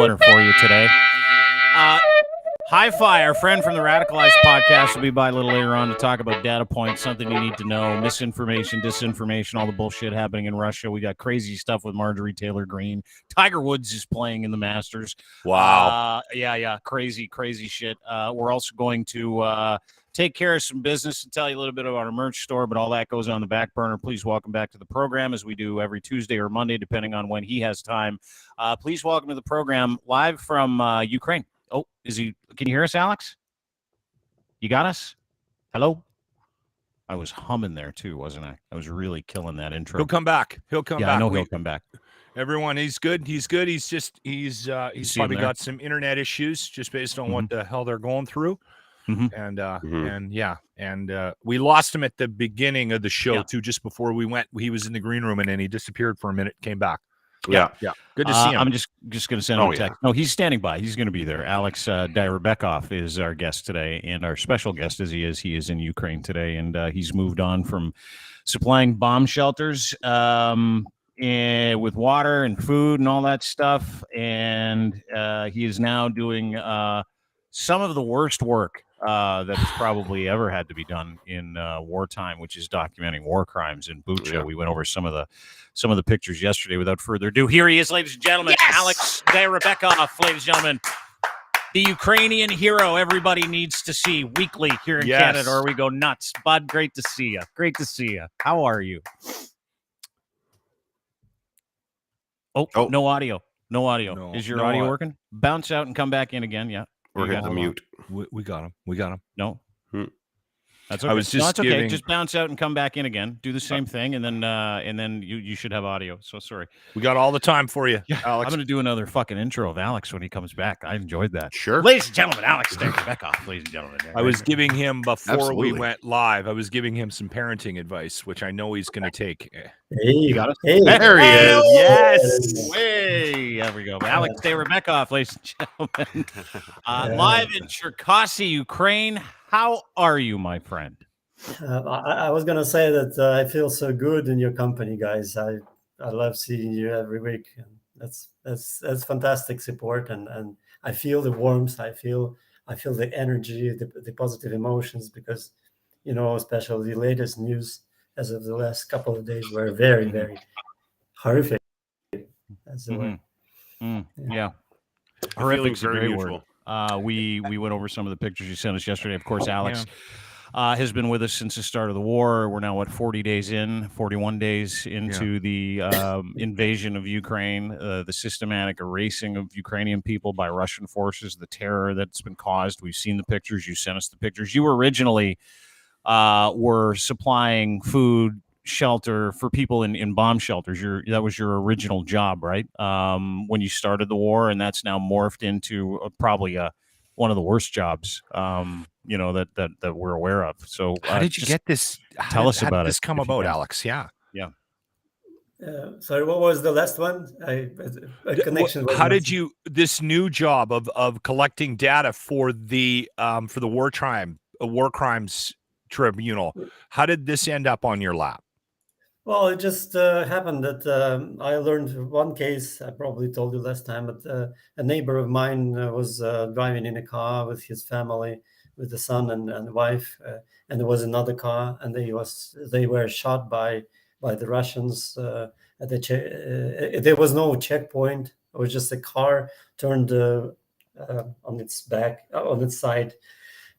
winner for you today. HiFi, our friend from the Radicalized podcast, will be by a little later on to talk about data points, something you need to know, misinformation, disinformation, all the bullshit happening in Russia. We got crazy stuff with Marjorie Taylor Greene. Tiger Woods is playing in the Masters. Wow. Yeah. Crazy shit. We're also going to take care of some business and tell you a little bit about our merch store, but all that goes on the back burner. Please welcome back to the program, as we do every Tuesday or Monday, depending on when he has time. Please welcome to the program, live from Ukraine. Oh, is he? Can you hear us, Alex? You got us? Hello? I was humming there too, wasn't I? I was really killing that intro. He'll come back. He'll come back. I know he'll come back. Everyone, he's good. He's good. He's probably got some internet issues just based on what the hell they're going through. And we lost him at the beginning of the show too, just before we went. He was in the green room and then he disappeared for a minute, came back. Yeah. Good to see him. I'm just going to send him a text. No, he's standing by. He's going to be there. Alex Dayrabekov is our guest today, and our special guest as he is in Ukraine today, and he's moved on from supplying bomb shelters with water and food and all that stuff, and he is now doing some of the worst work that has probably ever had to be done in wartime, which is documenting war crimes in Bucha. Yeah. We went over some of the pictures yesterday. Without further ado, here he is, ladies and gentlemen. Yes! Alex Dayrabekov, ladies and gentlemen. The Ukrainian hero everybody needs to see weekly here in Canada, or we go nuts. Bud, great to see you. Great to see you. How are you? Oh. No audio. No. Is your audio working? Bounce out and come back in again. Yeah. Or hit the mute. We got him. No. That's okay. That's okay. Just bounce out and come back in again. Do the same thing, and then you should have audio. So sorry. We got all the time for you, yeah, Alex. I'm going to do another fucking intro of Alex when he comes back. I enjoyed that. Sure. Ladies and gentlemen, Alex Dayrabekov. Ladies and gentlemen. I was giving him, before we went live, I was giving him some parenting advice, which I know he's going to take. Hey, you got it? Hey, there he is. Yes. Way. There we go. Alex Dayrabekov, ladies and gentlemen. Live in Cherkasy, Ukraine. How are you, my friend? I was going to say that I feel so good in your company, guys. I love seeing you every week. And that's fantastic support, and I feel the warmth. I feel the energy, the positive emotions, because especially the latest news as of the last couple of days were very, very horrific. That's the word. Yeah. Horrific is a great word. We went over some of the pictures you sent us yesterday. Of course, Alex has been with us since the start of the war. We're now, 41 days into the invasion of Ukraine, the systematic erasing of Ukrainian people by Russian forces, the terror that's been caused. We've seen the pictures. You sent us the pictures. You originally were supplying food, shelter for people in bomb shelters. That was your original job, right? When you started the war, and that's now morphed into probably one of the worst jobs, that we're aware of. So how did you get this? Tell us about it. How did this come about, Alex? Yeah. Sorry, what was the last one? Connection. How did you, this new job of collecting data for the war crimes tribunal? How did this end up on your lap? Well, it just happened that I learned one case. I probably told you last time, but a neighbor of mine was driving in a car with his family, with the son and wife, and there was another car, and they were shot by the Russians. There was no checkpoint. It was just a car turned on its side,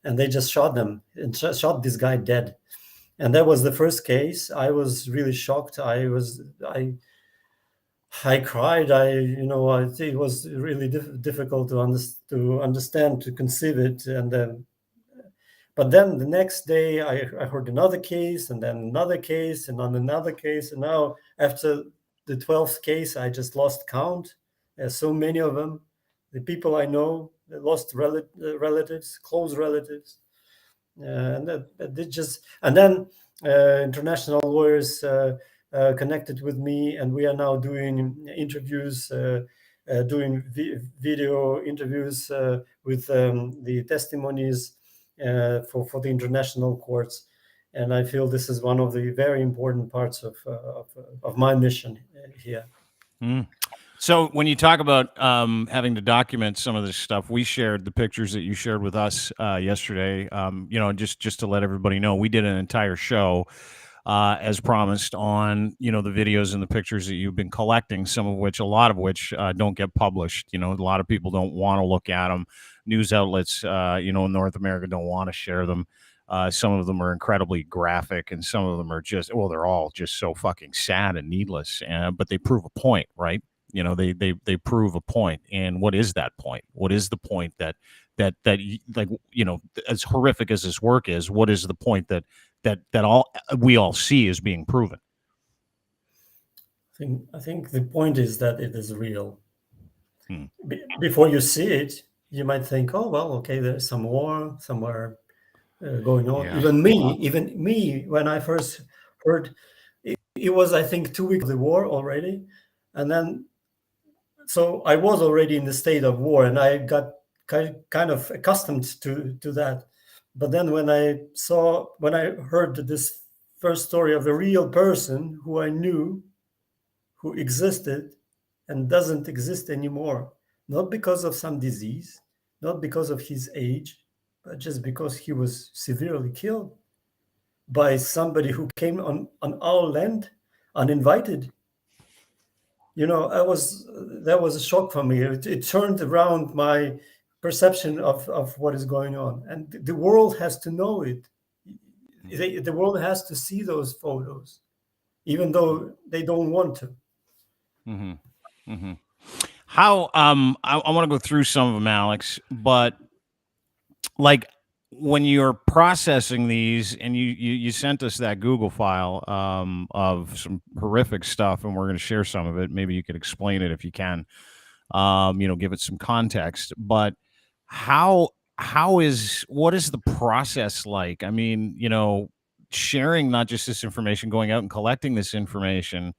and they just shot them and shot this guy dead. And that was the first case. I was really shocked. I cried. It was really difficult to understand, to conceive it. And but then the next day, I heard another case, and then another case, and on another case. And now, after the 12th case, I just lost count. There's so many of them. The people I know, they lost relatives, close relatives. And then international lawyers connected with me, and we are now doing interviews, doing video interviews with the testimonies for the international courts. And I feel this is one of the very important parts of my mission here. So when you talk about having to document some of this stuff, we shared the pictures that you shared with us yesterday. Just to let everybody know, we did an entire show as promised on the videos and the pictures that you've been collecting. A lot of which don't get published. A lot of people don't want to look at them. News outlets, in North America, don't want to share them. Some of them are incredibly graphic, and some of them are they're all just so fucking sad and needless. But they prove a point, right? They prove a point. And what is that point? What is the point that as horrific as this work is, what is the point that we all see is being proven? I think the point is that it is real. Before you see it, you might think, oh well, okay, there's some war somewhere going on. Yeah. Even me, when I first heard, it was, I think, 2 weeks of the war already, and then so I was already in the state of war, and I got kind of accustomed to that. But then when I heard this first story of a real person who I knew, who existed and doesn't exist anymore, not because of some disease, not because of his age, but just because he was severely killed by somebody who came on our land uninvited. That was a shock for me. It turned around my perception of what is going on. And the world has to know it. The world has to see those photos, even though they don't want to. Mm-hmm. Mm-hmm. How, I want to go through some of them, Alex, but like, when you're processing these, and you sent us that Google file of some horrific stuff, and we're going to share some of it. Maybe you could explain it if you can, give it some context. But what is the process like? I mean, sharing not just this information, going out and collecting this information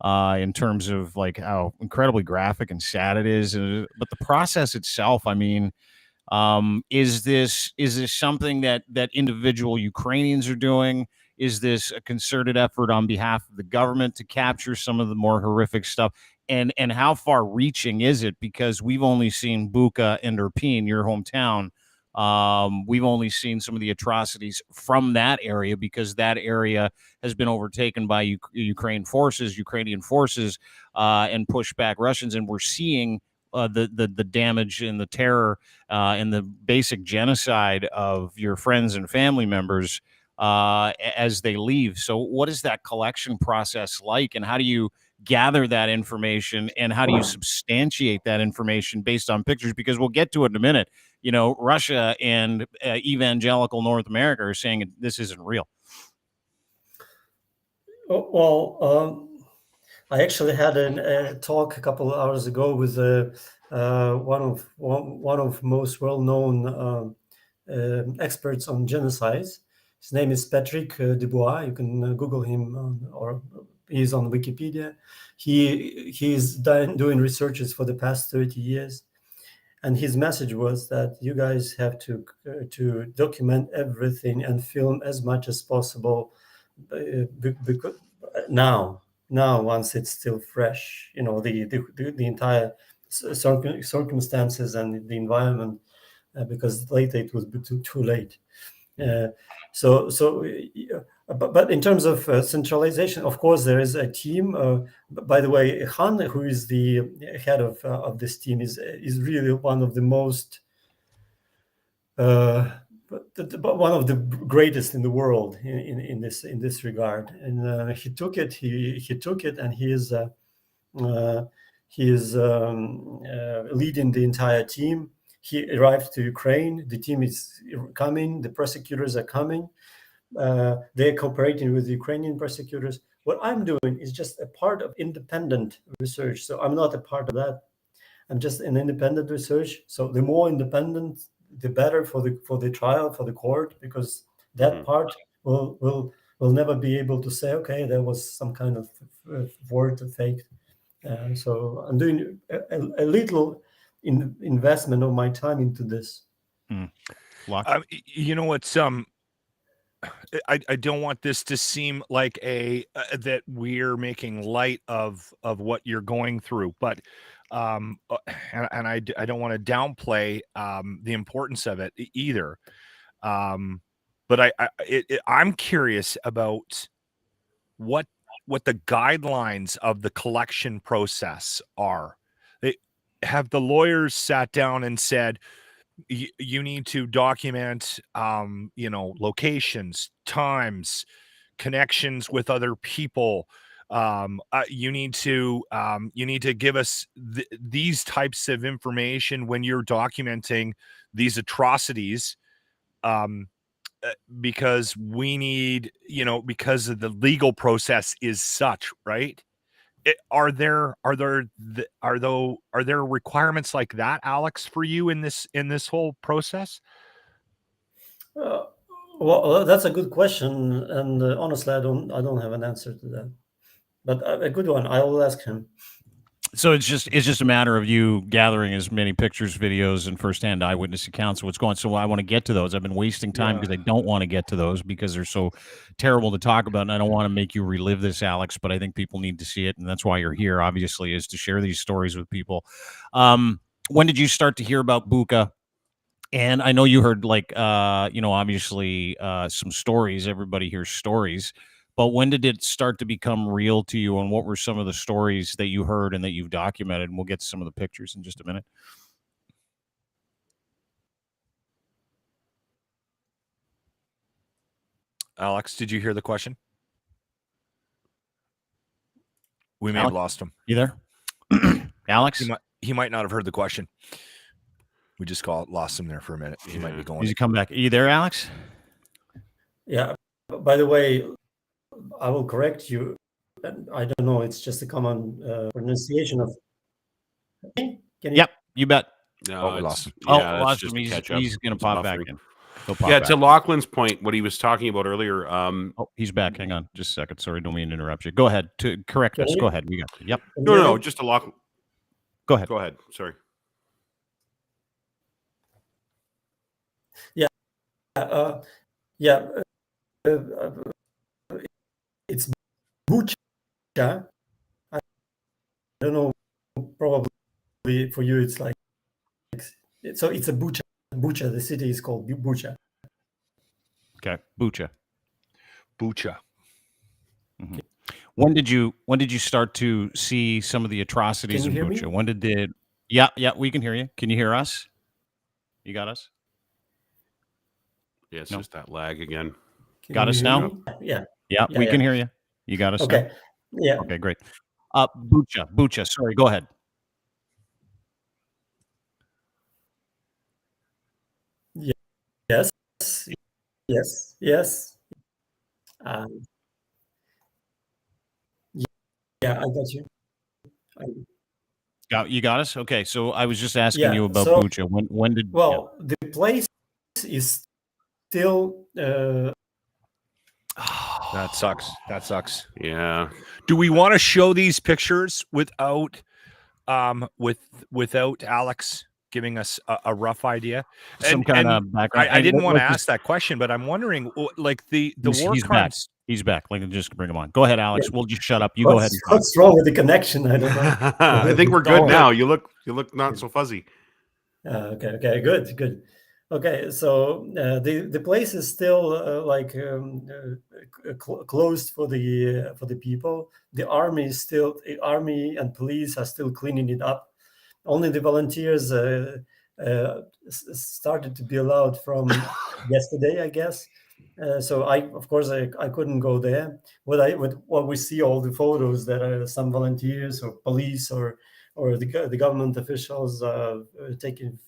in terms of like how incredibly graphic and sad it is, but the process itself, I mean, is this something that individual Ukrainians are doing? Is this a concerted effort on behalf of the government to capture some of the more horrific stuff? And how far reaching is it? Because we've only seen Bucha and Irpin, your hometown. We've only seen some of the atrocities from that area, because that area has been overtaken by Ukrainian forces, and pushed back Russians. And we're seeing the damage and the terror and the basic genocide of your friends and family members as they leave. So what is that collection process like, and how do you gather that information, and how do you substantiate that information based on pictures? Because we'll get to it in a minute. Russia and evangelical North America are saying this isn't real. Well, I actually had a talk a couple of hours ago with one of most well-known experts on genocides. His name is Patrick Dubois. You can Google him, or he's on Wikipedia. He's doing researches for the past 30 years, and his message was that you guys have to document everything and film as much as possible, because now once it's still fresh, the entire circumstances and the environment, because later it was too late. But in terms of centralization, of course, there is a team. By the way, Han, who is the head of this team, is really one of the most one of the greatest in the world in this regard. And he took it, and he is leading the entire team. He arrived to Ukraine. The team is coming. The prosecutors are coming. They're cooperating with the Ukrainian prosecutors. What I'm doing is just a part of independent research. So I'm not a part of that. I'm just an independent research. So the more independent, the better for the trial, for the court, because that part will never be able to say, okay, there was some kind of word faked. So I'm doing a little investment of my time into this. What's I don't want this to seem like that we're making light of what you're going through, but and I don't want to downplay the importance of it either. But I'm curious about what the guidelines of the collection process are. Have the lawyers sat down and said, you need to document, locations, times, connections with other people. You need to give us these types of information when you're documenting these atrocities, because we need, because of the legal process is such, right? Are there requirements like that, Alex, for you in this whole process? Well, that's a good question, and honestly, I don't have an answer to that, but a good one. I will ask him. So it's just a matter of you gathering as many pictures, videos, and firsthand eyewitness accounts of what's going on. So I want to get to those. I've been wasting time because I don't want to get to those because they're so terrible to talk about, and I don't want to make you relive this, Alex, but I think people need to see it, and that's why you're here, obviously, is to share these stories with people. When did you start to hear about Bucha? And I know you heard, obviously some stories. Everybody hears stories. But when did it start to become real to you, and what were some of the stories that you heard and that you've documented? And we'll get to some of the pictures in just a minute. Alex, did you hear the question? We may have lost him. You there? Alex? He might not have heard the question. We just lost him there for a minute. He might be going. Did he come back? Are you there, Alex? Yeah. By the way, I will correct you. I don't know. It's just a common pronunciation of. Yep, you bet. No, we lost him. Yeah, lost him. He's going to pop back in. To Lachlan's point, what he was talking about earlier. He's back. Hang on, just a second. Sorry, don't mean to interrupt you. Go ahead. To correct us. Go ahead. We got you. Yep. No, just to Lachlan. Go ahead. Go ahead. Sorry. Yeah. It's Bucha. I don't know. Probably for you, it's like so. It's a Bucha. Bucha. The city is called Bucha. Okay, Bucha. Mm-hmm. When did you start to see some of the atrocities in Bucha? Me? When did? Yeah, we can hear you. Can you hear us? You got us? Yeah, it's just that lag again. Got us now? Yeah, we can hear you. You got us. Okay. Now? Yeah. Okay, great. Bucha. Sorry, go ahead. Yes. Yeah, I got you. You got us? Okay, so I was just asking you about Bucha. When did? Well, the place is still. That sucks. Yeah. Do we want to show these pictures without Alex giving us a rough idea? Some kind of background. I didn't want to ask that question, but I'm wondering, like the war crimes. He's back. Like, just bring him on. Go ahead, Alex. We'll just shut up. You go ahead. What's wrong with the connection? I don't know. I think we're good now. You look not so fuzzy. Okay. Good. Okay, so the place is still closed for the people. The army and police are still cleaning it up. Only the volunteers started to be allowed from yesterday, I guess. So I couldn't go there. What we see, all the photos that are some volunteers or police or the government officials taken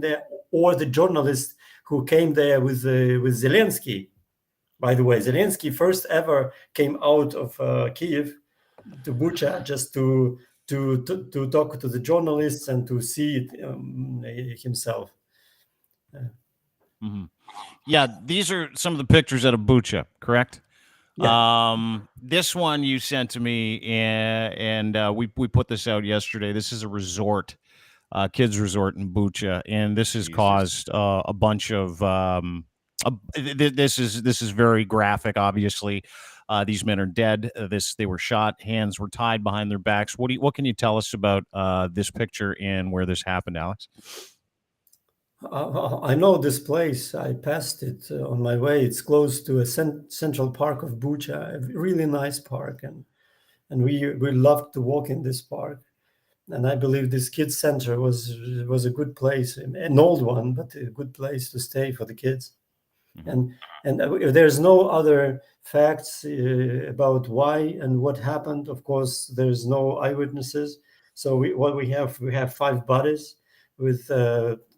there, or the journalist who came there with Zelensky. By the way, Zelensky first ever came out of Kyiv to Bucha just to talk to the journalists and to see it himself. Mm-hmm. Yeah, these are some of the pictures out of Bucha, correct? Yeah. This one you sent to me, and we put this out yesterday. This is a resort, kids resort in Bucha, and this has caused a bunch of. This is very graphic, obviously. These men are dead. They were shot. Hands were tied behind their backs. What can you tell us about this picture and where this happened, Alex? I know this place. I passed it on my way. It's close to a central park of Bucha, a really nice park, and we loved to walk in this park. And I believe this kids center was a good place, an old one, but a good place to stay for the kids. And there's no other facts about why and what happened. Of course, there's no eyewitnesses. So we have 5 bodies with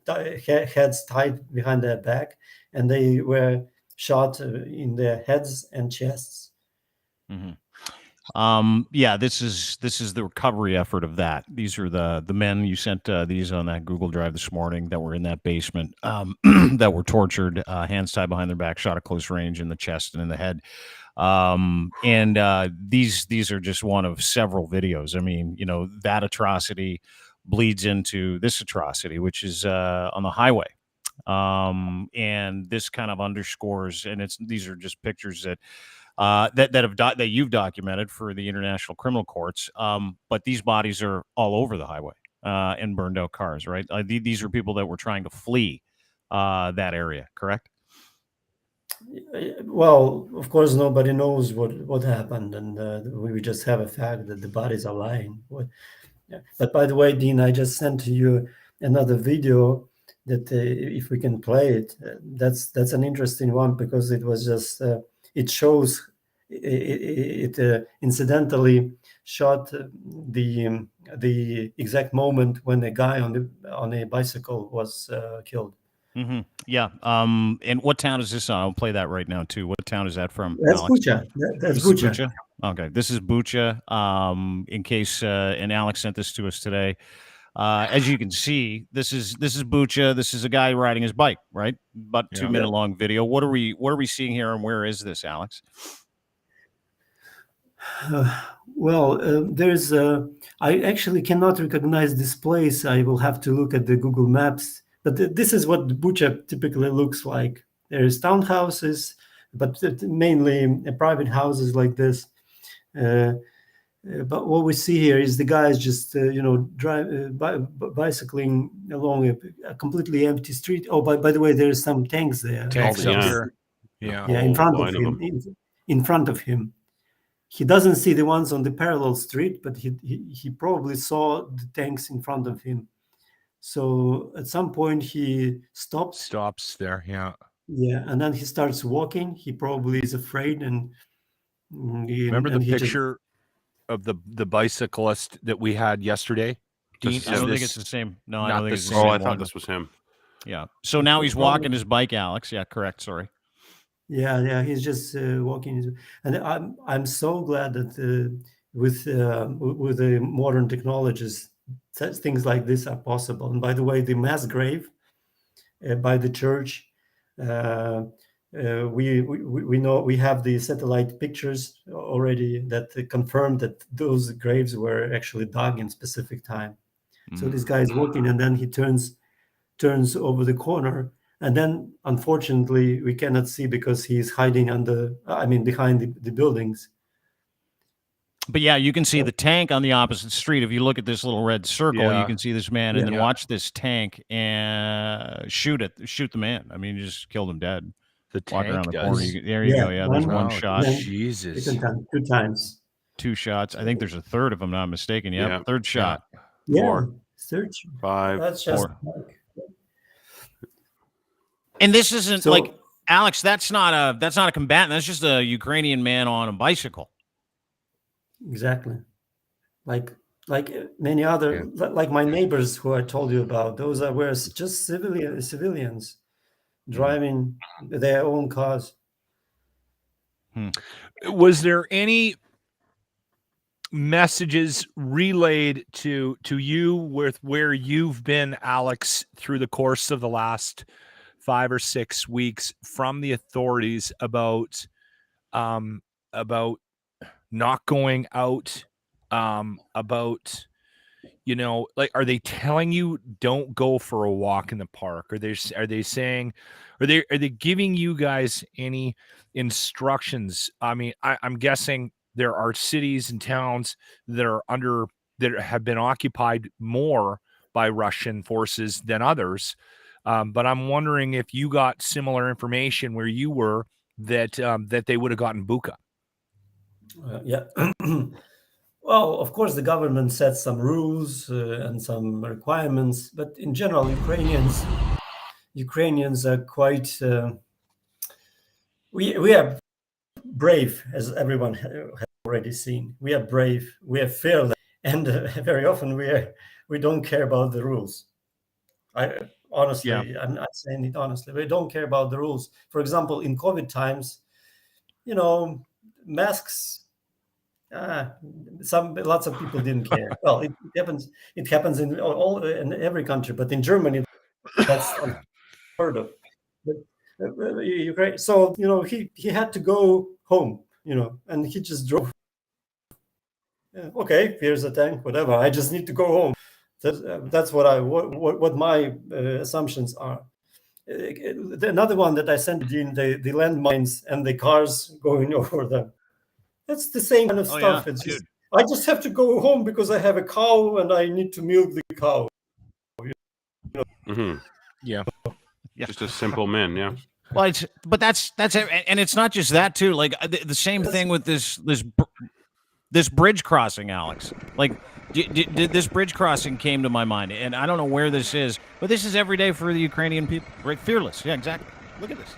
heads tied behind their back, and they were shot in their heads and chests. Yeah, this is the recovery effort of that. These are the men you sent these on that Google Drive this morning that were in that basement, that were tortured, hands tied behind their back, shot at close range in the chest and in the head. These are just one of several videos. I mean, that atrocity bleeds into this atrocity, which is on the highway. And this kind of underscores, and these are just pictures that that you've documented for the international criminal courts. But these bodies are all over the highway and burned out cars, right? These are people that were trying to flee that area, correct? Well, of course, nobody knows what happened, and we just have a fact that the bodies are lying. But by the way, Dean, I just sent to you another video that if we can play it, that's an interesting one, because it was just it shows it incidentally shot the exact moment when a guy on a bicycle was killed. Yeah. And what town is this on? I'll play that right now too. What town is that from? That's Alex? Bucha. That's Bucha. Bucha. Okay, this is Bucha. In case, and Alex sent this to us today. As you can see, this is Bucha. This is a guy riding his bike, right? About 2 minute long video. What are we seeing here, and where is this, Alex? There's I actually cannot recognize this place. I will have to look at the Google Maps. But this is what Bucha typically looks like. There's townhouses, but mainly private houses like this. But what we see here is the guys just bicycling along a completely empty street. Oh, by the way, there's some tanks there. Tanks up here. Yeah, in front of him. In front of him. He doesn't see the ones on the parallel street, but he probably saw the tanks in front of him. So at some point he stops there. Yeah, and then he starts walking. He probably is afraid, and remember the picture of the bicyclist that we had yesterday? Dean, I don't think it's the same. No, I don't think it's the same. Oh, I thought this was him. Yeah. So now he's walking his bike, Alex. Yeah, correct. Sorry. Yeah, he's just walking, and I'm so glad that with the modern technologies, things like this are possible. And by the way, the mass grave by the church, we know, we have the satellite pictures already that confirm that those graves were actually dug in specific time. So this guy is walking, and then he turns over the corner. And then, unfortunately, we cannot see because he's hiding behind the buildings. But yeah, you can see the tank on the opposite street. If you look at this little red circle, you can see this man, and then watch this tank and shoot the man. I mean, you just killed him dead. The tank around the corner. There you go. Yeah, there's one shot. Jesus. 2 times. 2 shots. I think there's a third, if I'm not mistaken. Yeah. Third shot. Yeah. 4. Third. 5. That's just 4. And this isn't like, Alex, that's not a combatant. That's just a Ukrainian man on a bicycle. Exactly. Like many other, like my neighbors who I told you about, those were just civilians driving their own cars. Was there any messages relayed to you with where you've been, Alex, through the course of the last 5 or 6 weeks from the authorities about not going out, about you know, like, are they telling you don't go for a walk in the park? Are they saying, are they giving you guys any instructions? I mean, I'm guessing there are cities and towns that have been occupied more by Russian forces than others. But I'm wondering if you got similar information where you were that they would have gotten Bucha. Yeah. Well, of course, the government sets some rules and some requirements, but in general, Ukrainians are quite. We are brave, as everyone has already seen. We are brave. We are fearless, and very often we don't care about the rules. Honestly, Yeah. I'm not saying it honestly. We don't care about the rules. For example, in COVID times, you know, masks. Lots of people didn't care. Well, it happens. It happens in every country, but in Germany, that's unheard of. But Ukraine. So he had to go home. And he just drove. Okay, here's a tank. Whatever. I just need to go home. That's what my assumptions are. Another one that I sent in the landmines and the cars going over them. That's the same kind of stuff. Yeah, It's just, I just have to go home because I have a cow and I need to milk the cow. Yeah. Just a simple men. Yeah. Well, but that's and it's not just that too. Like the same thing with this bridge crossing, Alex. Like did this bridge crossing came to my mind, and I don't know where this is, but this is every day for the Ukrainian people, right? Fearless. Yeah, exactly. Look at this.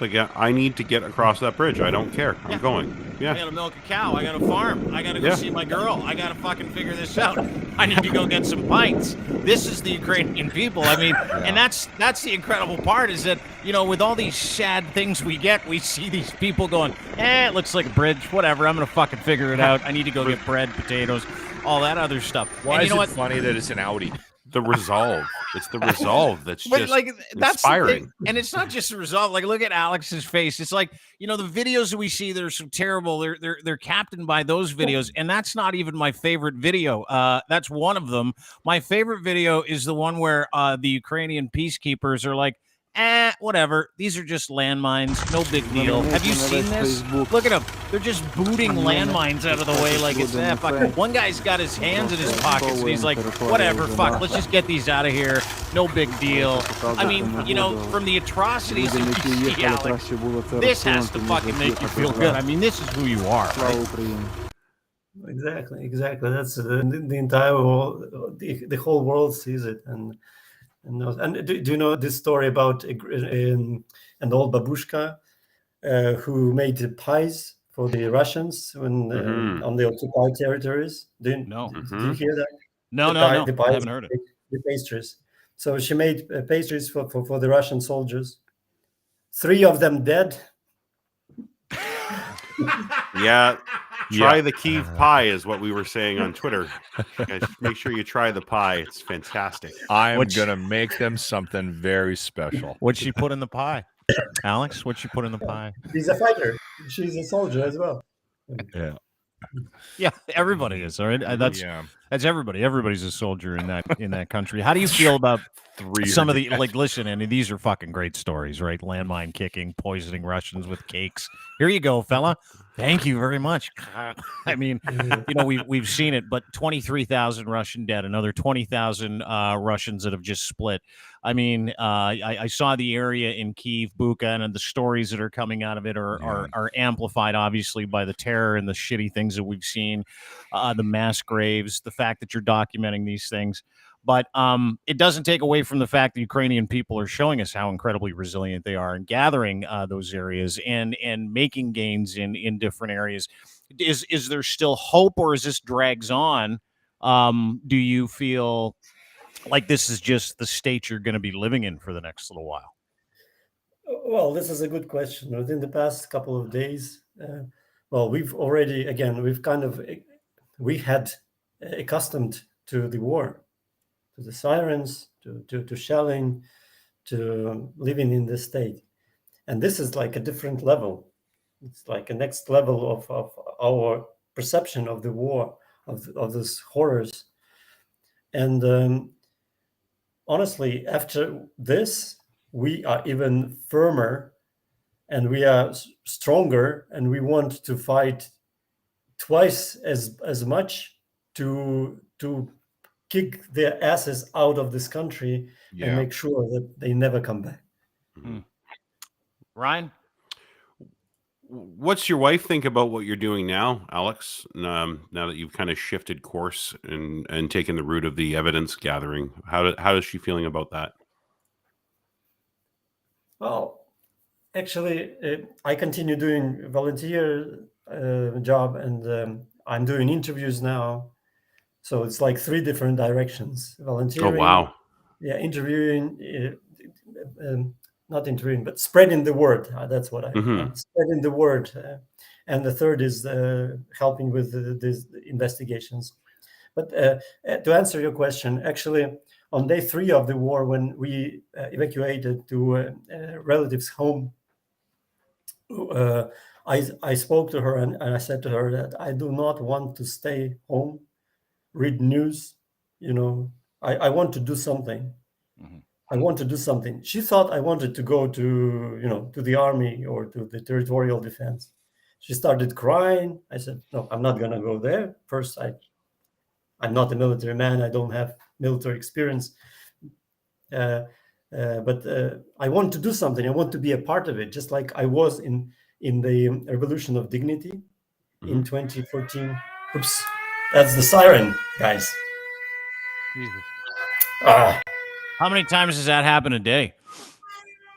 Like, yeah, I need to get across that bridge. I don't care. I'm going. Yeah. I gotta milk a cow. I gotta farm. I gotta go see my girl. I gotta fucking figure this out. I need to go get some pints. This is the Ukrainian people. I mean, and that's the incredible part is that, with all these sad things we get, we see these people going, it looks like a bridge. Whatever. I'm gonna fucking figure it out. I need to go get bread, potatoes, all that other stuff. Why is it funny that it's an Audi? The resolve. It's the resolve that's just that's inspiring. And it's not just the resolve. Like, look at Alex's face. It's like, the videos that we see that are so terrible, they're captained by those videos. And that's not even my favorite video. That's one of them. My favorite video is the one where the Ukrainian peacekeepers are like, whatever. These are just landmines. No big deal. Have you seen this? Look at them. They're just booting landmines out of the way like it's fuck. One guy's got his hands in his pockets and he's like, whatever, fuck. Let's just get these out of here. No big deal. I mean, from the atrocities that you see, Alex, this has to fucking make you feel good. I mean, this is who you are, right? Exactly. That's the entire world. The whole world sees it, and do you know this story about an old babushka who made pies for the Russians when on the occupied territories? Did you hear that? No, I haven't heard it. The pastries. So she made pastries for the Russian soldiers. 3 of them dead. Yeah. Try the Kiev pie is what we were saying on Twitter. Guys, make sure you try the pie. It's fantastic. I'm going to make them something very special. What'd she put in the pie? Alex, what'd she put in the pie? She's a fighter. She's a soldier as well. Yeah, everybody is. All right. That's everybody. Everybody's a soldier in that country. How do you feel about some of the listen, and these are fucking great stories, right? Landmine kicking, poisoning Russians with cakes. Here you go, fella. Thank you very much. I mean, we've seen it, but 23,000 Russian dead, another 20,000 Russians that have just split. I mean, I saw the area in Kyiv, Bucha, and the stories that are coming out of it are amplified, obviously, by the terror and the shitty things that we've seen, the mass graves, the fact that you're documenting these things. But it doesn't take away from the fact that Ukrainian people are showing us how incredibly resilient they are in gathering those areas and making gains in different areas. Is there still hope, or as this drags on, do you feel like this is just the state you're going to be living in for the next little while? Well, this is a good question. Within the past couple of days, we had accustomed to the war, to the sirens, to shelling, to living in this state. And this is like a different level. It's like a next level of our perception of the war, of those horrors. And honestly, after this, we are even firmer and we are stronger, and we want to fight twice as much to kick their asses out of this country and make sure that they never come back. Ryan, what's your wife think about what you're doing now, Alex? Now that you've kind of shifted course and taken the route of the evidence gathering, how is she feeling about that? Well, actually, I continue doing volunteer job, and I'm doing interviews now. So it's like 3 different directions: volunteering, oh wow, interviewing, not interviewing, but spreading the word. That's what I spreading the word. And the third is helping with these investigations. But to answer your question, actually, on day 3 of the war, when we evacuated to relatives' home, I spoke to her and I said to her that I do not want to stay home, read news. I want to do something. I want to do something. She thought I wanted to go to the army or to the territorial defense. She started crying. I said, no, I'm not going to go there. First, I'm not a military man. I don't have military experience. But I want to do something. I want to be a part of it, just like I was in the Revolution of Dignity in 2014. Oops, that's the siren, guys. How many times does that happen a day?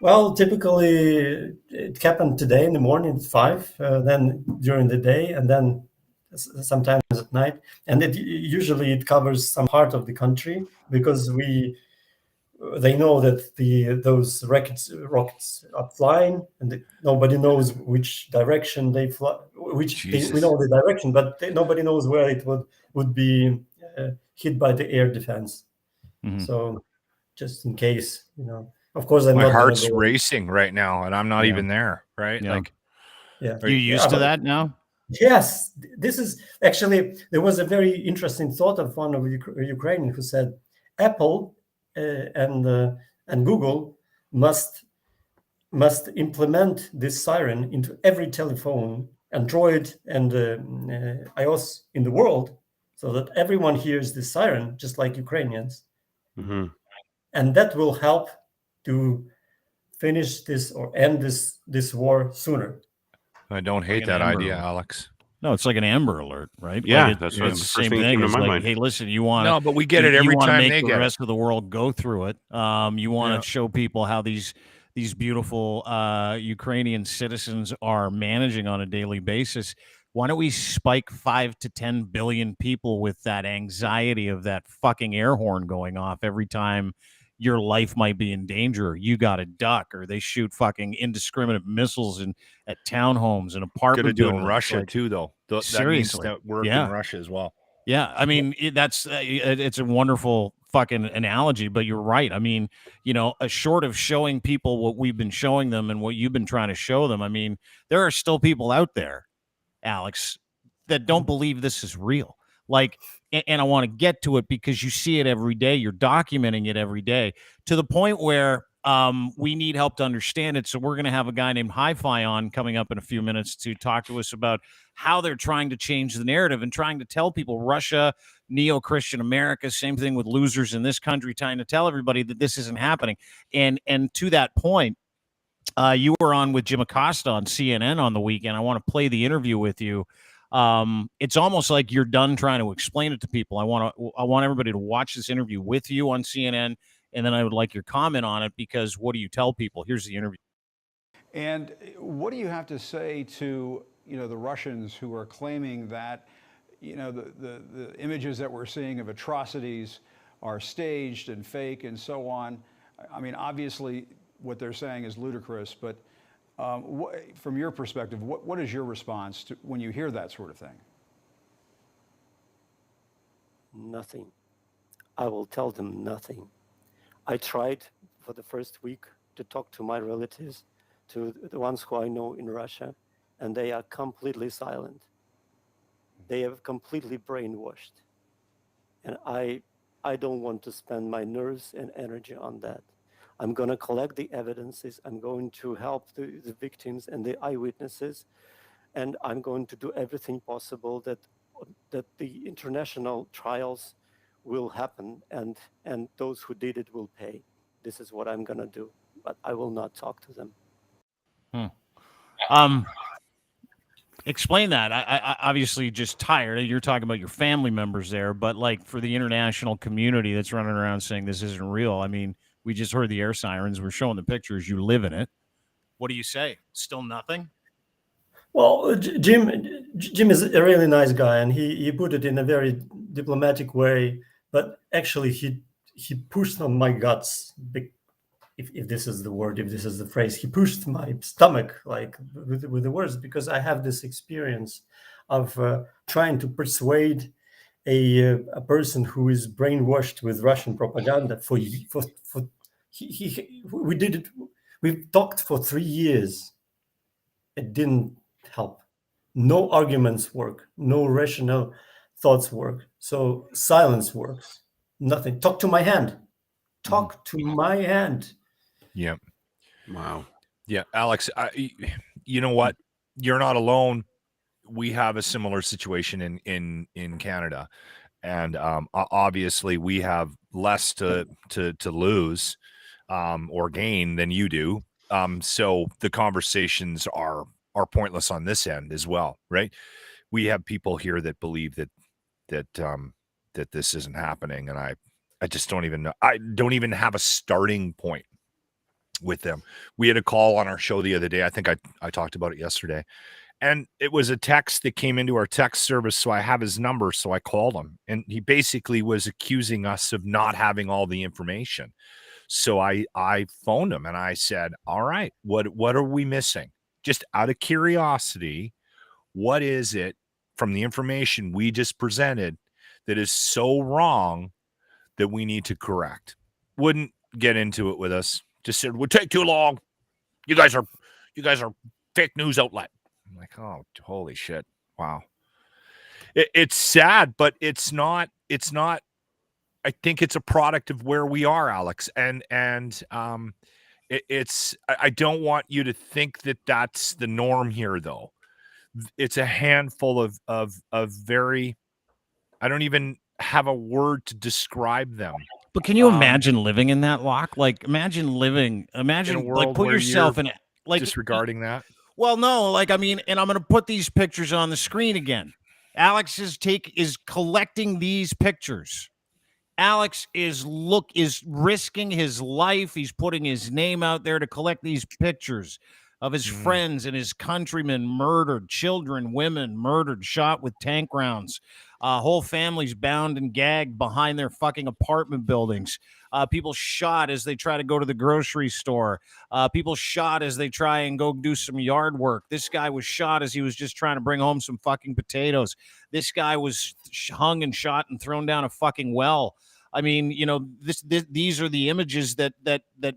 Well, typically it happened today in the morning at 5, then during the day, and then sometimes at night. And usually it covers some part of the country, because they know that those rockets are flying, and nobody knows which direction they fly. We know the direction, but nobody knows where it would be hit by the air defense. So just in case, of course, my heart's racing right now, and I'm not even there. Right? Yeah. Like, are you used to that now? Yes, this is actually, there was a very interesting thought of one of Ukrainian who said Apple and Google must implement this siren into every telephone, Android and iOS in the world, so that everyone hears this siren, just like Ukrainians. And that will help to finish this or end this war sooner. I don't hate that idea, Alex. No, it's like an Amber Alert, right? Yeah, like that's it's the same thing. It's like, hey, listen, you want no, but we get it every time they get the rest of the world go through it. You want to show people how these beautiful Ukrainian citizens are managing on a daily basis. Why don't we spike 5 to 10 billion people with that anxiety of that fucking air horn going off every time your life might be in danger? You got to duck, or they shoot fucking indiscriminate missiles at townhomes and apartment buildings. Could have do in Russia too, though. Seriously, that worked in Russia as well. Yeah, I mean it's a wonderful fucking analogy, but you're right. I mean, short of showing people what we've been showing them and what you've been trying to show them, I mean, there are still people out there, Alex, that don't believe this is real. Like, and I want to get to it because you see it every day. You're documenting it every day to the point where we need help to understand it. So we're going to have a guy named HiFi on coming up in a few minutes to talk to us about how they're trying to change the narrative and trying to tell people Russia, neo-Christian America, same thing with losers in this country, trying to tell everybody that this isn't happening. And to that point, you were on with Jim Acosta on CNN on the weekend. I want to play the interview with you. It's almost like you're done trying to explain it to people. I want everybody to watch this interview with you on CNN, and then I would like your comment on it, because what do you tell people? Here's the interview. And what do you have to say to the Russians who are claiming that the images that we're seeing of atrocities are staged and fake and so on? I mean, obviously what they're saying is ludicrous, but from your perspective, what is your response to when you hear that sort of thing? Nothing. I will tell them nothing. I tried for the first week to talk to my relatives, to the ones who I know in Russia, and they are completely silent. They have completely brainwashed. And I I don't want to spend my nerves and energy on that. I'm going to collect the evidences. I'm going to help the victims and the eyewitnesses. And I'm going to do everything possible that the international trials will happen and those who did it will pay. This is what I'm going to do, but I will not talk to them. Explain that. I obviously just tired. You're talking about your family members there, but like for the international community that's running around saying this isn't real. I mean, we just heard the air sirens. We're showing the pictures. You live in it. What do you say? Still nothing? Well, Jim is a really nice guy, and he put it in a very diplomatic way. But actually, he pushed on my guts. If this is the word, if this is the phrase, he pushed my stomach like with the words, because I have this experience of trying to persuade a person who is brainwashed with Russian propaganda. We did it. We talked for 3 years. It didn't help. No arguments work. No rational thoughts work. So silence works. Nothing. Talk to my hand. Talk to my hand. Yeah. Wow. Yeah, Alex, you know what? You're not alone. We have a similar situation in Canada, and obviously we have less to lose or gain than you do. So the conversations are pointless on this end as well, right? We have people here that believe that this isn't happening, and I just don't even know. I don't even have a starting point with them. We had a call on our show the other day. I think I talked about it yesterday, and it was a text that came into our text service. So I have his number. So I called him, and he basically was accusing us of not having all the information. So I phoned him and I said, all right, what are we missing? Just out of curiosity, what is it from the information we just presented that is so wrong that we need to correct? Wouldn't get into it with us. Just said, would take too long. You guys are fake news outlet. I'm like, oh, holy shit. Wow. It's sad, but it's not, I think it's a product of where we are, Alex. And I don't want you to think that that's the norm here, though. It's a handful of very, I don't even have a word to describe them. But can you imagine living in that, Locke? Like, imagine in a world like, put where yourself you're in, like, disregarding that. Well, no, like, I mean, and I'm going to put these pictures on the screen again. Alex is collecting these pictures. Alex is risking his life. He's putting his name out there to collect these pictures of his friends and his countrymen murdered, children, women murdered, shot with tank rounds, whole families bound and gagged behind their fucking apartment buildings, people shot as they try to go to the grocery store, people shot as they try and go do some yard work. This guy was shot as he was just trying to bring home some fucking potatoes. This guy was hung and shot and thrown down a fucking well. I mean, you know, these are the images that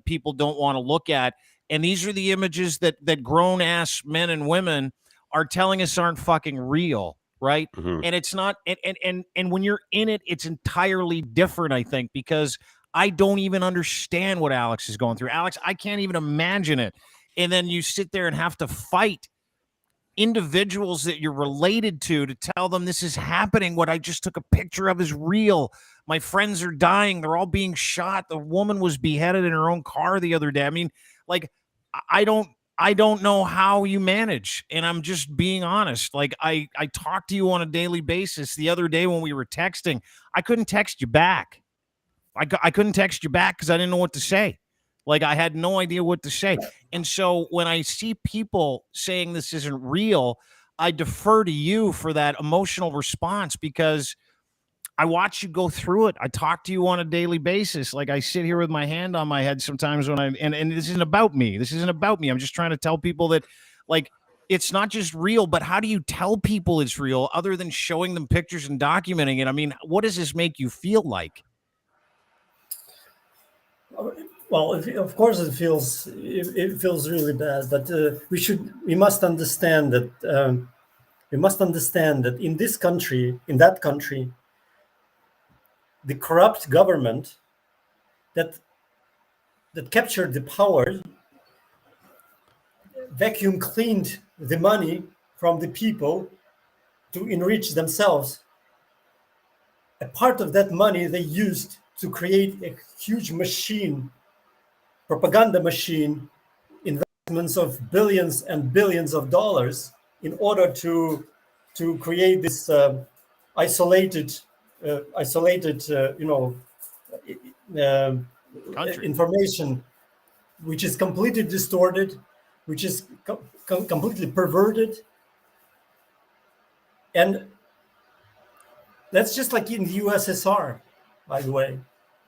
people don't want to look at. And these are the images that grown ass men and women are telling us aren't fucking real, right? Mm-hmm. And it's not. And when you're in it, it's entirely different, I think, because I don't even understand what Alex is going through. Alex, I can't even imagine it. And then you sit there and have to fight individuals that you're related to tell them this is happening. What I just took a picture of is real. My friends are dying. They're all being shot. The woman was beheaded in her own car the other day. I mean, like, I don't know how you manage. And I'm just being honest. Like, I talk to you on a daily basis. The other day when we were texting, I couldn't text you back. I couldn't text you back because I didn't know what to say. Like, I had no idea what to say. And so when I see people saying this isn't real, I defer to you for that emotional response, because I watch you go through it. I talk to you on a daily basis. Like, I sit here with my hand on my head sometimes when and this isn't about me. This isn't about me. I'm just trying to tell people that, like, it's not just real, but how do you tell people it's real other than showing them pictures and documenting it? I mean, what does this make you feel like? Well, of course it feels really bad, but we must understand that in this country, in that country, the corrupt government that captured the power, vacuum cleaned the money from the people to enrich themselves. A part of that money they used to create a huge machine, propaganda machine, investments of billions and billions of dollars in order to create this isolated information, which is completely distorted, which is completely perverted. And that's just like in the USSR, by the way.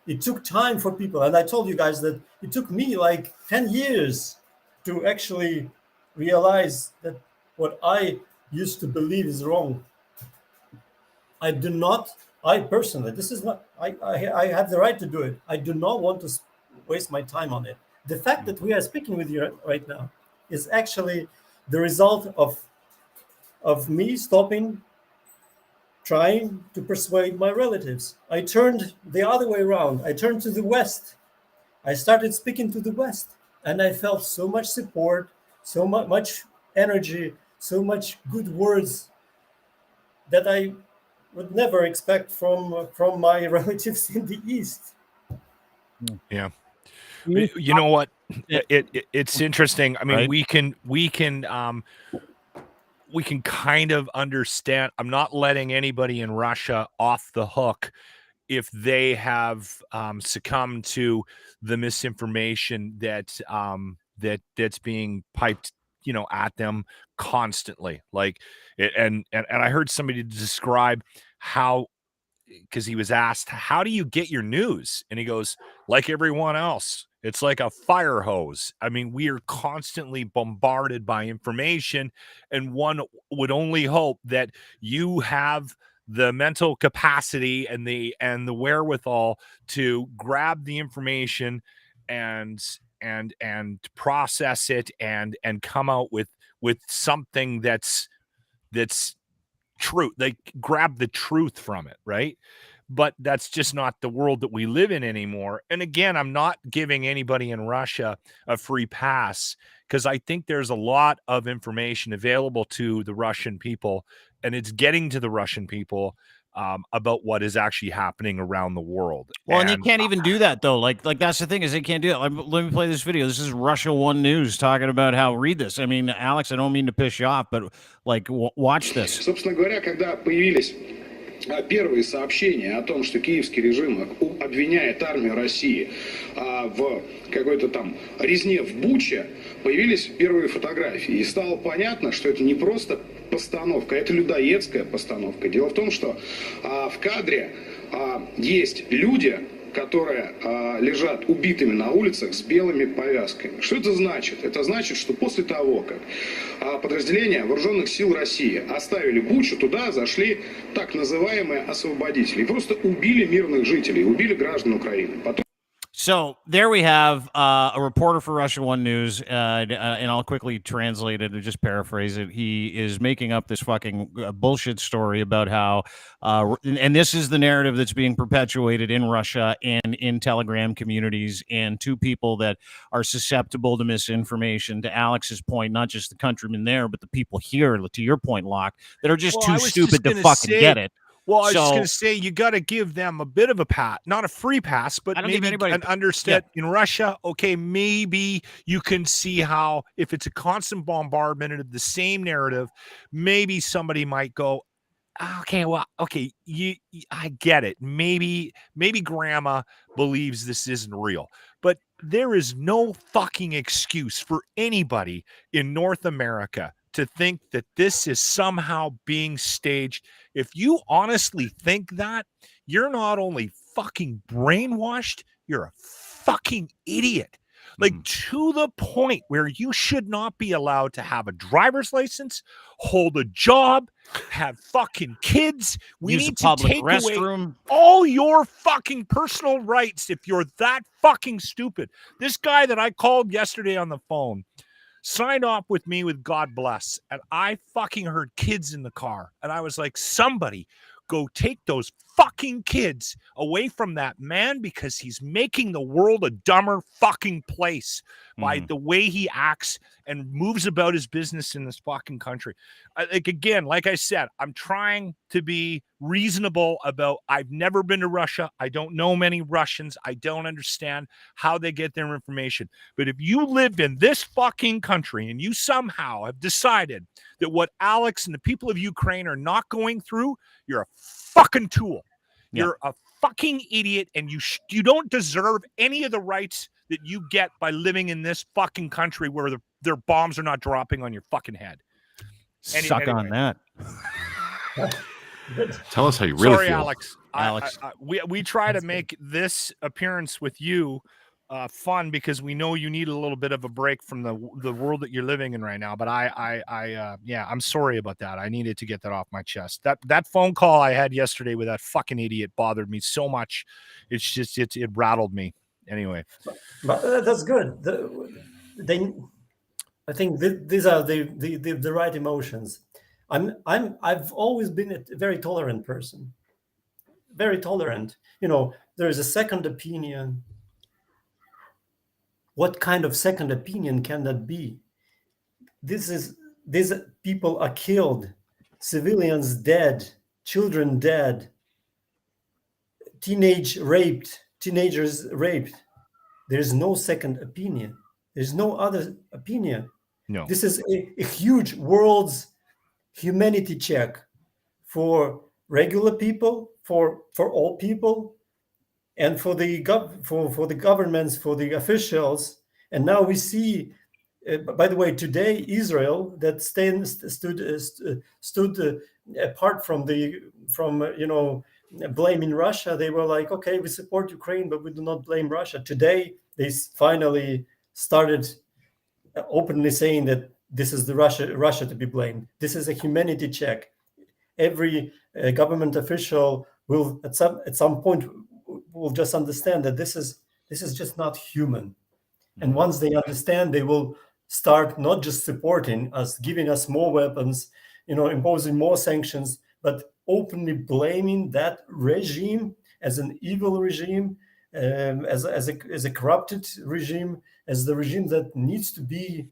It took time for people, and I told you guys that it took me like 10 years to actually realize that what I used to believe is wrong. I personally, this is not, I have the right to do it. I do not want to waste my time on it. The fact that we are speaking with you right now is actually the result of me stopping trying to persuade my relatives. I turned the other way around. I turned to the West. I started speaking to the West, and I felt so much support, so much energy, so much good words that I would never expect from my relatives in the East. Yeah. You know what? It's interesting. I mean, right? we can kind of understand. I'm not letting anybody in Russia off the hook if they have succumbed to the misinformation that's being piped, at them constantly. Like, and I heard somebody describe how, because he was asked, how do you get your news? And he goes, like everyone else. It's like a fire hose. I mean, we are constantly bombarded by information, and one would only hope that you have the mental capacity and the wherewithal to grab the information and process it and come out with something that's true. They grab the truth from it, right? But that's just not the world that we live in anymore. And again, I'm not giving anybody in Russia a free pass, because I think there's a lot of information available to the Russian people, and it's getting to the Russian people about what is actually happening around the world. Well, and they can't even do that, though. Like that's the thing, is they can't do that. Let me play this video. This is Russia One News talking about how, read this. I mean, Alex, I don't mean to piss you off, but like, watch this. Собственно говоря, когда появились первые сообщения о том, что киевский режим обвиняет армию России в какой-то там резне в Буче, появились первые фотографии. И стало понятно, что это не просто постановка, это людоедская постановка. Дело в том, что в кадре есть люди, которые лежат убитыми на улицах с белыми повязками. Что это значит? Это значит, что после того, как подразделения вооруженных сил России оставили Бучу, туда зашли так называемые освободители. И просто убили мирных жителей, убили граждан Украины. Потом... So there we have a reporter for Russia One News, and I'll quickly translate it and just paraphrase it. He is making up this fucking bullshit story about how, and this is the narrative that's being perpetuated in Russia and in Telegram communities, and to people that are susceptible to misinformation. To Alex's point, not just the countrymen there, but the people here, to your point, Locke, that are just too stupid to fucking get it. Well, I was just going to say, you got to give them a bit of a pass, not a free pass, but maybe an understand in Russia. Okay, maybe you can see how, if it's a constant bombardment of the same narrative, maybe somebody might go, okay, well, okay, I get it. Maybe grandma believes this isn't real, but there is no fucking excuse for anybody in North America to think that this is somehow being staged. If you honestly think that, you're not only fucking brainwashed, you're a fucking idiot. Like, to the point where you should not be allowed to have a driver's license, hold a job, have fucking kids. We need to take away all your fucking personal rights if you're that fucking stupid. This guy that I called yesterday on the phone signed off with me with God bless, and I fucking heard kids in the car, and I was like, somebody go take those fucking kids away from that man, because he's making the world a dumber fucking place by the way he acts and moves about his business in this fucking country. Like I said, I'm trying to be reasonable about, I've never been to Russia. I don't know many Russians. I don't understand how they get their information. But if you live in this fucking country and you somehow have decided that what Alex and the people of Ukraine are not going through, you're a fucking tool. Yeah. You're a fucking idiot, and you don't deserve any of the rights that you get by living in this fucking country where their bombs are not dropping on your fucking head. Suck on that. Tell us how you really Sorry, feel. Alex. We try to make this appearance with you fun, because we know you need a little bit of a break from the world that you're living in right now. But I'm sorry about that. I needed to get that off my chest. That phone call I had yesterday with that fucking idiot bothered me so much. It's just it rattled me. Anyway, but that's good. I think these are the right emotions. I've always been a very tolerant person. Very tolerant. There is a second opinion. What kind of second opinion can that be? These people are killed, civilians dead, children dead, teenagers raped. There's no second opinion. There's no other opinion. No. This is a huge world's humanity check for regular people, for all people, and for the governments, for the officials. And now we see, by the way, today Israel that stood apart from blaming Russia. They were like, okay, we support Ukraine, but we do not blame Russia. Today they finally started openly saying that this is the Russia to be blamed. This is a humanity check. Every government official will at some point will just understand that this is just not human. And once they understand, they will start not just supporting us, giving us more weapons, imposing more sanctions, but openly blaming that regime as an evil regime, as a corrupted regime, as the regime that needs to be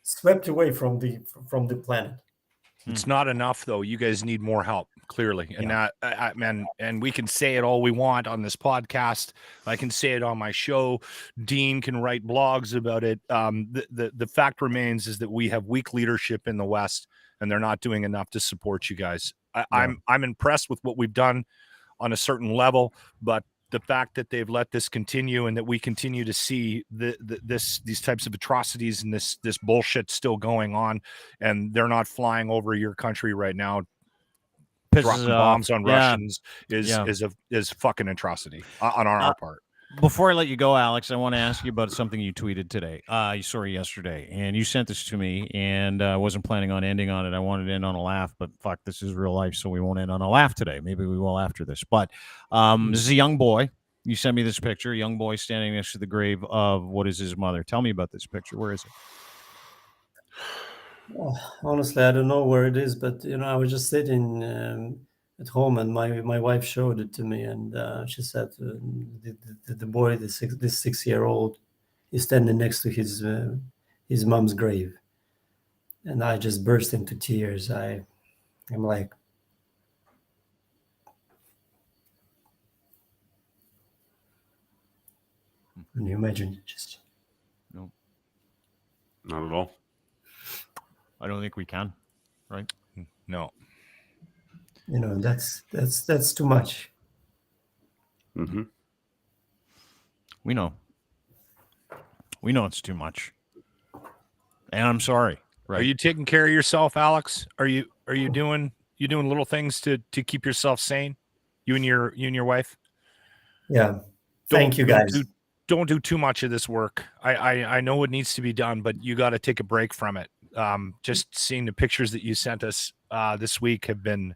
swept away from the planet. It's not enough, though. You guys need more help, clearly. And and we can say it all we want on this podcast. I can say it on my show. Dean can write blogs about it. The fact remains is that we have weak leadership in the West, and they're not doing enough to support you guys. I'm impressed with what we've done on a certain level, but the fact that they've let this continue and that we continue to see these types of atrocities and this bullshit still going on, and they're not flying over your country right now, dropping bombs on Russians is fucking atrocity on our part. Before I let you go, Alex, I want to ask you about something you tweeted today. Yesterday, and you sent this to me, and I wasn't planning on ending on it. I wanted to end on a laugh, but fuck, this is real life, so we won't end on a laugh today. Maybe we will after this. But this is a young boy. You sent me this picture, a young boy standing next to the grave of what is his mother. Tell me about this picture. Where is it? Well, honestly, I don't know where it is, but I was just sitting at home, and my wife showed it to me, and she said the boy, this 6-year-old, is standing next to his mom's grave, and I just burst into tears. I'm like, can you imagine? Just no, not at all. I don't think we can, right? No. That's too much. Mm-hmm. We know it's too much, and I'm sorry. Right? Are you taking care of yourself, Alex? Are you doing little things to keep yourself sane? You and your wife? Yeah. Thank you, guys. Don't do too much of this work. I know it needs to be done, but you got to take a break from it. Just seeing the pictures that you sent us this week have been,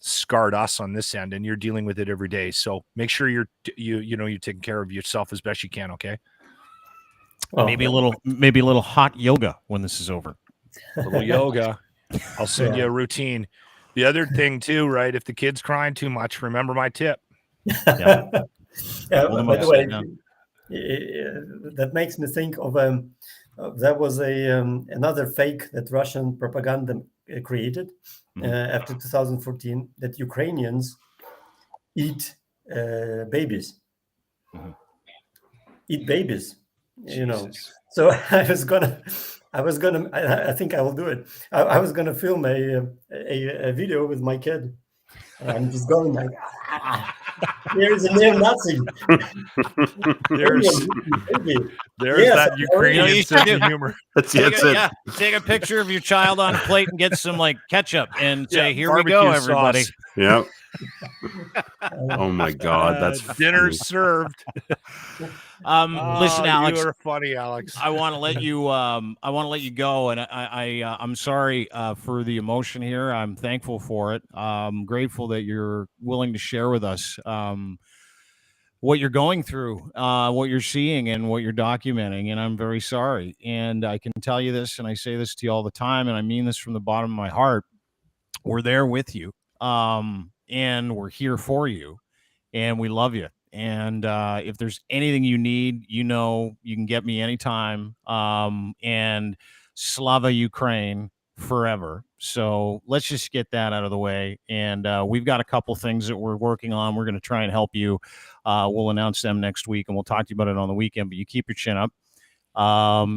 scarred us on this end, and you're dealing with it every day. So make sure you're taking care of yourself as best you can. Okay. Well, maybe a little hot yoga when this is over. A little yoga. I'll send you a routine. The other thing too, right? If the kid's crying too much, remember my tip. Yeah. By the way, that makes me think of there was another fake that Russian propaganda created after 2014, that Ukrainians eat babies. Eat babies, you know. So I think I will do it. I was gonna film a video with my kid. I'm just going like, here's a neo-Nazi. There's that Ukrainian sense of humor. Take a picture of your child on a plate and get some like ketchup and say, "Here we go, everybody." Sauce. Yeah. Oh my God, that's dinner served. Listen, Alex, you are funny, Alex. I want to let you. I want to let you go, and I'm sorry for the emotion here. I'm thankful for it. I'm grateful that you're willing to share with us what you're going through, what you're seeing, and what you're documenting. And I'm very sorry. And I can tell you this, and I say this to you all the time, and I mean this from the bottom of my heart. We're there with you, and we're here for you, and we love you. And if there's anything you need, you know, you can get me anytime. And Slava Ukraine forever. So let's just get that out of the way. And we've got a couple things that we're working on. We're going to try and help you. We'll announce them next week, and we'll talk to you about it on the weekend. But you keep your chin up.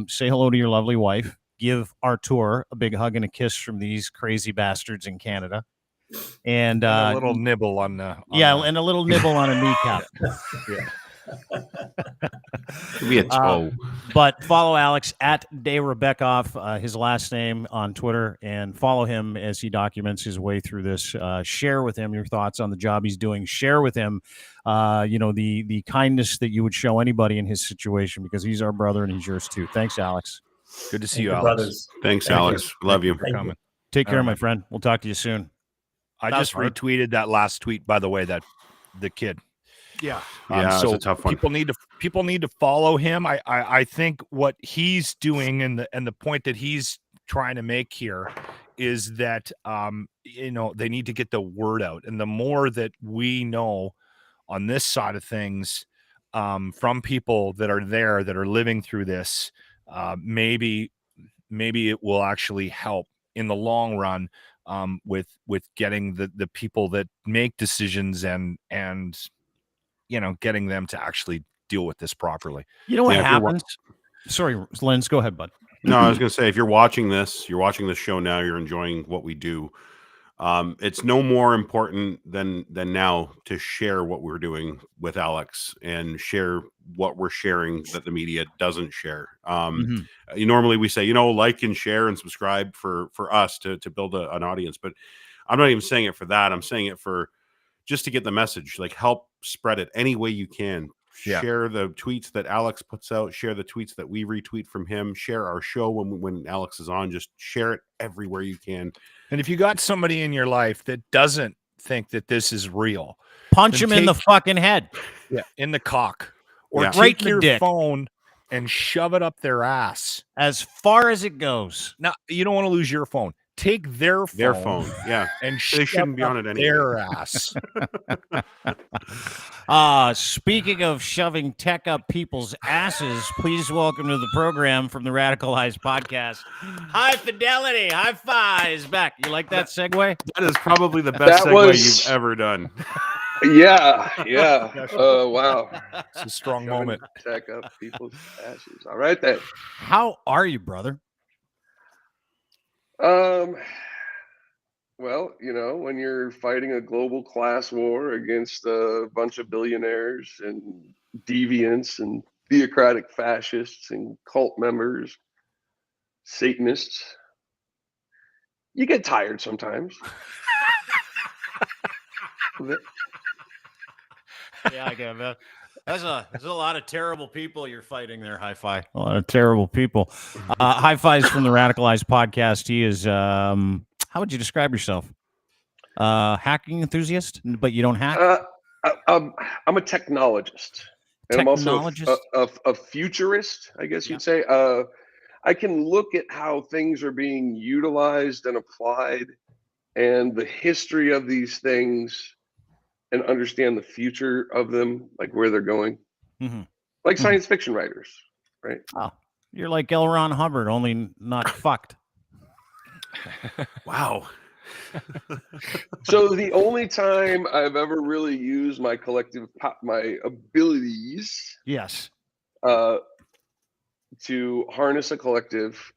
Say hello to your lovely wife. Give Artur a big hug and a kiss from these crazy bastards in Canada. And a little nibble on and a little nibble on a kneecap. Be a toe. But follow Alex at Dayrabekov, his last name, on Twitter, and follow him as he documents his way through this. Share with him your thoughts on the job he's doing. Share with him, the kindness that you would show anybody in his situation, because he's our brother and he's yours too. Thanks, Alex. Good to see you, Alex. Brothers. Thanks, Alex. Love you. For coming. Take care, my friend. We'll talk to you soon. I just retweeted that last tweet, by the way, that the kid. Yeah. So it's a tough one. People need to follow him. I think what he's doing and the point that he's trying to make here is that they need to get the word out. And the more that we know on this side of things from people that are there, that are living through this, maybe it will actually help in the long run. With getting the people that make decisions and getting them to actually deal with this properly. You know what happens? Sorry, Lenz, go ahead, bud. No, I was going to say, if you're watching this show now, you're enjoying what we do. It's no more important than now to share what we're doing with Alex and share what we're sharing that the media doesn't share. Normally we say, like and share and subscribe for us to build an audience, but I'm not even saying it for that. I'm saying it for just to get the message, like help spread it any way you can. Yeah. Share the tweets that Alex puts out, share the tweets that we retweet from him, share our show when Alex is on, just share it everywhere you can. And if you got somebody in your life that doesn't think that this is real, punch him in the fucking head. Yeah, in the cock. Or right take in the your dick. phone and shove it up their ass. As far as it goes. Now, you don't want to lose your phone. Take their phone. Yeah. And they shouldn't be on it anyway. Their ass. Speaking of shoving tech up people's asses, please welcome to the program from the Radicalized podcast, High Fidelity. HiFi is back. You like that segue? That is probably the best segue you've ever done. Yeah. Wow. It's a strong moment. Tech up people's asses. All right then. How are you, brother? Well, when you're fighting a global class war against a bunch of billionaires and deviants and theocratic fascists and cult members, Satanists, you get tired sometimes. Yeah, I get that. There's a lot of terrible people you're fighting there, HiFi. A lot of terrible people. HiFi is from the Radicalized podcast. He is, how would you describe yourself? Hacking enthusiast, but you don't hack? I'm a technologist. And I'm also a futurist, I guess you'd say. I can look at how things are being utilized and applied and the history of these things and understand the future of them, like where they're going, like science fiction writers, right? Oh, you're like L. Ron Hubbard, only not fucked. Wow. So the only time I've ever really used my my abilities, yes, to harness a collective,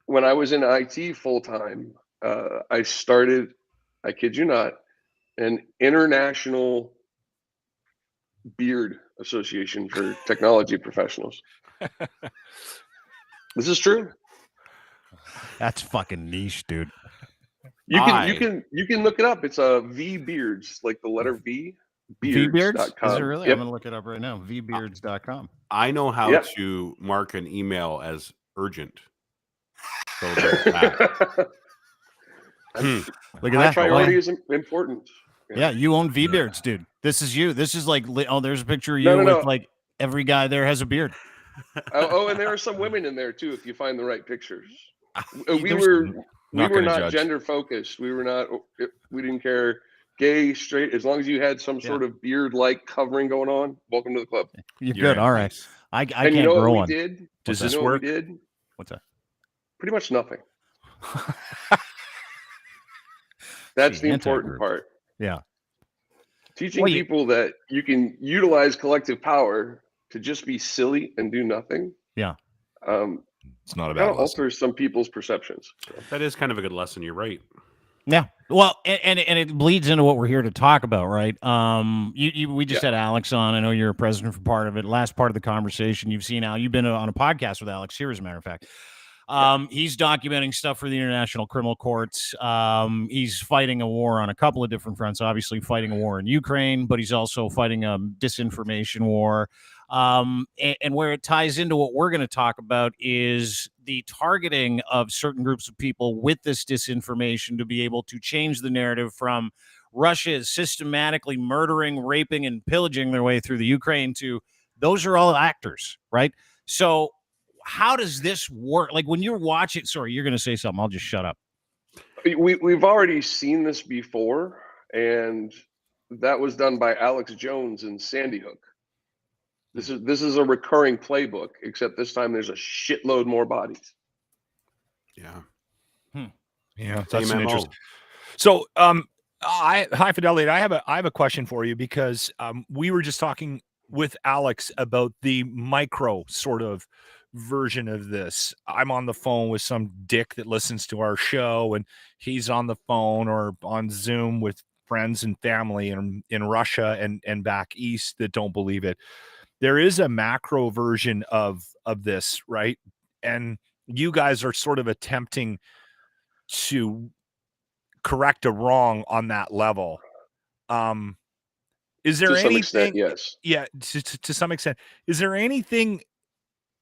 when I was in IT full time, I started, I kid you not, an international beard association for technology professionals. This is true. That's fucking niche, dude. You can look it up. It's V Beards, like the letter V. Beards? Is it really? Yep. I'm gonna look it up right now. vbeards.com. I know how to mark an email as urgent. So there's that. Look at that. Priority is important. Yeah, you own V-Beards, dude. This is you. This is like, oh, there's a picture of you with like every guy there has a beard. And there are some women in there too, if you find the right pictures. We were not gender focused. We didn't care, gay, straight, as long as you had some sort of beard-like covering going on. Welcome to the club. You're good. All right. I can't you know grow what one. we did? Does this work? What's that? Pretty much nothing. That's the important part. Yeah. Teaching people that you can utilize collective power to just be silly and do nothing. Yeah. It's not about alters some people's perceptions. So. That is kind of a good lesson. You're right. Yeah. Well, and it bleeds into what we're here to talk about, right? We just had Alex on. I know you're a president for part of it. Last part of the conversation, you've seen you've been on a podcast with Alex here, as a matter of fact. He's documenting stuff for the International Criminal Courts. He's fighting a war on a couple of different fronts, obviously fighting a war in Ukraine, but he's also fighting a disinformation war. And where it ties into what we're going to talk about is the targeting of certain groups of people with this disinformation to be able to change the narrative from Russia is systematically murdering, raping, and pillaging their way through the Ukraine to those are all actors, right? So how does this work? Like when you're watching, sorry, you're going to say something. I'll just shut up. We've already seen this before, and that was done by Alex Jones in Sandy Hook. This is a recurring playbook, except this time there's a shitload more bodies. Yeah. Yeah, that's interesting. So, high fidelity. I have a question for you because we were just talking with Alex about the micro sort of version of this. I'm on the phone with some dick that listens to our show, and he's on the phone or on Zoom with friends and family in Russia and back east that don't believe it. There is a macro version of this, right? And you guys are sort of attempting to correct a wrong on that level. Is there anything? To some extent, yes. Yeah, to some extent. Is there anything?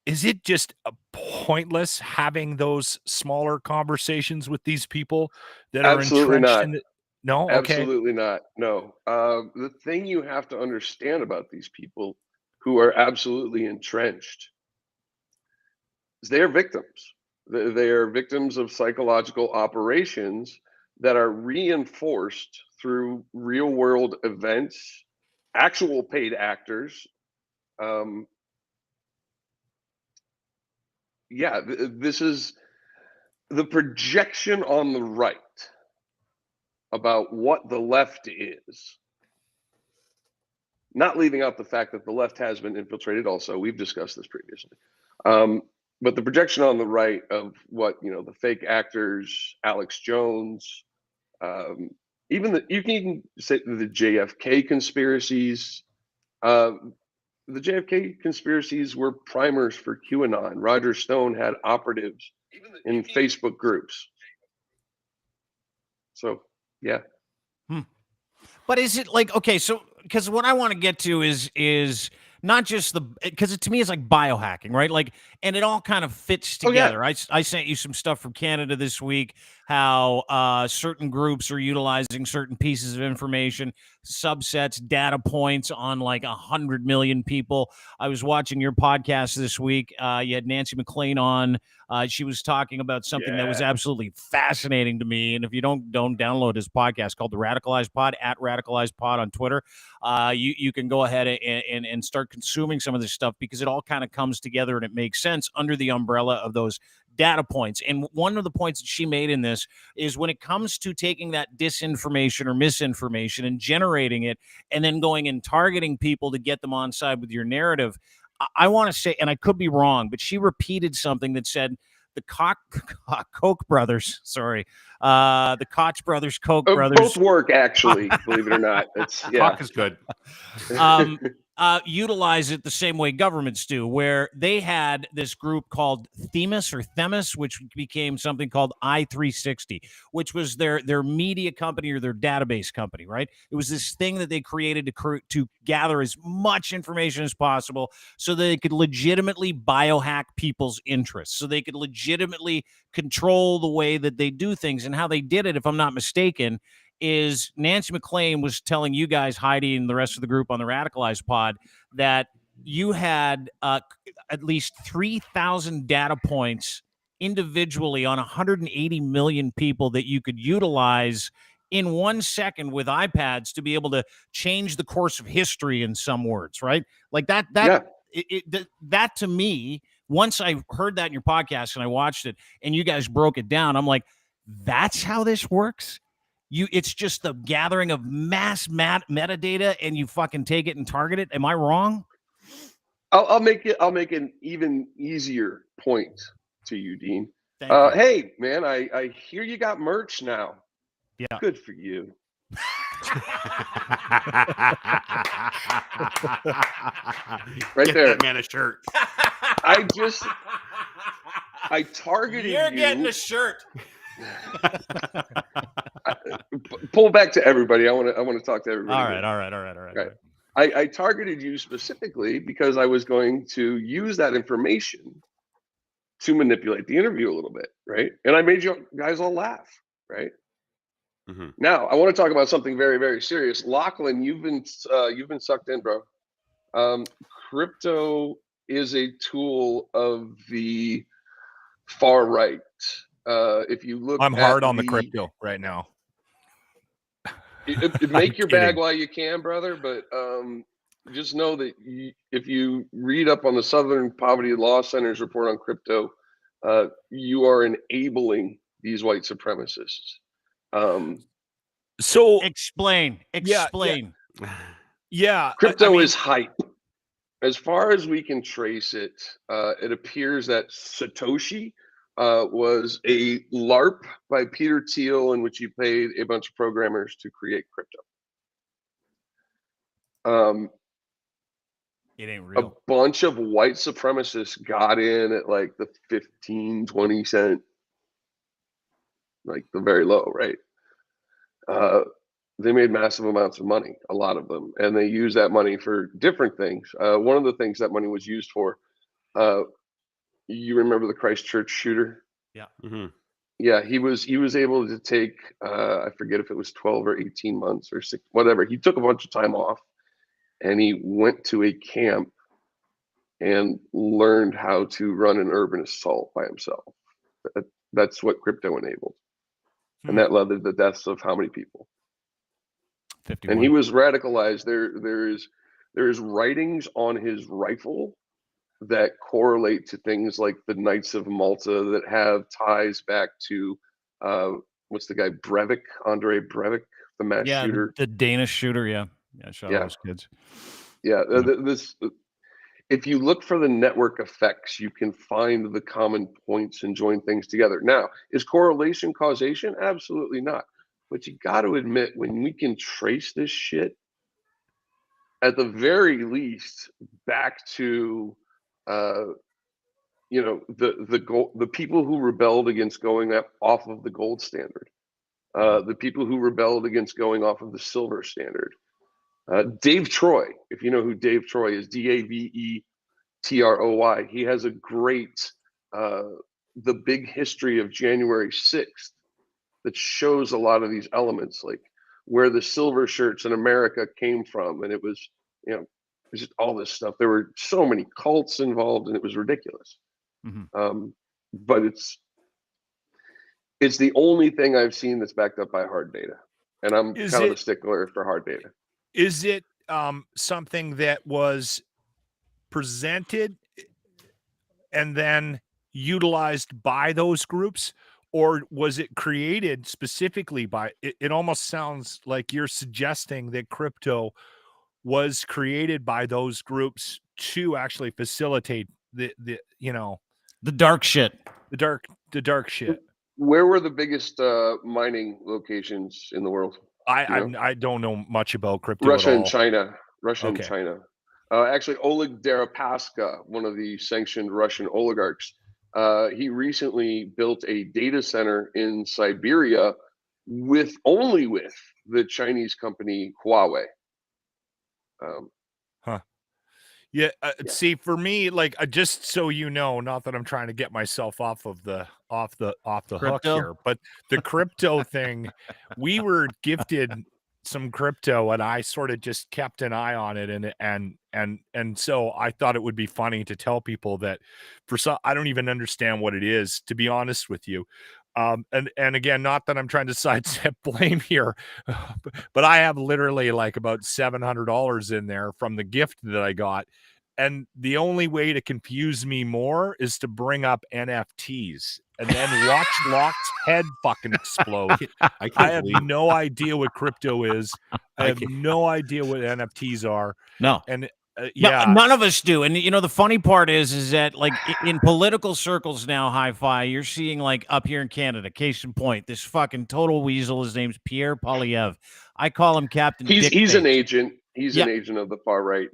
Is it just pointless having those smaller conversations with these people that are entrenched in it? No, okay. Absolutely not. No. The thing you have to understand about these people who are absolutely entrenched is they are victims. They are victims of psychological operations that are reinforced through real world events, actual paid actors. This is the projection on the right about what the left is. Not leaving out the fact that the left has been infiltrated also. We've discussed this previously. But the projection on the right of what, the fake actors, Alex Jones, you can even say the JFK conspiracies. The JFK conspiracies were primers for QAnon. Roger Stone had operatives in Facebook groups. So, yeah. But is it like, okay, so because what I want to get to is not just because to me it's like biohacking, right? Like, and it all kind of fits together. I sent you some stuff from Canada this week, how certain groups are utilizing certain pieces of information, subsets, data points on like 100 million people. I was watching your podcast this week. You had Nancy McLean on She was talking about something that was absolutely fascinating to me. And if you don't download his podcast called the Radicalized Pod, at Radicalized Pod on Twitter, you can go ahead and start consuming some of this stuff, because it all kind of comes together and it makes sense under the umbrella of those data points. And one of the points that she made in this is, when it comes to taking that disinformation or misinformation and generating it and then going and targeting people to get them on side with your narrative, I want to say, and I could be wrong, but she repeated something that said the Koch brothers, the Koch brothers, Koch brothers. Both work, actually, believe it or not. It's Koch is good. Utilize it the same way governments do, where they had this group called Themis, which became something called I360, which was their media company or their database company, right? It was this thing that they created to gather as much information as possible so that they could legitimately biohack people's interests, so they could legitimately control the way that they do things. And how they did it, if I'm not mistaken, is Nancy McClain was telling you guys, Heidi and the rest of the group on the Radicalized Pod, that you had at least 3,000 data points individually on 180 million people that you could utilize in 1 second with iPads to be able to change the course of history, in some words, right? Like that to me, once I heard that in your podcast and I watched it and you guys broke it down, I'm like, that's how this works? It's just the gathering of mass metadata, and you fucking take it and target it. Am I wrong? I'll make an even easier point to you, Dean. Hey, man, I hear you got merch now. Yeah, good for you. Right Get there, that man a shirt. I targeted You're you. getting a shirt. Pull back to everybody. I want to talk to everybody. All right. I targeted you specifically because I was going to use that information to manipulate the interview a little bit, right? And I made you guys all laugh, right? Mm-hmm. Now I want to talk about something very, very serious. Lachlan, you've been sucked in, bro. Crypto is a tool of the far right. If you look, I'm hard on the crypto right now. Make your bag while you can, brother. But just know that if you read up on the Southern Poverty Law Center's report on crypto, you are enabling these white supremacists. So explain. Yeah, crypto is hype. As far as we can trace it, it appears that Satoshi was a LARP by Peter Thiel, in which he paid a bunch of programmers to create crypto. It ain't real. A bunch of white supremacists got in at like the 15-20 cent, like the very low, right? They made massive amounts of money, a lot of them, and they used that money for different things. One of the things that money was used for, you remember the Christchurch shooter? Yeah. Mm-hmm. Yeah, he was able to take, I forget if it was 12 or 18 months or 6, whatever. He took a bunch of time off, and he went to a camp and learned how to run an urban assault by himself. That's what crypto enabled. And that led to the deaths of how many people? 51. And he was radicalized. There is writings on his rifle that correlate to things like the Knights of Malta that have ties back to what's the guy, Breivik, Andrei Breivik, the mass shooter, the Danish shooter. Yeah, shot all those kids. Yeah, this. If you look for the network effects, you can find the common points and join things together. Now, is correlation causation? Absolutely not. But you got to admit, when we can trace this shit, at the very least, back to, the people who rebelled against going off of the gold standard, the people who rebelled against going off of the silver standard. Dave Troy, if you know who Dave Troy is, Davetroy. He has a great, the big history of January 6th that shows a lot of these elements, like where the silver shirts in America came from. And it was, it was just all this stuff. There were so many cults involved, and it was ridiculous. Mm-hmm. but it's the only thing I've seen that's backed up by hard data, and I'm kind of a stickler for hard data. Is it something that was presented and then utilized by those groups, or was it created specifically by it almost sounds like you're suggesting that crypto was created by those groups to actually facilitate the dark shit. The dark shit. Where were the biggest mining locations in the world? I don't know much about crypto Russia at all. And China. Okay. And China. Actually, Oleg Deripaska, one of the sanctioned Russian oligarchs, he recently built a data center in Siberia only with the Chinese company Huawei. Yeah, see, for me, like, just so you know, not that I'm trying to get myself off the hook here, but the crypto thing, we were gifted some crypto, and I sort of just kept an eye on it, and so I thought it would be funny to tell people that I don't even understand what it is, to be honest with you. And again, not that I'm trying to sidestep blame here, but I have literally like about $700 in there from the gift that I got. And the only way to confuse me more is to bring up NFTs and then watch Locke's head fucking explode. I have no idea what crypto is. I have no idea what NFTs are. No. And yeah, none of us do. And the funny part is that like in political circles now, HiFi, you're seeing like up here in Canada, case in point, this fucking total weasel. His name's Pierre Poilievre. I call him Captain. He's an agent. He's an agent of the far right.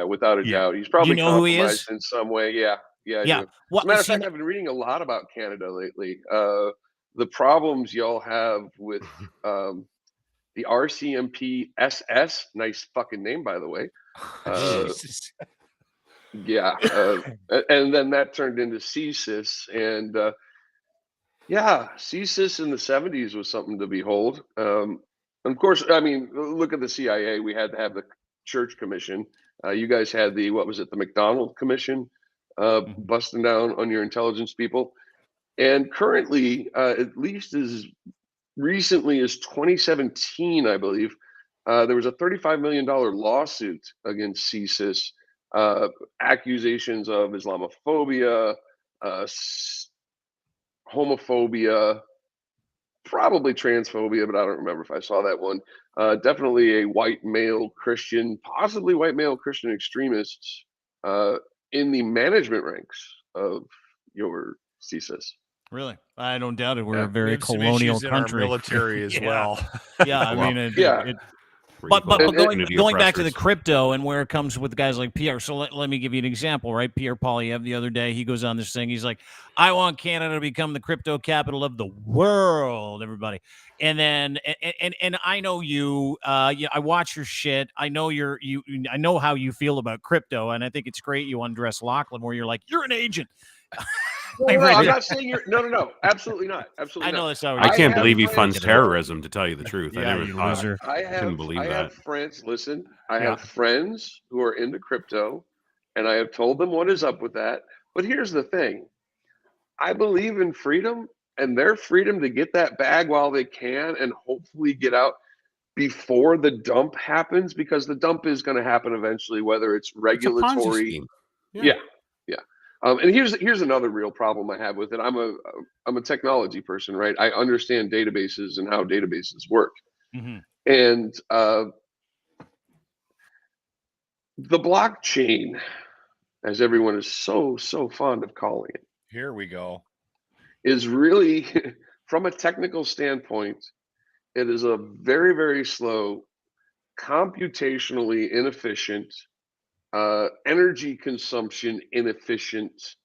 Without a doubt, he's probably compromised in some way. Yeah. As a matter of fact, I've been reading a lot about Canada lately. The problems y'all have with the RCMP SS, nice fucking name, by the way. And then that turned into CSIS, and CSIS in the 70s was something to behold. Of course, I mean, look at the CIA. We had to have the Church Commission. You guys had the McDonald Commission, busting down on your intelligence people. And currently, at least as recently as 2017, I believe, there was a $35 million lawsuit against CSIS, accusations of Islamophobia, homophobia, probably transphobia, but I don't remember if I saw that one. Definitely a white male Christian, possibly white male Christian extremists in the management ranks of your CSIS. Really? I don't doubt it. We're a very colonial country. In our military as well. Yeah, I mean, But going back to the crypto and where it comes with guys like Pierre. So let me give you an example, right? Pierre Poilievre, the other day, he goes on this thing. He's like, I want Canada to become the crypto capital of the world, everybody. And then, and I know you, I watch your shit. I know I know how you feel about crypto. And I think it's great. You undress Lachlan where you're like, you're an agent. No, I'm not saying you're. No, absolutely not. Absolutely. I know that's how. I can't believe he funds terrorism. To tell you the truth, yeah, I never couldn't believe that. I have friends. Listen, I have friends who are into crypto, and I have told them what is up with that. But here's the thing: I believe in freedom, and their freedom to get that bag while they can, and hopefully get out before the dump happens, because the dump is going to happen eventually, whether it's regulatory. Yeah. And here's another real problem I have with it. I'm a technology person, right? I understand databases and how databases work. Mm-hmm. And the blockchain, as everyone is so fond of calling it, here we go, is really, from a technical standpoint, it is a very, very slow, computationally inefficient, energy consumption inefficient,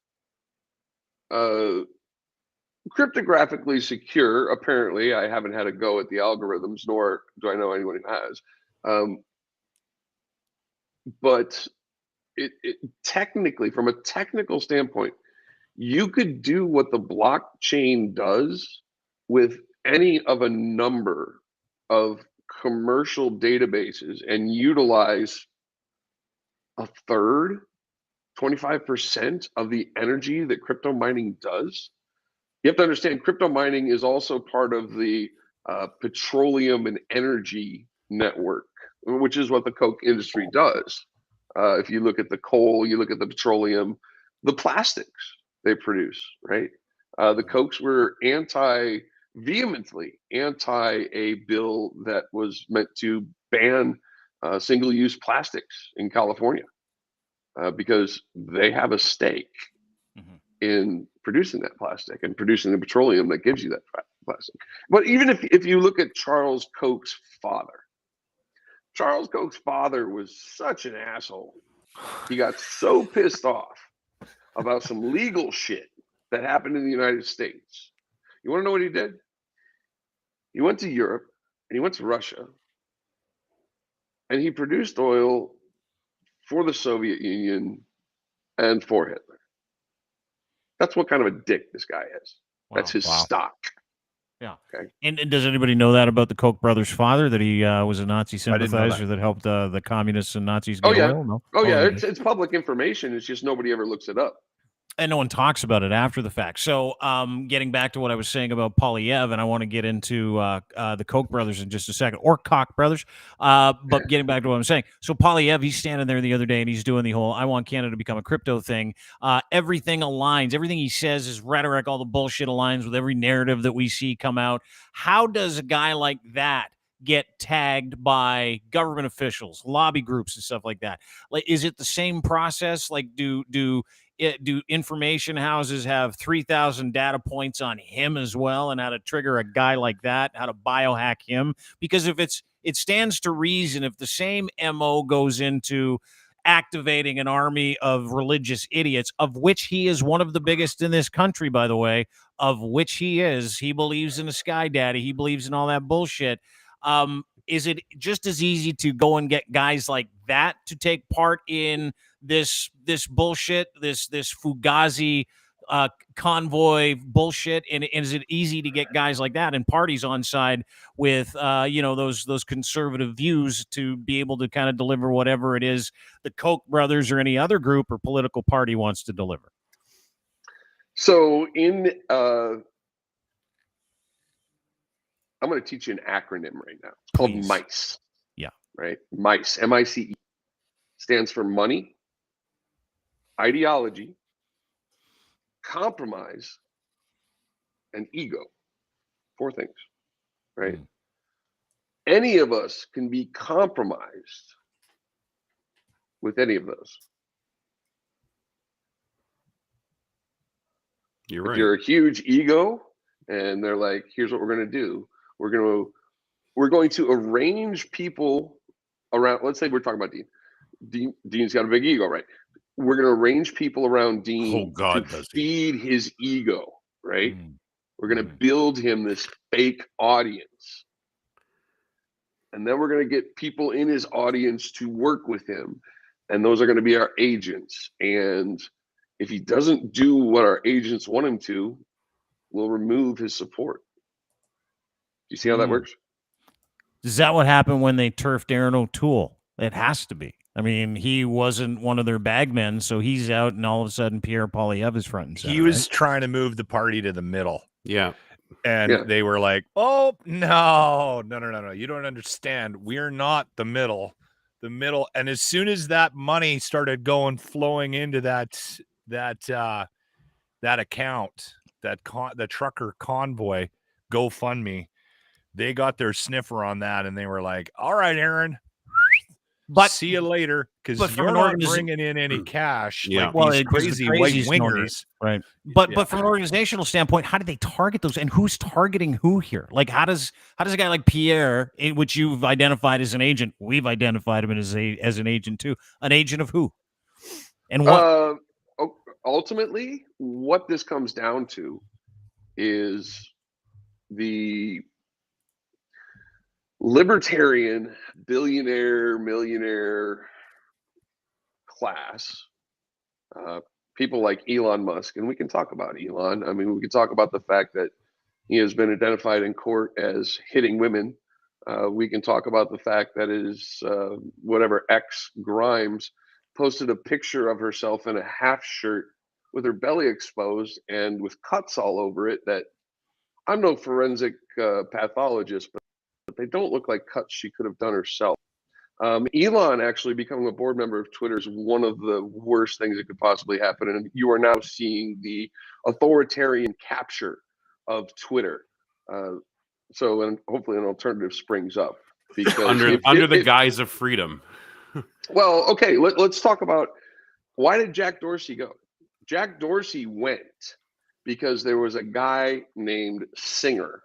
cryptographically secure. Apparently, I haven't had a go at the algorithms, nor do I know anyone who has. But it technically, from a technical standpoint, you could do what the blockchain does with any of a number of commercial databases and utilize a third, 25% of the energy that crypto mining does. You have to understand, crypto mining is also part of the petroleum and energy network, which is what the Koch industry does. If you look at the coal, you look at the petroleum, the plastics they produce, right? The Kochs were vehemently anti a bill that was meant to ban single-use plastics in California because they have a stake in producing that plastic and producing the petroleum that gives you that plastic. But even if you look at Charles Koch's father was such an asshole. He got so pissed off about some legal shit that happened in the United States. You want to know what he did? He went to Europe and he went to Russia and he produced oil for the Soviet Union and for Hitler. That's what kind of a dick this guy is. Wow, that's his stock. Yeah. Okay. And does anybody know that about the Koch brothers' father, that he was a Nazi sympathizer that helped the communists and Nazis get oil? No? It's public information. It's just nobody ever looks it up. And no one talks about it after the fact. So getting back to what I was saying about Polyev, and I want to get into the Koch brothers in just a second, or Koch brothers, but getting back to what I'm saying. So Polyev, he's standing there the other day and he's doing the whole I want Canada to become a crypto thing. Everything aligns. Everything he says is rhetoric. All the bullshit aligns with every narrative that we see come out. How does a guy like that get tagged by government officials, lobby groups, and stuff like that? Like, is it the same process? Like, do information houses have 3,000 data points on him as well, and how to trigger a guy like that, how to biohack him? Because if it stands to reason, if the same MO goes into activating an army of religious idiots, of which he is one of the biggest in this country, by the way, of which he believes in a sky daddy, he believes in all that bullshit. Is it just as easy to go and get guys like that to take part in this bullshit, this Fugazi convoy bullshit? And is it easy to get guys like that and parties on side with those conservative views to be able to kind of deliver whatever it is the Koch brothers or any other group or political party wants to deliver? So I'm going to teach you an acronym right now. It's called MICE. Yeah. Right? MICE, M-I-C-E. Stands for money, ideology, compromise, and ego. 4 things. Right? Any of us can be compromised with any of those. You're right. If you're a huge ego and they're like, here's what we're going to do. We're going to arrange people around. Let's say we're talking about Dean. Dean's got a big ego, right? We're going to arrange people around Dean to feed his ego, right? We're going to build him this fake audience. And then we're going to get people in his audience to work with him. And those are going to be our agents. And if he doesn't do what our agents want him to, we'll remove his support. You see how that works? Is that what happened when they turfed Aaron O'Toole? It has to be. I mean, he wasn't one of their bagmen, so he's out, and all of a sudden Pierre Poilievre is front and center. He was trying to move the party to the middle. Yeah. And they were like, oh, no. You don't understand. We're not the middle. The middle. And as soon as that money started flowing into that account, the trucker convoy GoFundMe, they got their sniffer on that, and they were like, all right, Aaron, but see you later, because you're not bringing in any cash. Yeah. Like these crazy white wingers. Right. But from an organizational standpoint, how do they target those, and who's targeting who here? Like, how does a guy like Pierre, which you've identified as an agent, we've identified him as an agent too, an agent of who? And what? Ultimately, what this comes down to is the libertarian billionaire millionaire class, people like Elon Musk, and we can talk about Elon. I mean, we can talk about the fact that he has been identified in court as hitting women. We can talk about the fact that his whatever ex Grimes posted a picture of herself in a half shirt with her belly exposed and with cuts all over it that I'm no forensic pathologist, but they don't look like cuts she could have done herself. Elon actually becoming a board member of Twitter is one of the worst things that could possibly happen. And you are now seeing the authoritarian capture of Twitter. And hopefully an alternative springs up. Because under the guise of freedom. Well, okay, let's talk about, why did Jack Dorsey go? Jack Dorsey went because there was a guy named Singer.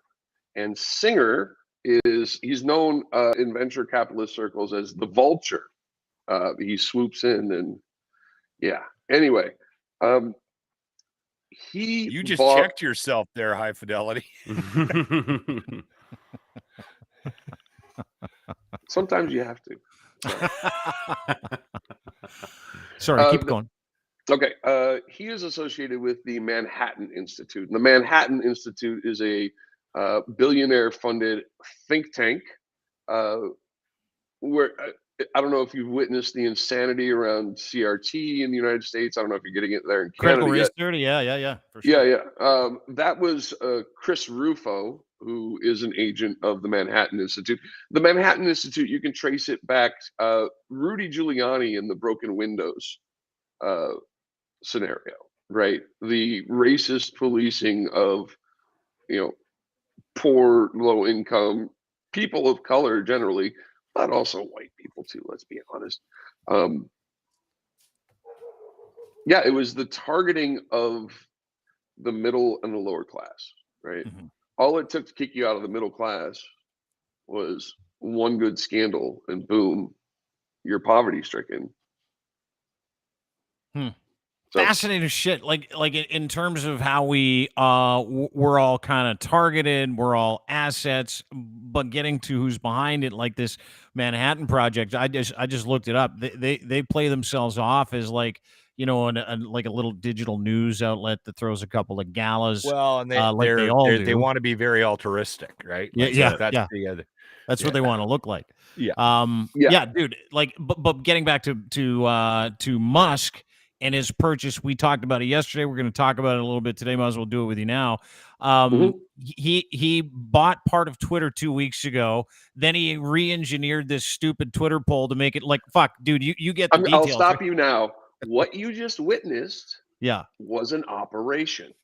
And Singer he's known in venture capitalist circles as the vulture. He swoops in and anyway, you just checked yourself there, High Fidelity. Sometimes you have to. Sorry, keep going. Okay, he is associated with the Manhattan Institute. And the Manhattan Institute is a billionaire-funded think tank where I don't know if you've witnessed the insanity around CRT in the United States. I don't know if you're getting it there in Canada. Critical race theory, yeah. For sure. Yeah. That was Chris Rufo, who is an agent of the Manhattan Institute. The Manhattan Institute, you can trace it back. Rudy Giuliani in the broken windows scenario, right? The racist policing of, poor, low income people of color generally, but also white people too, let's be honest. It was the targeting of the middle and the lower class, right? Mm-hmm. All it took to kick you out of the middle class was one good scandal, and boom, you're poverty stricken. So, fascinating shit. Like in terms of how we're all kind of targeted, we're all assets, but getting to who's behind it, like this Manhattan Project. I just looked it up. They play themselves off as like, like a little digital news outlet that throws a couple of galas. Well, and they want to be very altruistic, right? That's what they want to look like. Dude. Like, but getting back to Musk and his purchase, we talked about it yesterday. We're going to talk about it a little bit today. Might as well do it with you now. He bought part of Twitter 2 weeks ago. Then he re-engineered this stupid Twitter poll to make it like, fuck, dude, you get the details. I'll stop you now. What you just witnessed was an operation,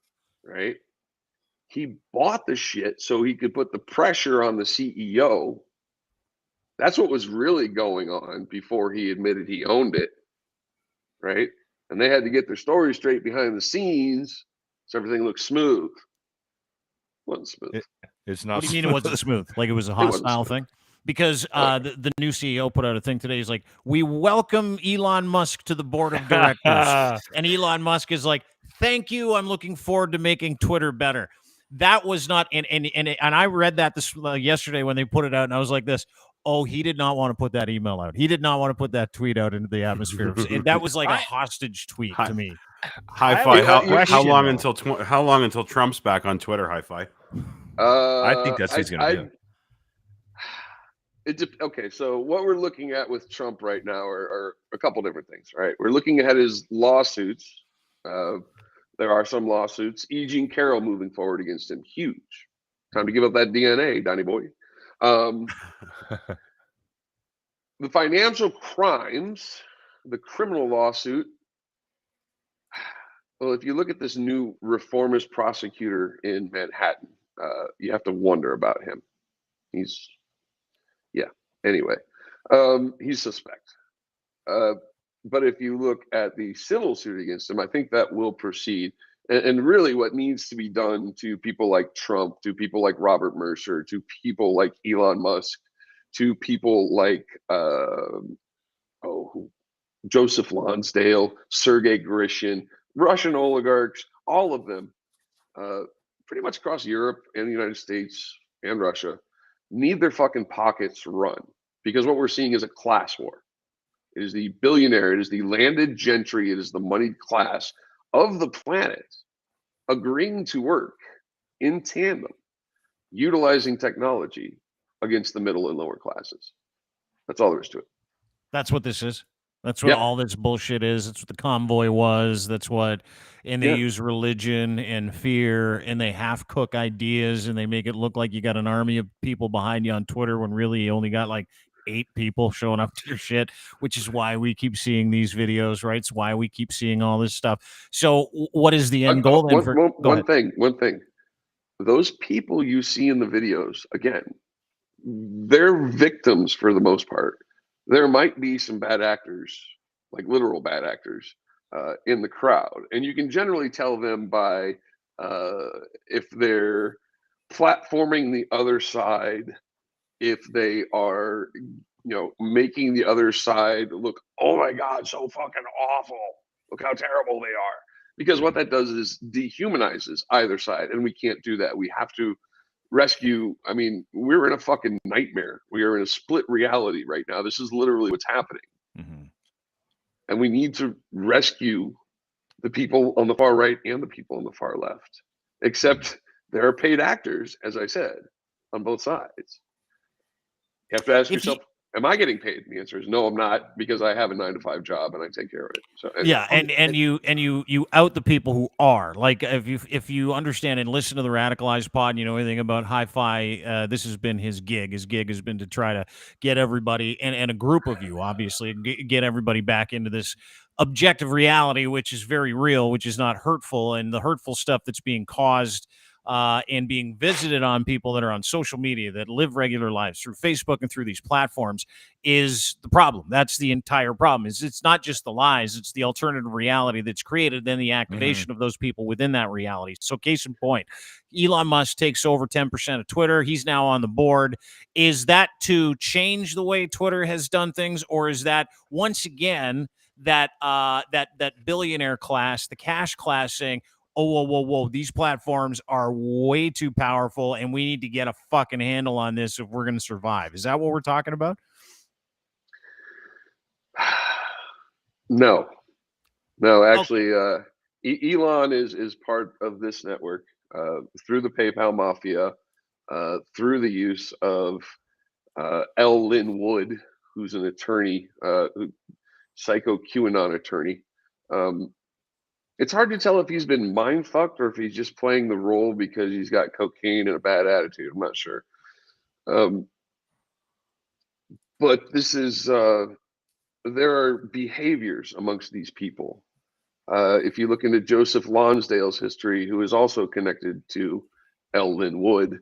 right? He bought the shit so he could put the pressure on the CEO. That's what was really going on before he admitted he owned it, right? And they had to get their story straight behind the scenes so everything looked smooth. It wasn't smooth. It's not. What do you mean it wasn't smooth? Like it was a hostile thing? Because the new CEO put out a thing today. He's like, we welcome Elon Musk to the board of directors. And Elon Musk is like, thank you. I'm looking forward to making Twitter better. That was not, and I read that this yesterday when they put it out, and I was like this. Oh, he did not want to put that email out. He did not want to put that tweet out into the atmosphere. And that was like a hostage tweet to me. HiFi, how long until Trump's back on Twitter, HiFi? I think that's what he's going to do. Okay, so what we're looking at with Trump right now are a couple different things, right? We're looking at his lawsuits. There are some lawsuits. E. Jean Carroll moving forward against him. Huge. Time to give up that DNA, Donnie boy. The financial crimes, the criminal lawsuit. Well, if you look at this new reformist prosecutor in Manhattan, you have to wonder about him. He's suspect. But if you look at the civil suit against him, I think that will proceed. And really what needs to be done to people like Trump, to people like Robert Mercer, to people like Elon Musk, to people like Joseph Lonsdale, Sergey Grishin, Russian oligarchs, all of them, pretty much across Europe and the United States and Russia, need their fucking pockets run. Because what we're seeing is a class war. It is the billionaire, it is the landed gentry, it is the moneyed class of the planet agreeing to work in tandem, utilizing technology against the middle and lower classes. That's all there is to it. That's what this is. That's what all this bullshit is. That's what the convoy was. That's what, and they use religion and fear, and they half cook ideas, and they make it look like you got an army of people behind you on Twitter when really you only got like 8 people showing up to your shit, which is why we keep seeing these videos, right? It's why we keep seeing all this stuff. So what is the end goal then? One thing. Those people you see in the videos, again, they're victims for the most part. There might be some bad actors, like literal bad actors, in the crowd, and you can generally tell them by if they're platforming the other side, if they are, making the other side look, oh my God, so fucking awful. Look how terrible they are. Because what that does is dehumanizes either side, and we can't do that. We have to rescue. I mean, we're in a fucking nightmare. We are in a split reality right now. This is literally what's happening. And we need to rescue the people on the far right and the people on the far left. Except there are paid actors, as I said, on both sides. You have to ask yourself, am I getting paid? And the answer is no, I'm not, because I have a 9-to-5 job and I take care of it. So yeah, and you out the people who are, like, if you understand and listen to the Radicalized pod, you know anything about HiFi, this has been his gig. His gig has been to try to get everybody, and a group of you, obviously, get everybody back into this objective reality, which is very real, which is not hurtful, and the hurtful stuff that's being caused and being visited on people that are on social media that live regular lives through Facebook and through these platforms is the problem. That's the entire problem. It's not just the lies, it's the alternative reality that's created, then the activation of those people within that reality. So case in point, Elon Musk takes over 10% of Twitter. He's now on the board. Is that to change the way Twitter has done things, or is that once again that billionaire class, the cash class, saying, oh, whoa, these platforms are way too powerful and we need to get a fucking handle on this if we're going to survive? Is that what we're talking about? No, actually, Elon is part of this network through the PayPal mafia, through the use of L. Lynn Wood, who's an attorney, psycho QAnon attorney. It's hard to tell if he's been mind fucked or if he's just playing the role because he's got cocaine and a bad attitude. I'm not sure. But this is, there are behaviors amongst these people. If you look into Joseph Lonsdale's history, who is also connected to L. Lynn Wood,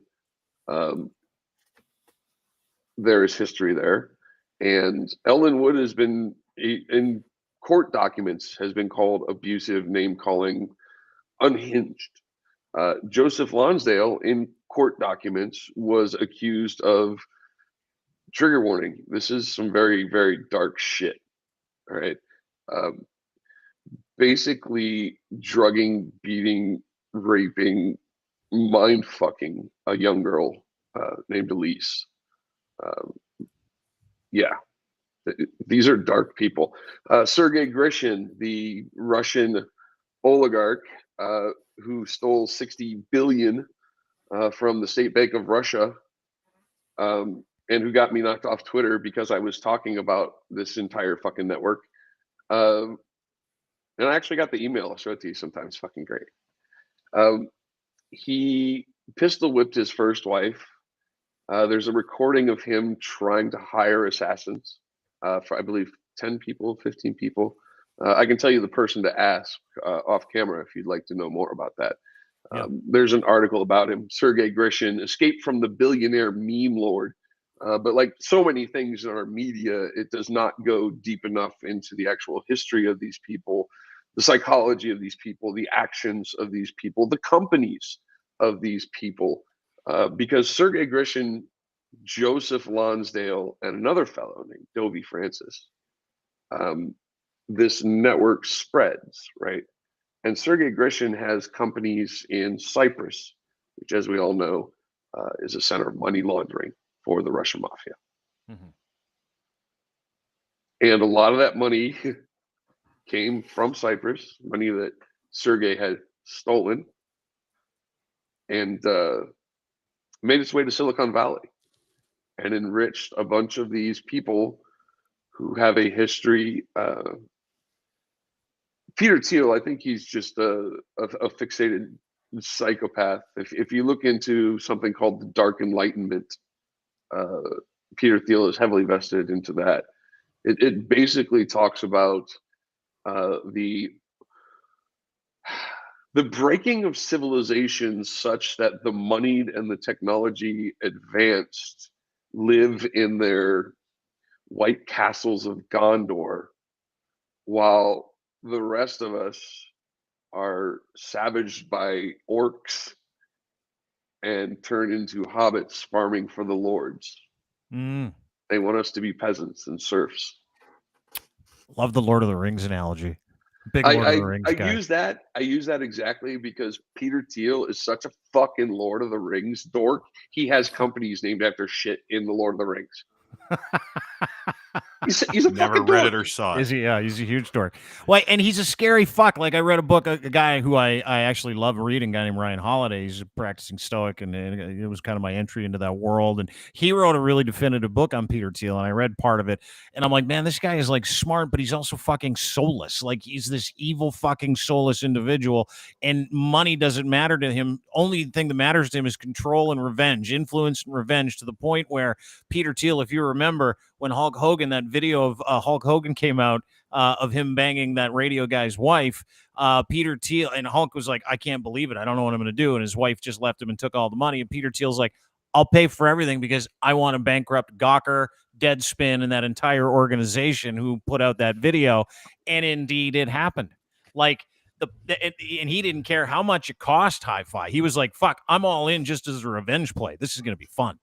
there is history there. And L. Lynn Wood has been in court documents has been called abusive, name calling, unhinged. Joseph Lonsdale in court documents was accused of, trigger warning, this is some very, very dark shit. All right. Basically drugging, beating, raping, mind fucking a young girl named Elise. Yeah. These are dark people. Sergei Grishin, the Russian oligarch who stole 60 billion from the State Bank of Russia, and who got me knocked off Twitter because I was talking about this entire fucking network. And I actually got the email. I'll show it to you sometime. It's fucking great. He pistol whipped his first wife. There's a recording of him trying to hire assassins for, I believe, 10 people, 15 people. I can tell you the person to ask off camera if you'd like to know more about that. There's an article about him. Sergei Grishin escaped from the billionaire meme lord. But like so many things in our media, it does not go deep enough into the actual history of these people, the psychology of these people, the actions of these people, the companies of these people. Because Sergei Grishin, Joseph Lonsdale, and another fellow named Dovey Francis, this network spreads, right? And Sergei Grishin has companies in Cyprus, which, as we all know, is a center of money laundering for the Russian mafia. And a lot of that money came from Cyprus, money that Sergei had stolen, and made its way to Silicon Valley and enriched a bunch of these people who have a history. Peter Thiel, I think he's just a fixated psychopath. If you look into something called the Dark Enlightenment, Peter Thiel is heavily vested into that. It basically talks about the breaking of civilizations such that the moneyed and the technology advanced live in their white castles of Gondor, while the rest of us are savaged by orcs and turned into hobbits farming for the lords. They want us to be peasants and serfs. Love the Lord of the Rings analogy. Big Lord of the Rings guy. I use that exactly because Peter Thiel is such a fucking Lord of the Rings dork. He has companies named after shit in the Lord of the Rings. He's a never fucking read dork. it or saw it. Is he? Yeah, he's a huge dork. Well, and he's a scary fuck. Like I read a book, a guy who I actually love reading, a guy named Ryan Holiday. He's a practicing Stoic, and it was kind of my entry into that world. And he wrote a really definitive book on Peter Thiel, and I read part of it. And I'm like, man, this guy is like smart, but he's also fucking soulless. Like he's this evil fucking soulless individual, and money doesn't matter to him. Only thing that matters to him is control and revenge, influence and revenge, to the point where Peter Thiel, if you remember, when Hulk Hogan, that video of Hulk Hogan came out of him banging that radio guy's wife, Peter Thiel, and Hulk was like, I can't believe it. I don't know what I'm going to do. And his wife just left him and took all the money. And Peter Thiel's like, I'll pay for everything because I want to bankrupt Gawker, Deadspin, and that entire organization who put out that video. And indeed, it happened. Like, and he didn't care how much it cost HiFi. He was like, fuck, I'm all in just as a revenge play. This is going to be fun.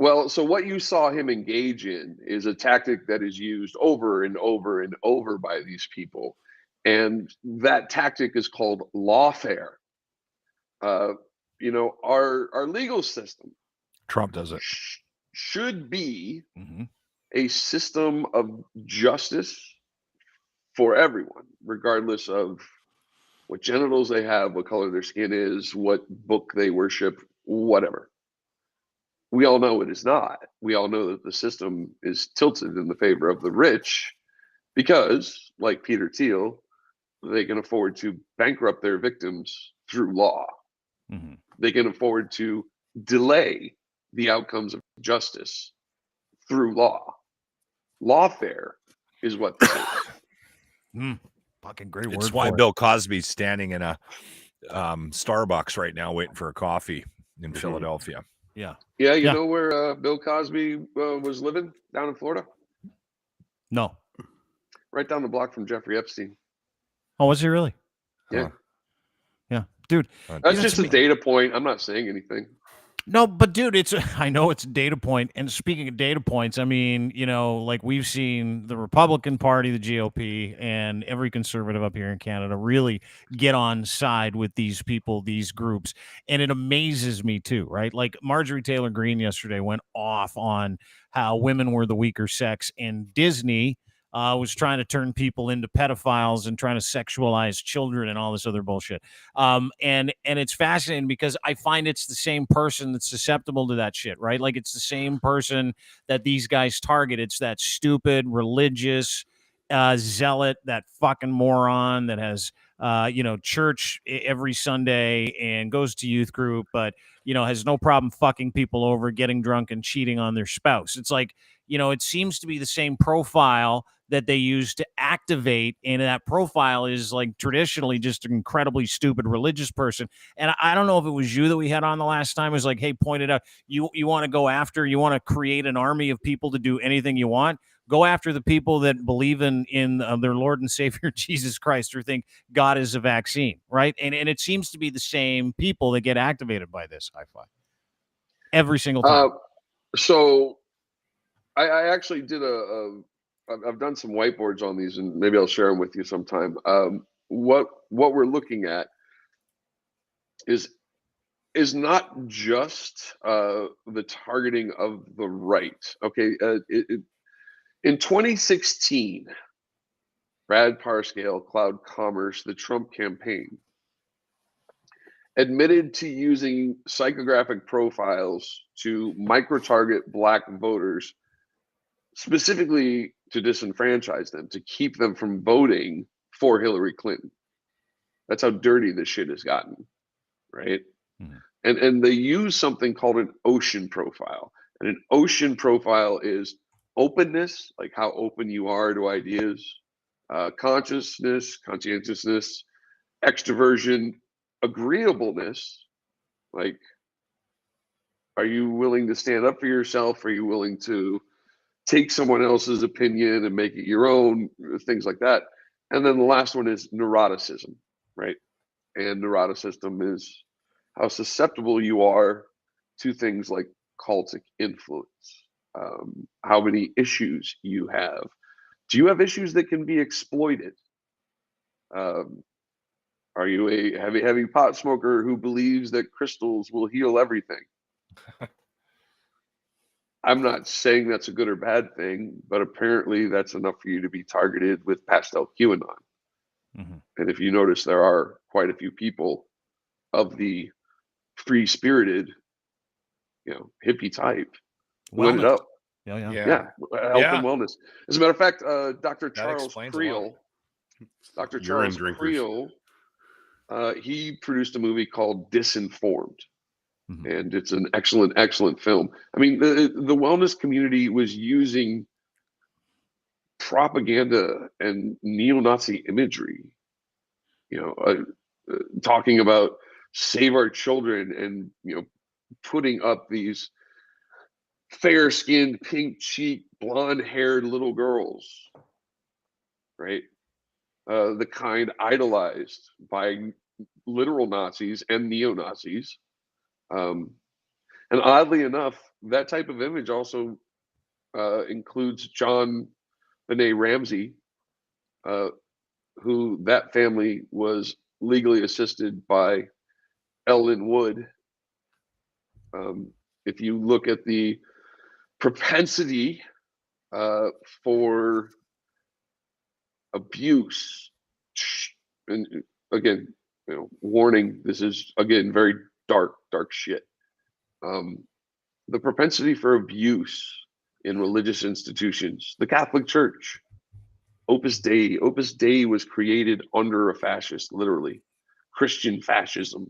Well, so what you saw him engage in is a tactic that is used over and over and over by these people. And that tactic is called lawfare. You know, our legal system, Trump does it, should be a system of justice for everyone, regardless of what genitals they have, what color their skin is, what book they worship, whatever. We all know it is not. We all know that the system is tilted in the favor of the rich because, like Peter Thiel, they can afford to bankrupt their victims through law. They can afford to delay the outcomes of justice through law. Lawfare is what this is. Fucking great word. It's why Bill Cosby's standing in a Starbucks right now waiting for a coffee in Philadelphia. Yeah. Yeah, you know where Bill Cosby was living? Down in Florida? No. Right down the block from Jeffrey Epstein. Oh, was he really? Yeah. Yeah. Dude. That's just a data point. I'm not saying anything. No, but dude, I know it's a data point. And speaking of data points, I mean, you know, like we've seen the Republican Party, the GOP, and every conservative up here in Canada really get on side with these people, these groups. And it amazes me too, right? Like Marjorie Taylor Greene yesterday went off on how women were the weaker sex, and Disney was trying to turn people into pedophiles and trying to sexualize children and all this other bullshit. And it's fascinating because I find it's the same person that's susceptible to that shit, right? Like it's the same person that these guys target. It's that stupid religious zealot, that fucking moron that has church every Sunday and goes to youth group, but has no problem fucking people over, getting drunk and cheating on their spouse. It's like, it seems to be the same profile that they use to activate, and that profile is like traditionally just an incredibly stupid religious person. And I don't know if it was you that we had on the last time. It was like, hey, pointed out, you want to go after, you want to create an army of people to do anything you want. Go after the people that believe in their Lord and Savior Jesus Christ, or think God is a vaccine, right? And it seems to be the same people that get activated by this HiFi every single time. So I actually did I've done some whiteboards on these, and maybe I'll share them with you sometime. What we're looking at is not just the targeting of the right. Okay, in 2016, Brad Parscale, Cloud Commerce, the Trump campaign, admitted to using psychographic profiles to micro-target Black voters, specifically to disenfranchise them, to keep them from voting for Hillary Clinton. That's how dirty this shit has gotten, right? And they use something called an ocean profile. And an ocean profile is openness, like how open you are to ideas, consciousness, conscientiousness, extroversion, agreeableness, like, are you willing to stand up for yourself? Are you willing to take someone else's opinion and make it your own? Things like that. And then the last one is neuroticism, right? And neuroticism is how susceptible you are to things like cultic influence, how many issues you have. Do you have issues that can be exploited? Are you a heavy pot smoker who believes that crystals will heal everything? I'm not saying that's a good or bad thing, but apparently that's enough for you to be targeted with pastel QAnon. And if you notice, there are quite a few people of the free-spirited, hippie type who ended up, health and wellness. As a matter of fact, Dr. Charles Creel, he produced a movie called Disinformed. And it's an excellent, excellent film. I mean, the wellness community was using propaganda and neo-Nazi imagery, talking about save our children and, putting up these fair-skinned, pink-cheeked, blonde-haired little girls, right? The kind idolized by literal Nazis and neo-Nazis. And oddly enough, that type of image also includes John Benet Ramsey, who that family was legally assisted by Ellen Wood. If you look at the propensity for abuse, and again, warning, this is again very dark shit. The propensity for abuse in religious institutions, the Catholic Church, Opus Dei was created under a fascist, literally, Christian fascism.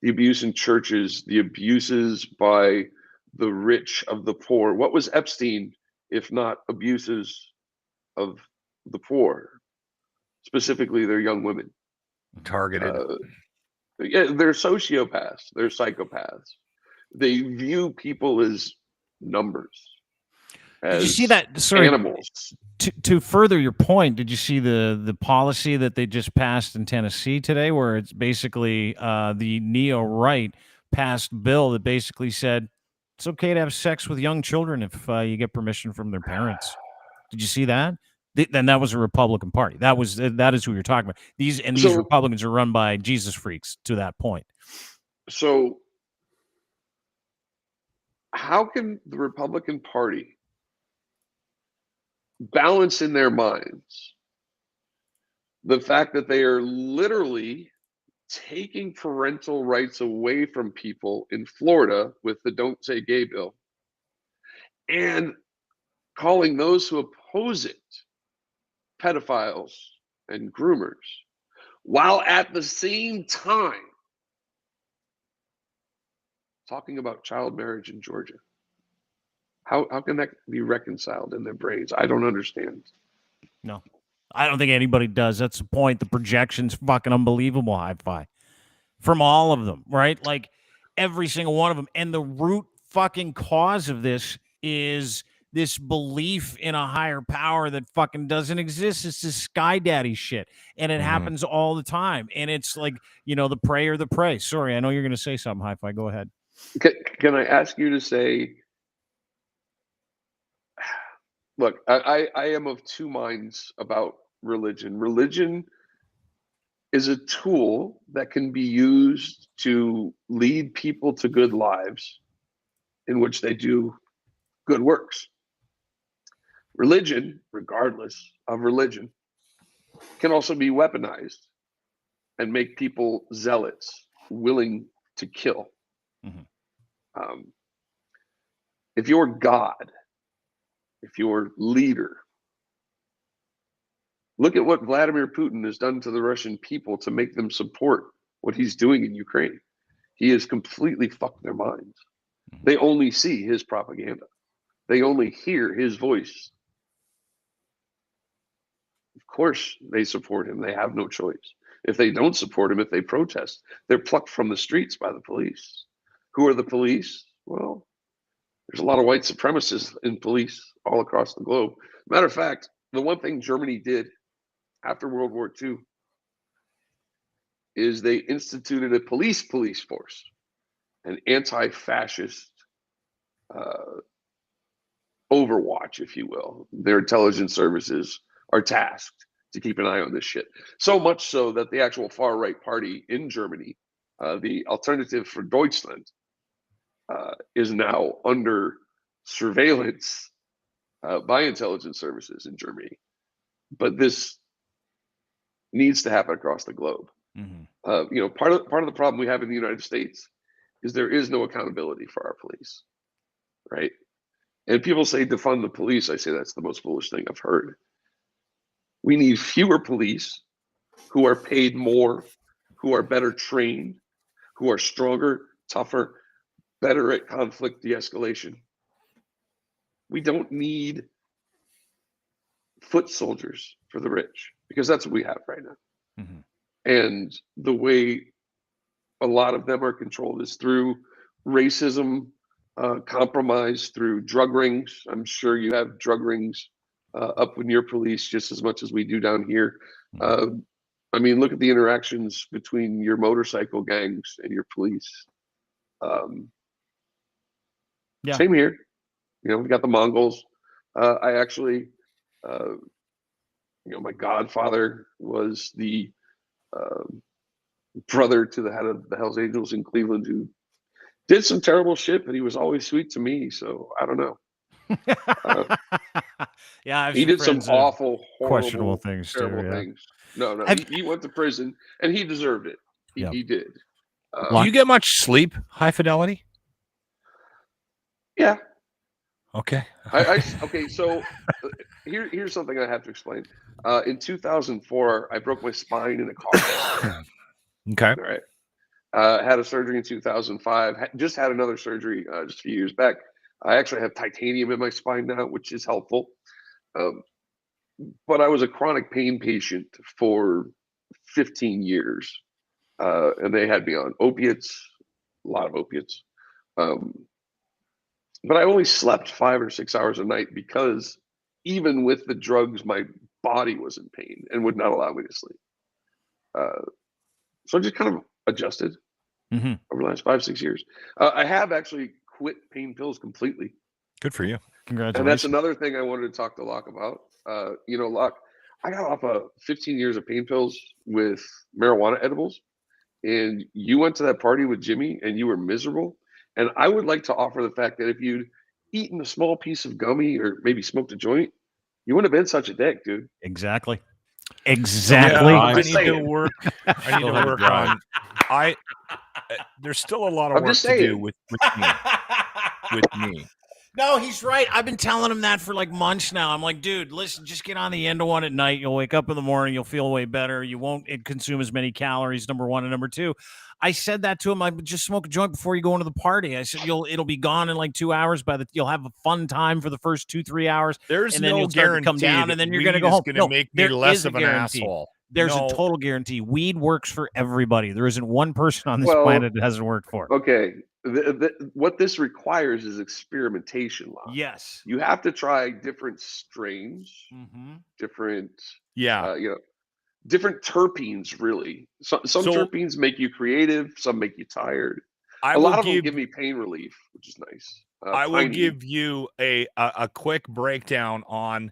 The abuse in churches, the abuses by the rich of the poor. What was Epstein if not abuses of the poor, specifically their young women? Targeted. They're sociopaths, they're psychopaths. They view people as numbers. Did you see that? Sorry, animals. To further your point, did you see the policy that they just passed in Tennessee today, where it's basically the neo-right passed bill that basically said it's okay to have sex with young children if you get permission from their parents? Did you see that? Then that was a Republican Party. That is who you're talking about. These Republicans are run by Jesus freaks to that point. So how can the Republican Party balance in their minds the fact that they are literally taking parental rights away from people in Florida with the Don't Say Gay bill and calling those who oppose it pedophiles and groomers, while at the same time talking about child marriage in Georgia? How can that be reconciled in their brains? I don't understand. No, I don't think anybody does. That's the point. The projection's fucking unbelievable, HiFi. From all of them, right? Like every single one of them. And the root fucking cause of this is this belief in a higher power that fucking doesn't exist. It's this sky daddy shit. And it happens all the time. And it's like, the pray or the prey. Sorry, I know you're going to say something, HiFi. Go ahead. Can I ask you to say, look, I am of two minds about religion. Religion is a tool that can be used to lead people to good lives in which they do good works. Religion, regardless of religion, can also be weaponized and make people zealots, willing to kill. If your God if your leader, look at what Vladimir Putin has done to the Russian people to make them support what he's doing in Ukraine. He has completely fucked their minds. They only see his propaganda. They only hear his voice. Of course, they support him. They have no choice. If they don't support him, if they protest, they're plucked from the streets by the police. Who are the police? Well, there's a lot of white supremacists in police all across the globe. Matter of fact, the one thing Germany did after World War II is they instituted a police force, an anti-fascist overwatch, if you will. Their intelligence services are tasked to keep an eye on this shit. So much so that the actual far-right party in Germany, the Alternative for Deutschland, is now under surveillance by intelligence services in Germany. But this needs to happen across the globe. You know, part of the problem we have in the United States is there is no accountability for our police, right? And people say defund the police. I say that's the most foolish thing I've heard. We need fewer police who are paid more, who are better trained, who are stronger, tougher, better at conflict de-escalation. We don't need foot soldiers for the rich, because that's what we have right now. And the way a lot of them are controlled is through racism, compromise, through drug rings. I'm sure you have drug rings up in your police just as much as we do down here. I mean, look at the interactions between your motorcycle gangs and your police. Same here. You know, we got the Mongols. I actually, you know, my godfather was the brother to the head of the Hells Angels in Cleveland, who did some terrible shit, but he was always sweet to me. So I don't know. Yeah, he did some awful, horrible, questionable things, terrible things. No, he went to prison, and he deserved it. He did. Do you get much sleep, High Fidelity? Yeah. Okay. Okay. So here's something I have to explain. In 2004, I broke my spine in a car. Okay. All right. Had a surgery in 2005. Just had another surgery just a few years back. I actually have titanium in my spine now, which is helpful. But I was a chronic pain patient for 15 years. And they had me on opiates, a lot of opiates. But I only slept 5 or 6 hours a night because even with the drugs, my body was in pain and would not allow me to sleep. So I just kind of adjusted over the last 5-6 years. I have actually quit pain pills completely. Good for you. Congratulations. And that's another thing I wanted to talk to Locke about. You know, Locke, I got off of 15 years of pain pills with marijuana edibles, and you went to that party with Jimmy and you were miserable. And I would like to offer the fact that if you'd eaten a small piece of gummy or maybe smoked a joint, you wouldn't have been such a dick, dude. Exactly. Yeah, I need to work. I need to work on. There's still a lot of work to do with me. With me. No, he's right. I've been telling him that for like months now. I'm like, dude, listen, just get on the end of one at night. You'll wake up in the morning. You'll feel way better. You won't consume as many calories, number one. And number two, I said that to him. I just smoke a joint before you go into the party. I said, it'll be gone in like 2 hours. You'll have a fun time for the first 2-3 hours. There's and then no you'll start guarantee to come down, and then you're going to go home. Going to make me less of an asshole. There's a total guarantee. Weed works for everybody. There isn't one person on this planet that hasn't worked for it. Okay. What this requires is experimentation. Yes. You have to try different strains, different, you know, different terpenes, really. Some terpenes make you creative. Some make you tired. A lot of them give me pain relief, which is nice. I will give you a quick breakdown on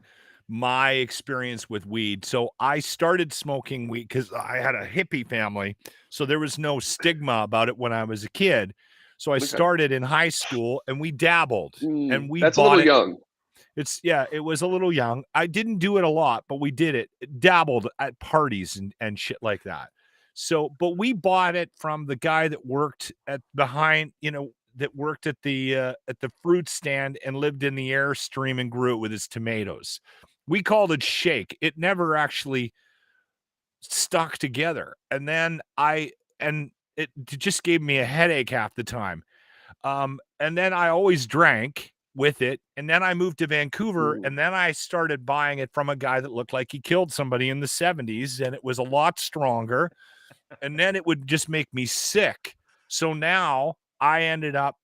my experience with weed. So I started smoking weed because I had a hippie family, so there was no stigma about it when I was a kid. So I started in high school, and we dabbled, and we that's a little young. It was a little young. I didn't do it a lot, but we did it. Dabbled at parties and shit like that. So, but we bought it from the guy that worked behind, you know, that worked at the fruit stand and lived in the Airstream and grew it with his tomatoes. We called it shake. It never actually stuck together. And then it just gave me a headache half the time. And then I always drank with it. And then I moved to Vancouver, and then I started buying it from a guy that looked like he killed somebody in the 70s, and it was a lot stronger. And then it would just make me sick. So now I ended up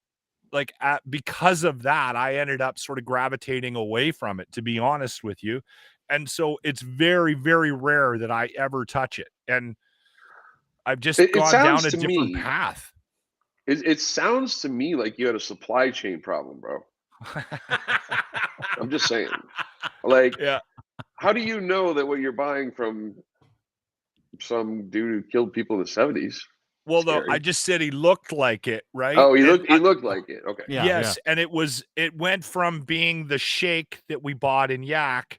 because of that, I ended up sort of gravitating away from it, to be honest with you. And so it's very, very rare that I ever touch it. And I've just gone down a different path. It sounds to me like you had a supply chain problem, bro. I'm just saying. Like, how do you know that what you're buying from some dude who killed people in the 70s? Well, though, I just said he looked like it, right? Oh, he looked like it. Okay. Yes, and it went from being the shake that we bought in Yak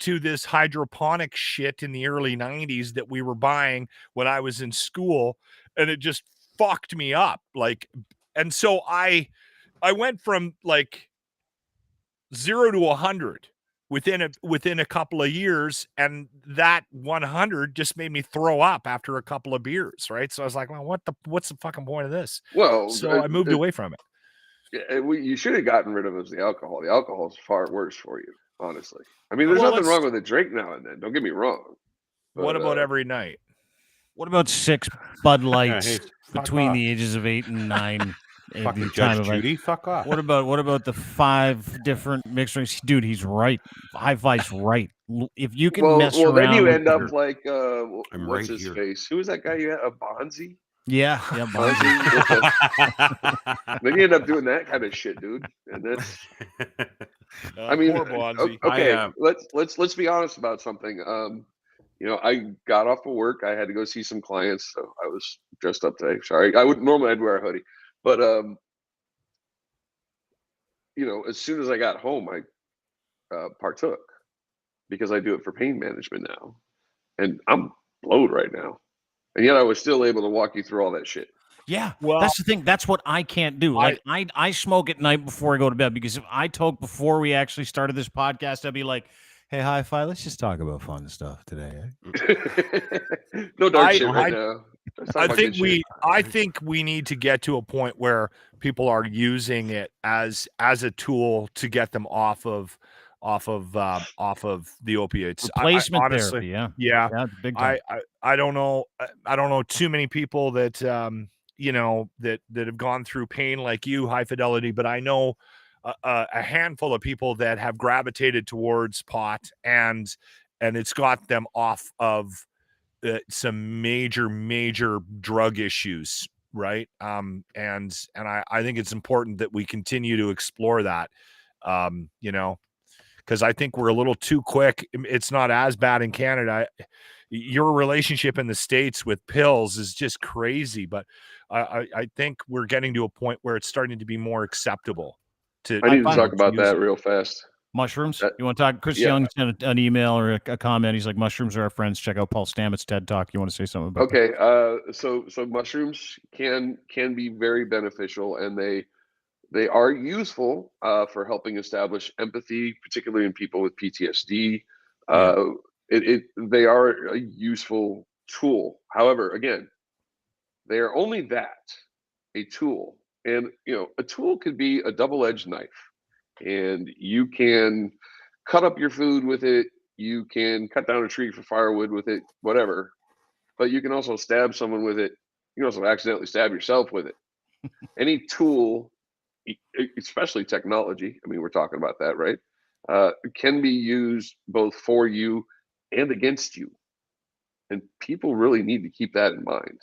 to this hydroponic shit in the early 90s that we were buying when I was in school, and it just fucked me up. And so I went from 0 to 100 within a couple of years, and that 100 just made me throw up after a couple of beers, right? So I was like, well, what's the fucking point of this? Well, so I moved away from it. You should have gotten rid of the alcohol. The alcohol is far worse for you, honestly. I mean, there's nothing wrong with a drink now and then. Don't get me wrong. But, what about every night? What about 6 Bud Lights between the ages of 8 and 9? Fucking Judge Judy, fuck off. What about the 5 different mixed drinks? Dude, he's right. HiFi's right. If you can mess around, then you end up like what's his face? Who was that guy you had? A Bonzi? Yeah, Bonzi. Then you end up doing that kind of shit, dude. And that's I mean, poor Bonzi. Okay, let's be honest about something. I got off of work. I had to go see some clients, so I was dressed up today. Sorry, I'd wear a hoodie. But as soon as I got home, I partook because I do it for pain management now, and I'm blowed right now, and yet I was still able to walk you through all that shit. Yeah, well, that's the thing. That's what I can't do. I smoke at night before I go to bed, because if I toke before we actually started this podcast, I'd be like, hey, HiFi, let's just talk about fun stuff today. No dark shit right now. I think we need to get to a point where people are using it as a tool to get them off of the opiates. Replacement honestly, therapy, yeah. Big time. I don't know too many people that that have gone through pain like you, High Fidelity, but I know a handful of people that have gravitated towards pot, and it's got them off of some major drug issues, right? And I think it's important that we continue to explore that, because I think we're a little too quick. It's not as bad in Canada. Your relationship in the States with pills is just crazy, but I think we're getting to a point where it's starting to be more acceptable. I need to talk about that real fast. Mushrooms? You want to talk? Chris Young sent an email or a comment. He's like, mushrooms are our friends. Check out Paul Stamets' TED Talk. You want to say something about that? Okay. So mushrooms can be very beneficial, and they are useful for helping establish empathy, particularly in people with PTSD. They are a useful tool. However, again, they are only that, a tool. And, a tool could be a double-edged knife, and you can cut up your food with it. You can cut down a tree for firewood with it, whatever, but you can also stab someone with it. You can also accidentally stab yourself with it. Any tool, especially technology, I mean, we're talking about that, right? Can be used both for you and against you. And people really need to keep that in mind.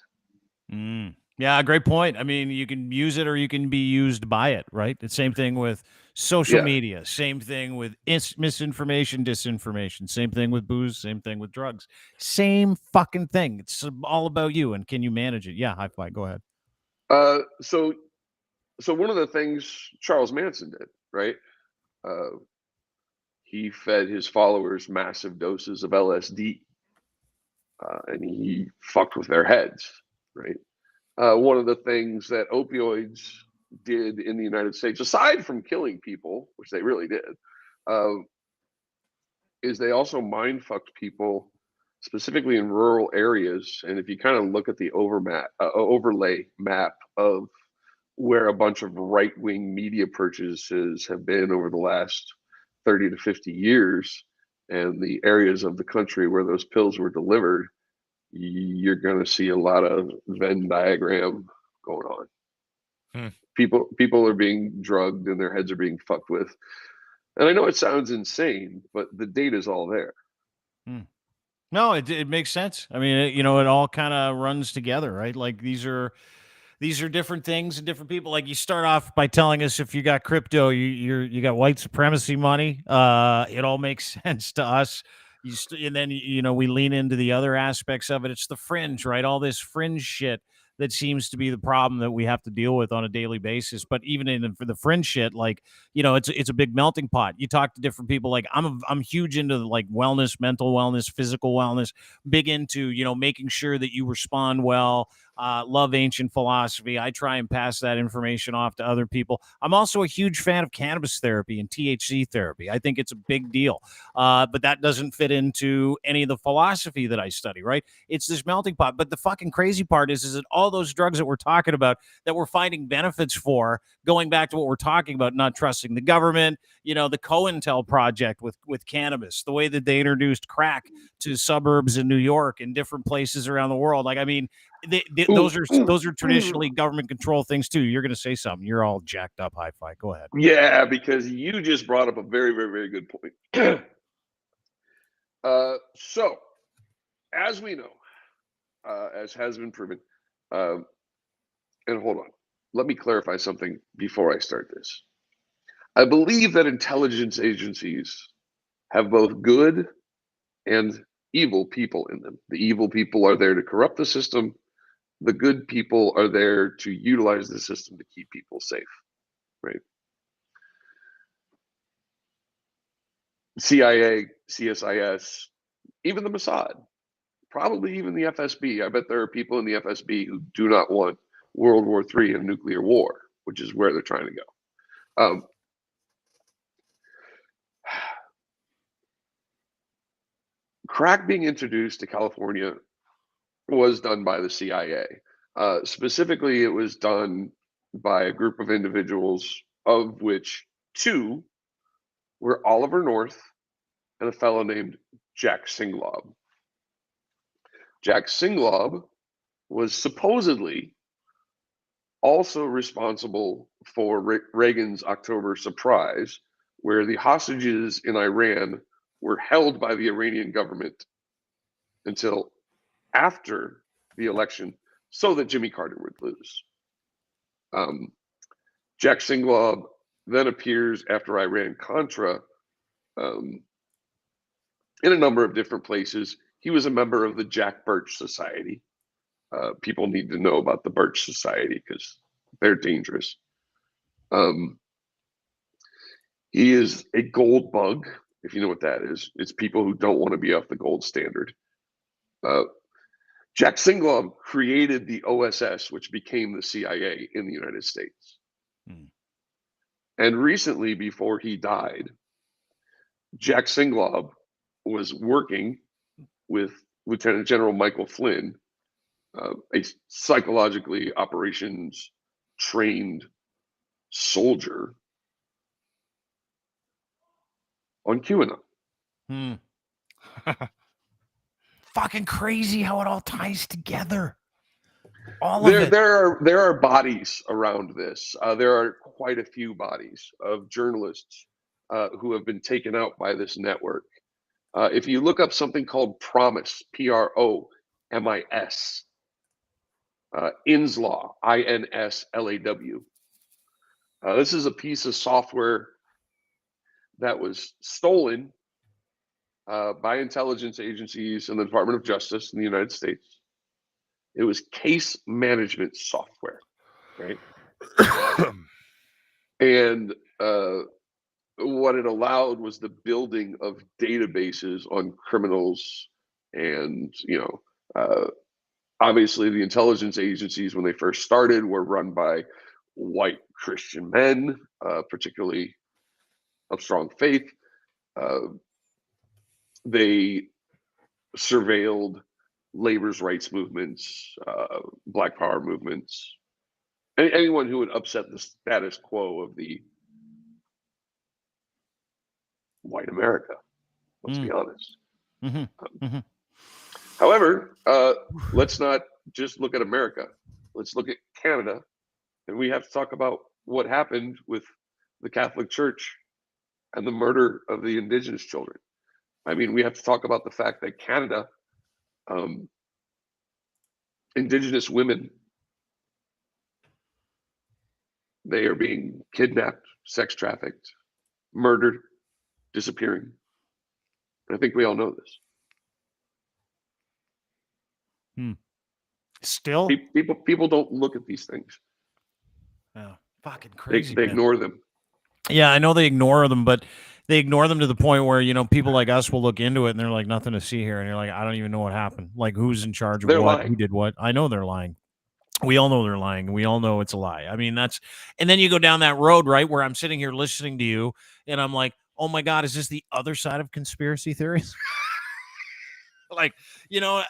Yeah, great point. I mean, you can use it or you can be used by it, right? The same thing with social media. Same thing with misinformation, disinformation. Same thing with booze. Same thing with drugs. Same fucking thing. It's all about you, and can you manage it? Yeah, HiFi, go ahead. So one of the things Charles Manson did, right? He fed his followers massive doses of LSD, and he fucked with their heads, right? One of the things that opioids did in the United States, aside from killing people, which they really did, is they also mind-fucked people, specifically in rural areas. And if you kind of look at the overlay map of where a bunch of right-wing media purchases have been over the last 30 to 50 years, and the areas of the country where those pills were delivered, you're going to see a lot of Venn diagram going on. People are being drugged and their heads are being fucked with. And I know it sounds insane, but the data's all there. No, it makes sense. I mean, you know, it all kind of runs together, right? Like these are different things and different people. Like you start off by telling us if you got crypto, you got white supremacy money. It all makes sense to us. And then, you know, we lean into the other aspects of it. It's the fringe, right? All this fringe shit that seems to be the problem that we have to deal with on a daily basis. But even for the fringe shit, like, you know, it's a big melting pot. You talk to different people. Like I'm huge into like wellness, mental wellness, physical wellness, big into, you know, making sure that you respond well. Love ancient philosophy. I try and pass that information off to other people. I'm also a huge fan of cannabis therapy and THC therapy. I think it's a big deal. But that doesn't fit into any of the philosophy that I study, right? It's this melting pot. But the fucking crazy part is that all those drugs that we're talking about that we're finding benefits for, going back to what we're talking about, not trusting the government, you know, the COINTEL project with cannabis, the way that they introduced crack to suburbs in New York and different places around the world. Like, I mean, those are traditionally government control things too. You're going to say something. You're all jacked up, HiFi. Go ahead. Yeah, because you just brought up a very, very, very good point. So, as we know, as has been proven, and hold on, let me clarify something before I start this. I believe that intelligence agencies have both good and evil people in them. The evil people are there to corrupt the system. The good people are there to utilize the system to keep people safe, right? CIA, CSIS, even the Mossad, probably even the FSB. I bet there are people in the FSB who do not want World War III and nuclear war, which is where they're trying to go. Crack being introduced to California was done by the CIA. Specifically, it was done by a group of individuals, of which two were Oliver North and a fellow named Jack Singlob. Jack Singlob was supposedly also responsible for Reagan's October surprise, where the hostages in Iran were held by the Iranian government until after the election so that Jimmy Carter would lose. Jack Singlob then appears after Iran-Contra in a number of different places. He was a member of the Jack Birch Society. People need to know about the Birch Society because they're dangerous. He is a gold bug, if you know what that is. It's people who don't want to be off the gold standard. Jack Singlob created the OSS, which became the CIA in the United States. And recently, before he died, Jack Singlob was working with Lieutenant General Michael Flynn, a psychologically operations trained soldier, on QAnon. Fucking crazy how it all ties together. All of it. There are bodies around this. There are quite a few bodies of journalists who have been taken out by this network. If you look up something called Promise, PROMIS, Inslaw, INSLAW. This is a piece of software that was stolen by intelligence agencies and the Department of Justice in the United States. It was case management software, right? And what it allowed was the building of databases on criminals. And, you know, obviously the intelligence agencies, when they first started, were run by white Christian men, particularly of strong faith. They surveilled labor's rights movements, Black Power movements, anyone who would upset the status quo of the white America. Let's be honest. However, let's not just look at America. Let's look at Canada, and we have to talk about what happened with the Catholic Church and the murder of the Indigenous children. I mean, we have to talk about the fact that Canada, Indigenous women, they are being kidnapped, sex trafficked, murdered, disappearing. I think we all know this. Still, people don't look at these things. Oh, fucking crazy. They ignore them. Yeah, I know they ignore them, but they ignore them to the point where, you know, people like us will look into it and they're like, nothing to see here. And you're like, I don't even know what happened. Like, who's in charge of what? Who did what? I know they're lying. We all know they're lying. We all know it's a lie. I mean, and then you go down that road, right, where I'm sitting here listening to you and I'm like, oh my God, is this the other side of conspiracy theories? Like, you know,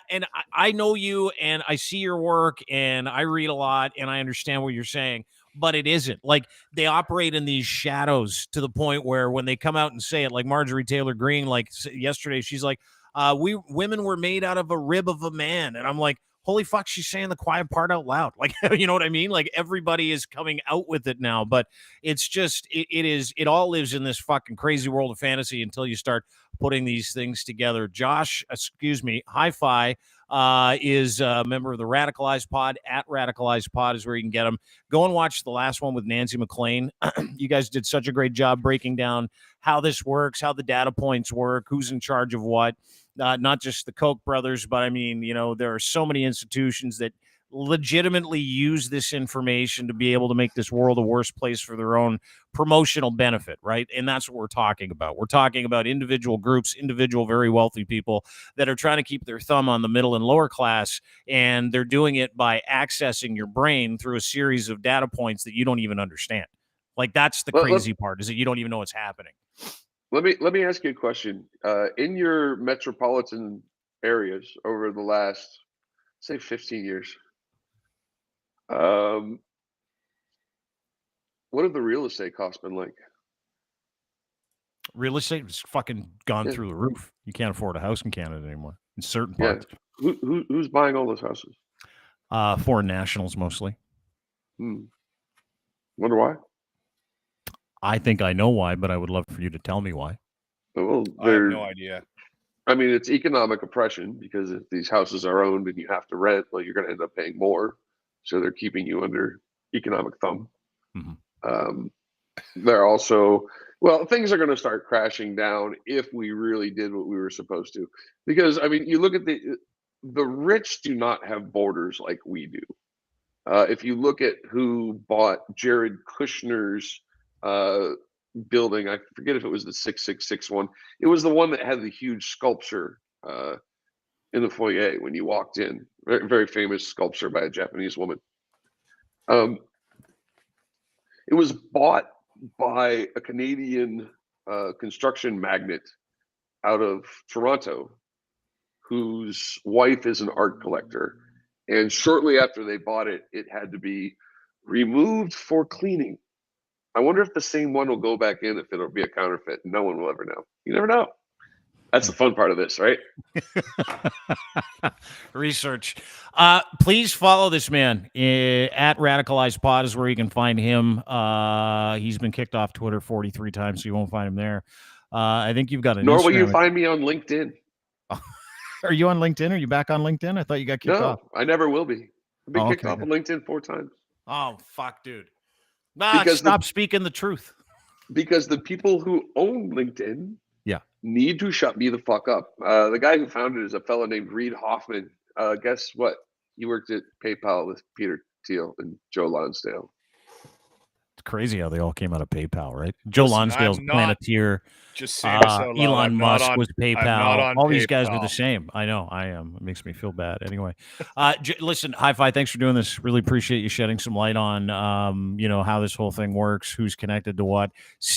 and I know you and I see your work and I read a lot and I understand what you're saying, but it isn't. Like, they operate in these shadows to the point where when they come out and say it, like Marjorie Taylor Greene, like yesterday, she's like, women were made out of a rib of a man. And I'm like, holy fuck, she's saying the quiet part out loud. Like, you know what I mean? Like, everybody is coming out with it now, but it's just, it all lives in this fucking crazy world of fantasy until you start putting these things together. Josh, HiFi, is a member of the Radicalized pod. At Radicalized pod is where you can get them. Go and watch the last one with Nancy McLean. You guys did such a great job breaking down how this works, how the data points work, who's in charge of what. Not just the Koch brothers, but I mean, you know, there are so many institutions that legitimately use this information to be able to make this world a worse place for their own promotional benefit, right? And that's what we're talking about. We're talking about individual groups, individual very wealthy people that are trying to keep their thumb on the middle and lower class, and they're doing it by accessing your brain through a series of data points that you don't even understand. Like, that's the crazy part, is that you don't even know what's happening. Let me ask you a question. In your metropolitan areas over the last, say, 15 years, what have the real estate costs been like? Real estate has fucking gone through the roof. You can't afford a house in Canada anymore in certain parts. Who's buying all those houses? Foreign nationals mostly. Wonder why? I think I know why, but I would love for you to tell me why. Well, I have no idea. I mean, it's economic oppression, because if these houses are owned and you have to rent, well, you're going to end up paying more. So they're keeping you under economic thumb. They're also, well, things are going to start crashing down if we really did what we were supposed to. Because, I mean, you look at the rich do not have borders like we do. If you look at who bought Jared Kushner's building, I forget if it was the 666 one. It was the one that had the huge sculpture in the foyer when you walked in. Very, very famous sculpture by a Japanese woman. It was bought by a Canadian construction magnate out of Toronto, whose wife is an art collector. And shortly after they bought it, it had to be removed for cleaning. I wonder if the same one will go back in, if it'll be a counterfeit. No one will ever know. You never know. That's the fun part of this, right? Research. Please follow this man at Radicalized Pod is where you can find him. He's been kicked off Twitter 43 times, so you won't find him there. I think you've got an Nor will you find me on LinkedIn. Are you on LinkedIn? Are you back on LinkedIn? I thought you got kicked off. No, I never will be. I've been kicked off on LinkedIn 4 times. Oh, fuck, dude. Because stop speaking the truth. Because the people who own LinkedIn need to shut me the fuck up. The guy who founded it is a fellow named Reid Hoffman. Guess what? He worked at PayPal with Peter Thiel and Joe Lonsdale. crazy how they all came out of PayPal, right? Joe Lonsdale's Planeteer. Just saying this out loud. Elon Musk was PayPal. All these guys are the PayPal. same. I know. I am. It makes me feel bad. Anyway, listen, HiFi, thanks for doing this. Really appreciate you shedding some light on, how this whole thing works, who's connected to what.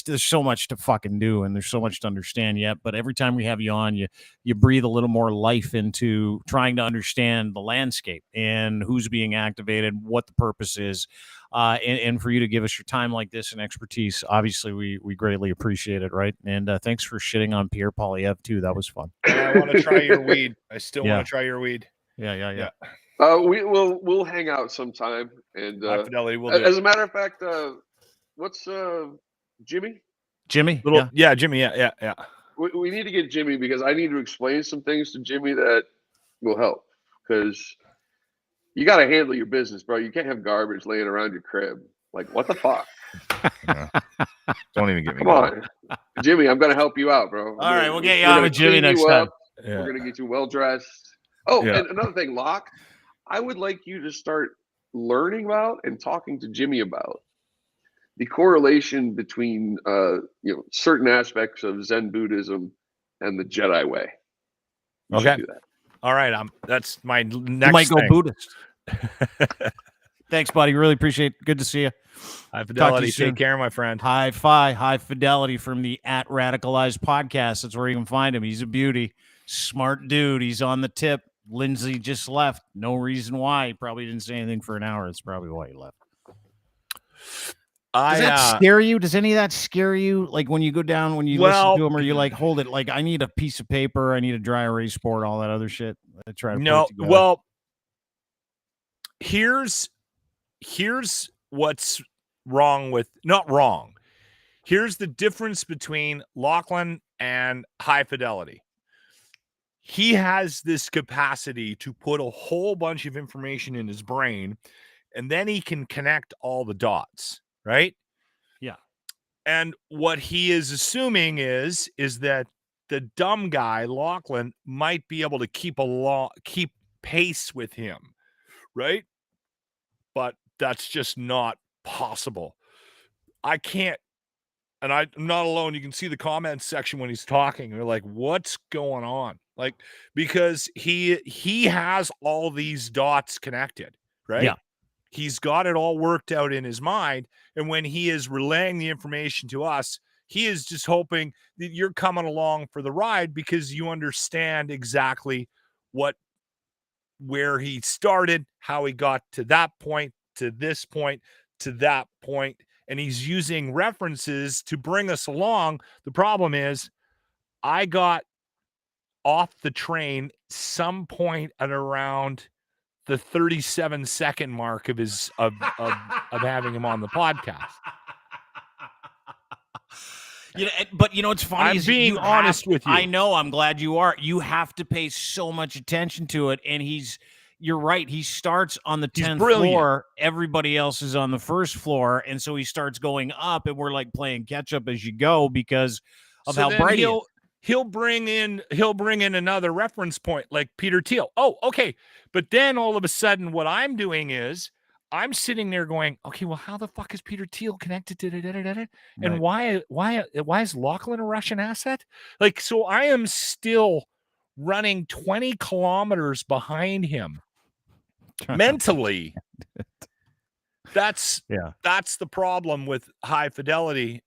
There's so much to fucking do, and there's so much to understand yet. But every time we have you on, you breathe a little more life into trying to understand the landscape and who's being activated, what the purpose is. And for you to give us your time like this and expertise, obviously we greatly appreciate it, right? And thanks for shitting on Pierre Poilievre too. That was fun. I want to try your weed. I still want to try your weed. Yeah. We'll hang out sometime. And High Fidelity will as a matter of fact, what's Jimmy? Jimmy? Jimmy. Yeah. We need to get Jimmy, because I need to explain some things to Jimmy that will help. Because you got to handle your business, bro. You can't have garbage laying around your crib. Like, what the fuck? Don't even get me. Come on, Jimmy. I'm gonna help you out, bro. All right, we'll get you on with Jimmy next time. We're gonna get you well dressed. Oh, and another thing, Locke. I would like you to start learning about and talking to Jimmy about the correlation between certain aspects of Zen Buddhism and the Jedi way. Okay. Do that. All right. That's my next. You might go Buddhist. Thanks, buddy. Really appreciate it. Good to see you. High Fidelity. Take care, my friend. HiFi, High Fidelity from the @Radicalized podcast. That's where you can find him. He's a beauty. Smart dude. He's on the tip. Lindsay just left. No reason why. He probably didn't say anything for an hour. That's probably why he left. Does that scare you? Does any of that scare you? Like when you go down, when you listen to him, or you like, hold it, like I need a piece of paper, I need a dry erase board, all that other shit. I try to put it together. Well, here's what's wrong with, not wrong. Here's the difference between Lachlan and High Fidelity. He has this capacity to put a whole bunch of information in his brain, and then he can connect all the dots, right? Yeah. And what he is assuming is that the dumb guy, Lachlan, might be able to keep pace with him, right? But that's just not possible. I can't, and I'm not alone. You can see the comments section when he's talking. They're like, what's going on? Like, because he has all these dots connected, right? Yeah. He's got it all worked out in his mind. And when he is relaying the information to us, he is just hoping that you're coming along for the ride because you understand exactly where he started, how he got to that point, to this point, to that point. And he's using references to bring us along. The problem is I got off the train some point at around the 37-second mark of his of having him on the podcast. But it's funny. I'm being honest with you. I know. I'm glad you are. You have to pay so much attention to it, and you're right. He starts on the 10th floor. Everybody else is on the first floor, and so he starts going up, and we're like playing catch up as you go because of how bright he is. He'll bring in another reference point like Peter Thiel. Oh, okay. But then all of a sudden what I'm doing is I'm sitting there going, okay, well, how the fuck is Peter Thiel connected to and why is Lachlan a Russian asset? Like, so I am still running 20 kilometers behind him mentally. That's the problem with High Fidelity.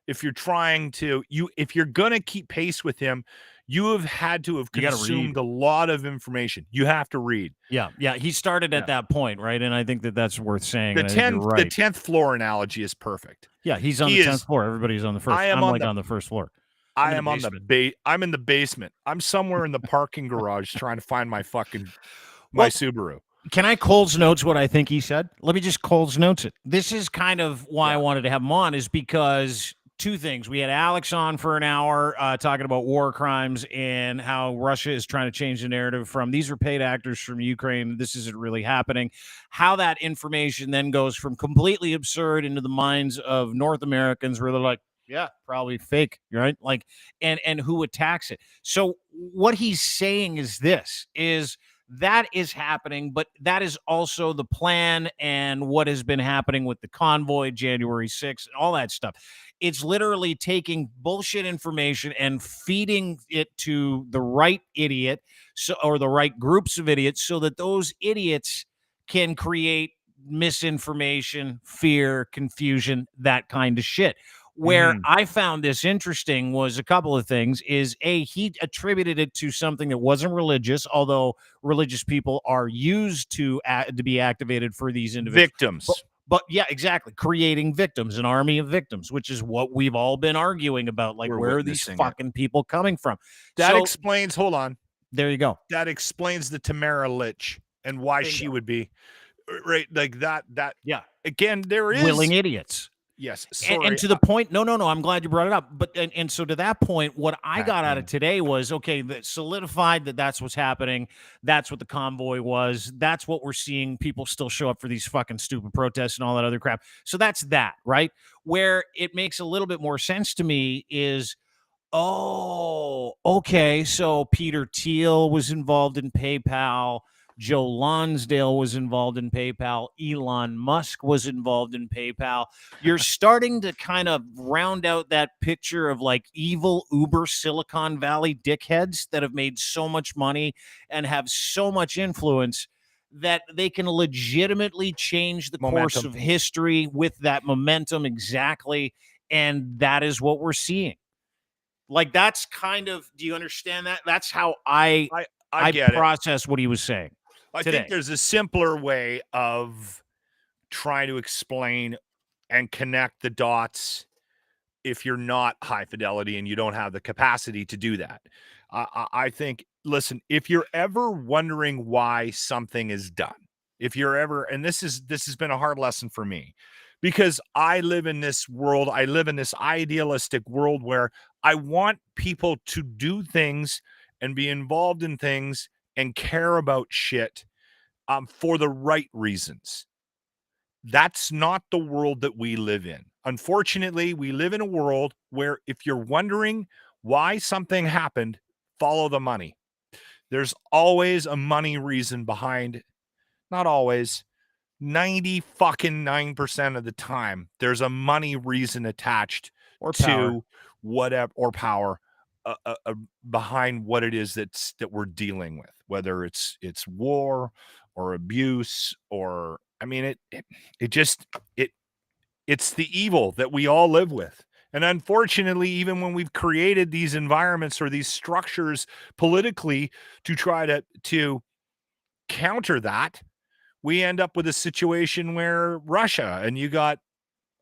If you're trying to, if you're going to keep pace with him, you have had to have consumed a lot of information. You have to read. Yeah. He started at that point, right? And I think that's worth saying. The 10th floor analogy is perfect. Yeah, he's on the 10th floor. Everybody's on the first. I'm on the first floor. I'm in the basement. I'm somewhere in the parking garage trying to find my Subaru. Can I Cole's notes what I think he said? Let me just Cole's notes it. This is kind of why I wanted to have him on, is because two things. We had Alex on for an hour talking about war crimes and how Russia is trying to change the narrative from these are paid actors from Ukraine. This isn't really happening. How that information then goes from completely absurd into the minds of North Americans where they're like, yeah, probably fake, right? Like, and who attacks it. So what he's saying is That is happening, but that is also the plan and what has been happening with the convoy, January 6th, and all that stuff. It's literally taking bullshit information and feeding it to the right idiot, or the right groups of idiots, so that those idiots can create misinformation, fear, confusion, that kind of shit. Where I found this interesting was a couple of things. Is he attributed it to something that wasn't religious, although religious people are used to be activated for these individuals. Victims. But yeah, exactly. Creating victims, an army of victims, which is what we've all been arguing about. Like, where are these fucking people coming from? That explains, hold on. There you go. That explains the Tamara Lich and why she would be, right? Like that, yeah. Again, there is willing idiots. Yes. Sorry. And to the point, no, I'm glad you brought it up. But and so to that point, what I got out of today was, okay, that solidified that's what's happening. That's what the convoy was. That's what we're seeing. People still show up for these fucking stupid protests and all that other crap. So that's that, right? Where it makes a little bit more sense to me is, oh, okay, so Peter Thiel was involved in PayPal. Joe Lonsdale was involved in PayPal. Elon Musk was involved in PayPal. You're starting to kind of round out that picture of like evil Uber Silicon Valley dickheads that have made so much money and have so much influence that they can legitimately change the course of history with that momentum. Exactly. And that is what we're seeing. Like, that's kind of, do you understand that? That's how I process what he was saying. I think there's a simpler way of trying to explain and connect the dots if you're not high fidelity and you don't have the capacity to do that. I think, listen, if you're ever wondering why something is done, if you're ever, and this has been a hard lesson for me, because I live in this world, I live in this idealistic world where I want people to do things and be involved in things and care about shit for the right reasons. That's not the world that we live in. Unfortunately, we live in a world where if you're wondering why something happened, follow the money. There's always a money reason behind, not always, 99% of the time, there's a money reason attached to whatever, or power behind what it is that we're dealing with, whether it's war or abuse, or, I mean, it's the evil that we all live with. And unfortunately, even when we've created these environments or these structures politically to try to counter that, we end up with a situation where Russia, and you got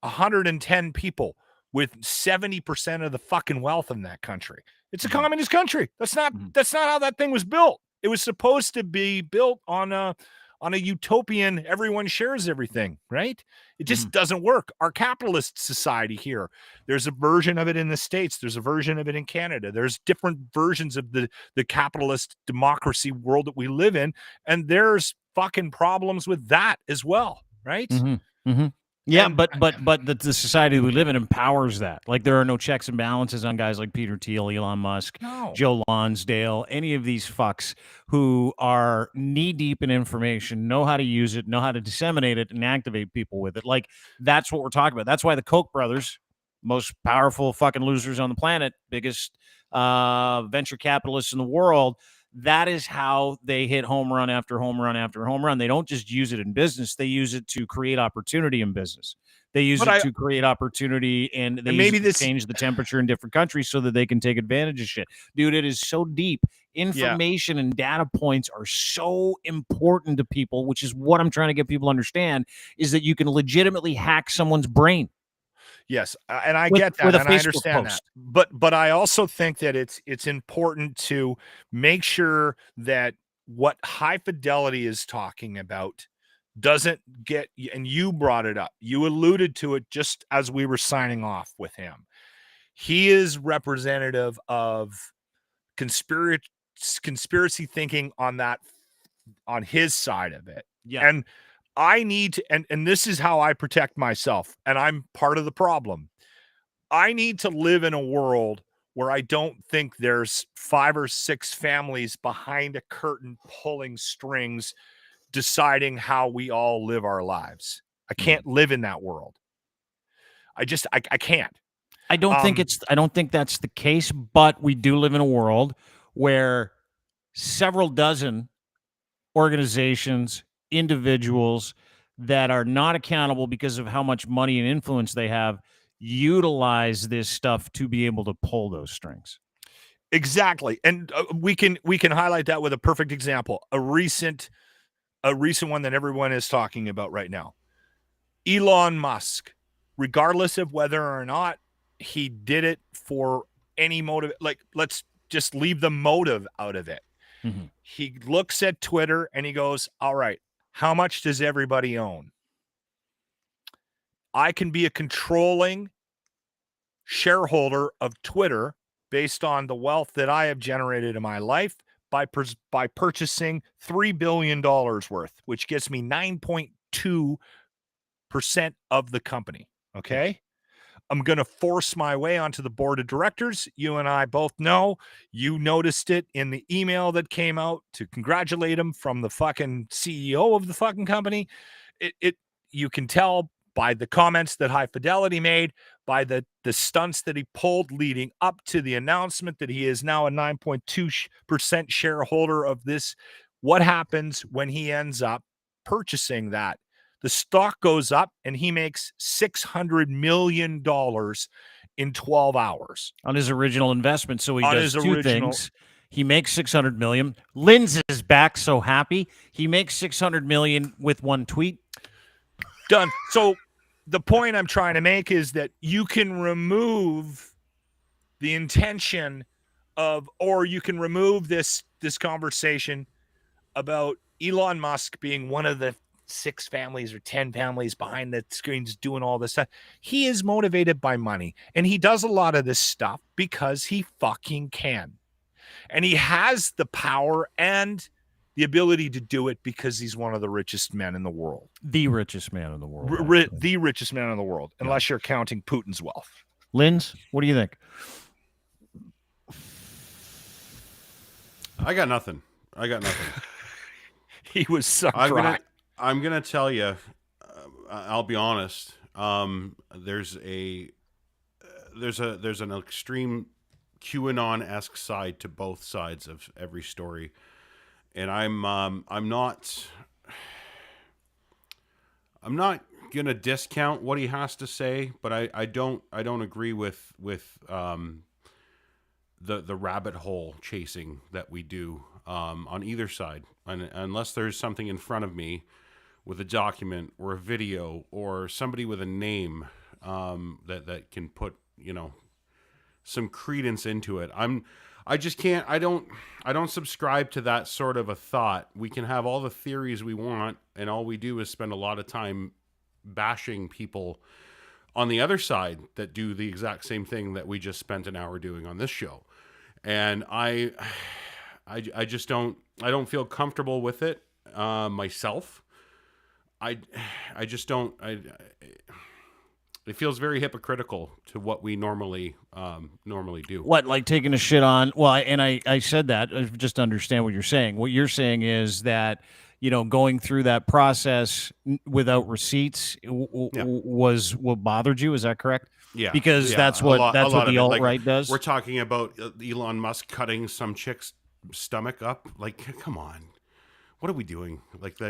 110 people with 70% of the fucking wealth in that country. It's a communist country. That's not how that thing was built. It was supposed to be built on a utopian, everyone shares everything, right? It just doesn't work. Our capitalist society here, there's a version of it in the States. There's a version of it in Canada. There's different versions of the capitalist democracy world that we live in. And there's fucking problems with that as well, right? Yeah, but the society we live in empowers that. Like, there are no checks and balances on guys like Peter Thiel, Elon Musk, Joe Lonsdale, any of these fucks who are knee deep in information, know how to use it, know how to disseminate it, and activate people with it. Like, that's what we're talking about. That's why the Koch brothers, most powerful fucking losers on the planet, biggest venture capitalists in the world, that is how they hit home run after home run after home run. They don't just use it in business. They use it to create opportunity in business. They use it to create opportunity, and they use it to change the temperature in different countries so that they can take advantage of shit. Dude, it is so deep. Information and data points are so important to people, which is what I'm trying to get people to understand, is that you can legitimately hack someone's brain. Yes, and I get that, and I understand that. But I also think that it's important to make sure that what high fidelity is talking about doesn't get, and you brought it up, you alluded to it just as we were signing off with him. He is representative of conspiracy thinking on his side of it. Yeah. And I need to, and this is how I protect myself, and I'm part of the problem. I need to live in a world where I don't think there's 5 or 6 families behind a curtain pulling strings, deciding how we all live our lives. I can't live in that world. I can't. I don't think that's the case, but we do live in a world where several dozen organizations, individuals that are not accountable because of how much money and influence they have utilize this stuff to be able to pull those strings. Exactly. And we can highlight that with a perfect example. A recent one that everyone is talking about right now. Elon Musk, regardless of whether or not he did it for any motive, like, let's just leave the motive out of it. Mm-hmm. He looks at Twitter and he goes, all right, how much does everybody own? I can be a controlling shareholder of Twitter based on the wealth that I have generated in my life by purchasing $3 billion worth, which gets me 9.2% of the company. Okay. I'm going to force my way onto the board of directors. You and I both know, you noticed it in the email that came out to congratulate him from the fucking CEO of the fucking company. You can tell by the comments that High Fidelity made, by the stunts that he pulled leading up to the announcement that he is now a 9.2% shareholder of this. What happens when he ends up purchasing that? The stock goes up and he makes $600 million in 12 hours. On his original investment. So he does two things. He makes $600 million. Linz is back, so happy. He makes $600 million with one tweet. Done. So the point I'm trying to make is that you can remove the intention of, or you can remove this conversation about Elon Musk being one of the 6 families or 10 families behind the screens doing all this stuff. He is motivated by money, and he does a lot of this stuff because he fucking can. And he has the power and the ability to do it because he's one of the richest men in the world. The richest man in the world. The richest man in the world, unless you're counting Putin's wealth. Linz, what do you think? I got nothing. He was so dry. I'm gonna tell you. I'll be honest. There's an extreme QAnon-esque side to both sides of every story, and I'm not gonna discount what he has to say, but I don't agree with the rabbit hole chasing that we do on either side, unless there's something in front of me with a document or a video or somebody with a name that can put some credence into it. I just can't. I don't subscribe to that sort of a thought. We can have all the theories we want, and all we do is spend a lot of time bashing people on the other side that do the exact same thing that we just spent an hour doing on this show. And I just don't feel comfortable with it myself. I just don't. It feels very hypocritical to what we normally do. What, like taking a shit on? Well, I said that just to understand what you're saying. What you're saying is that going through that process without receipts was what bothered you. Is that correct? Yeah, because that's what the alt-right does. We're talking about Elon Musk cutting some chick's stomach up. Like, come on. What are we doing?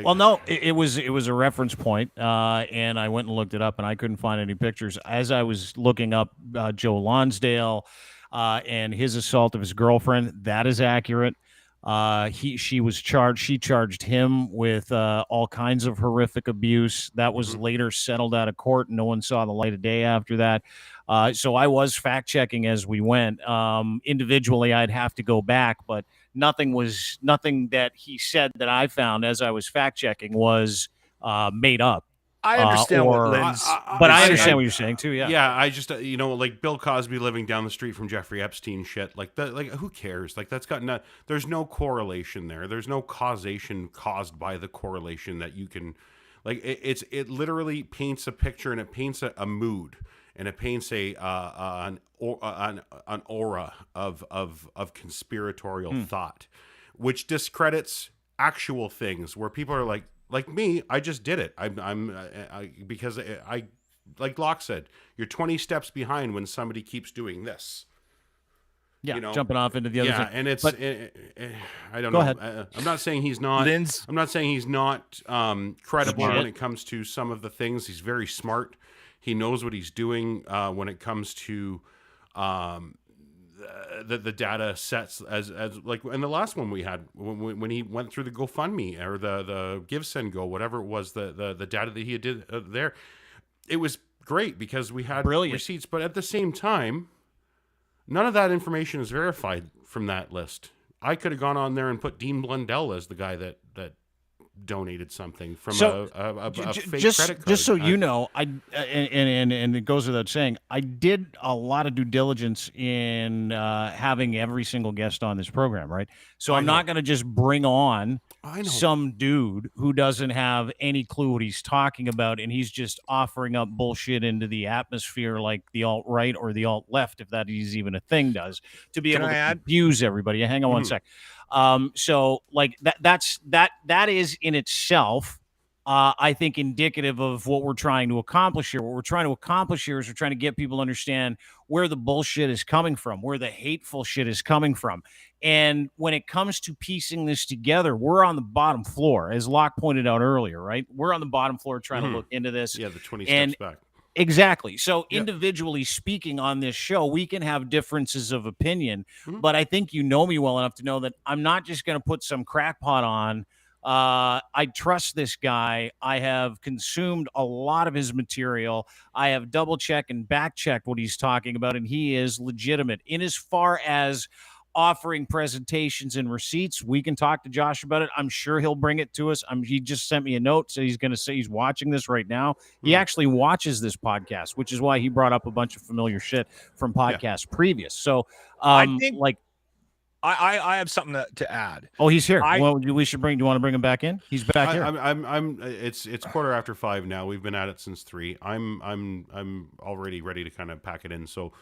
Well, no, it was a reference point, and I went and looked it up, and I couldn't find any pictures. As I was looking up Joe Lonsdale and his assault of his girlfriend, that is accurate. She was charged. She charged him with all kinds of horrific abuse. That was later settled out of court. No one saw the light of day after that. So I was fact checking as we went. Individually, I'd have to go back, but nothing that he said that I found as I was fact checking was made up. I understand but I understand what you're saying too. Yeah. Yeah. I just, like Bill Cosby living down the street from Jeffrey Epstein shit like that. Like, who cares? Like, that's got there's no correlation there. There's no causation caused by the correlation that you can, like, it literally paints a picture and it paints a mood. and it paints an aura of conspiratorial thought, which discredits actual things where people are like me. I just did it. Because I like Locke said, you're 20 steps behind when somebody keeps doing this. Yeah, jumping off into the other thing. And it's I don't Go know. ahead. I'm not saying he's not. I'm not saying he's not credible when it comes to some of the things. He's very smart. He knows what he's doing when it comes to the data sets as like in the last one we had when he went through the GoFundMe or the Give Send Go, whatever it was, the data that he did there. It was great because we had receipts, but at the same time, none of that information is verified from that list. I could have gone on there and put Dean Blundell as the guy that donated something from a fake credit card. Just so you know, and it goes without saying, I did a lot of due diligence in having every single guest on this program, right? So I'm not going to just bring on some dude who doesn't have any clue what he's talking about, and he's just offering up bullshit into the atmosphere like the alt-right or the alt-left, if that is even a thing, does, to be able to confuse everybody. Hang on one sec. So like that is in itself, I think, indicative of what we're trying to accomplish here. What we're trying to accomplish here is we're trying to get people to understand where the bullshit is coming from, where the hateful shit is coming from. And when it comes to piecing this together, we're on the bottom floor, as Locke pointed out earlier, right? We're on the bottom floor trying to look into this. Yeah, the 20 steps back. Exactly. So individually speaking on this show, we can have differences of opinion, but I think you know me well enough to know that I'm not just going to put some crackpot on. I trust this guy. I have consumed a lot of his material. I have double checked and back checked what he's talking about, and he is legitimate in as far as offering presentations and receipts. We can talk to Josh about it. I'm sure he'll bring it to us. He just sent me a note, so he's going to say he's watching this right now. He actually watches this podcast, which is why he brought up a bunch of familiar shit from podcasts previous. So I think I have something to add. Oh, he's here. Well, we should bring. Do you want to bring him back in? He's back here. It's 5:15 now. We've been at it since 3. I'm already ready to kind of pack it in. So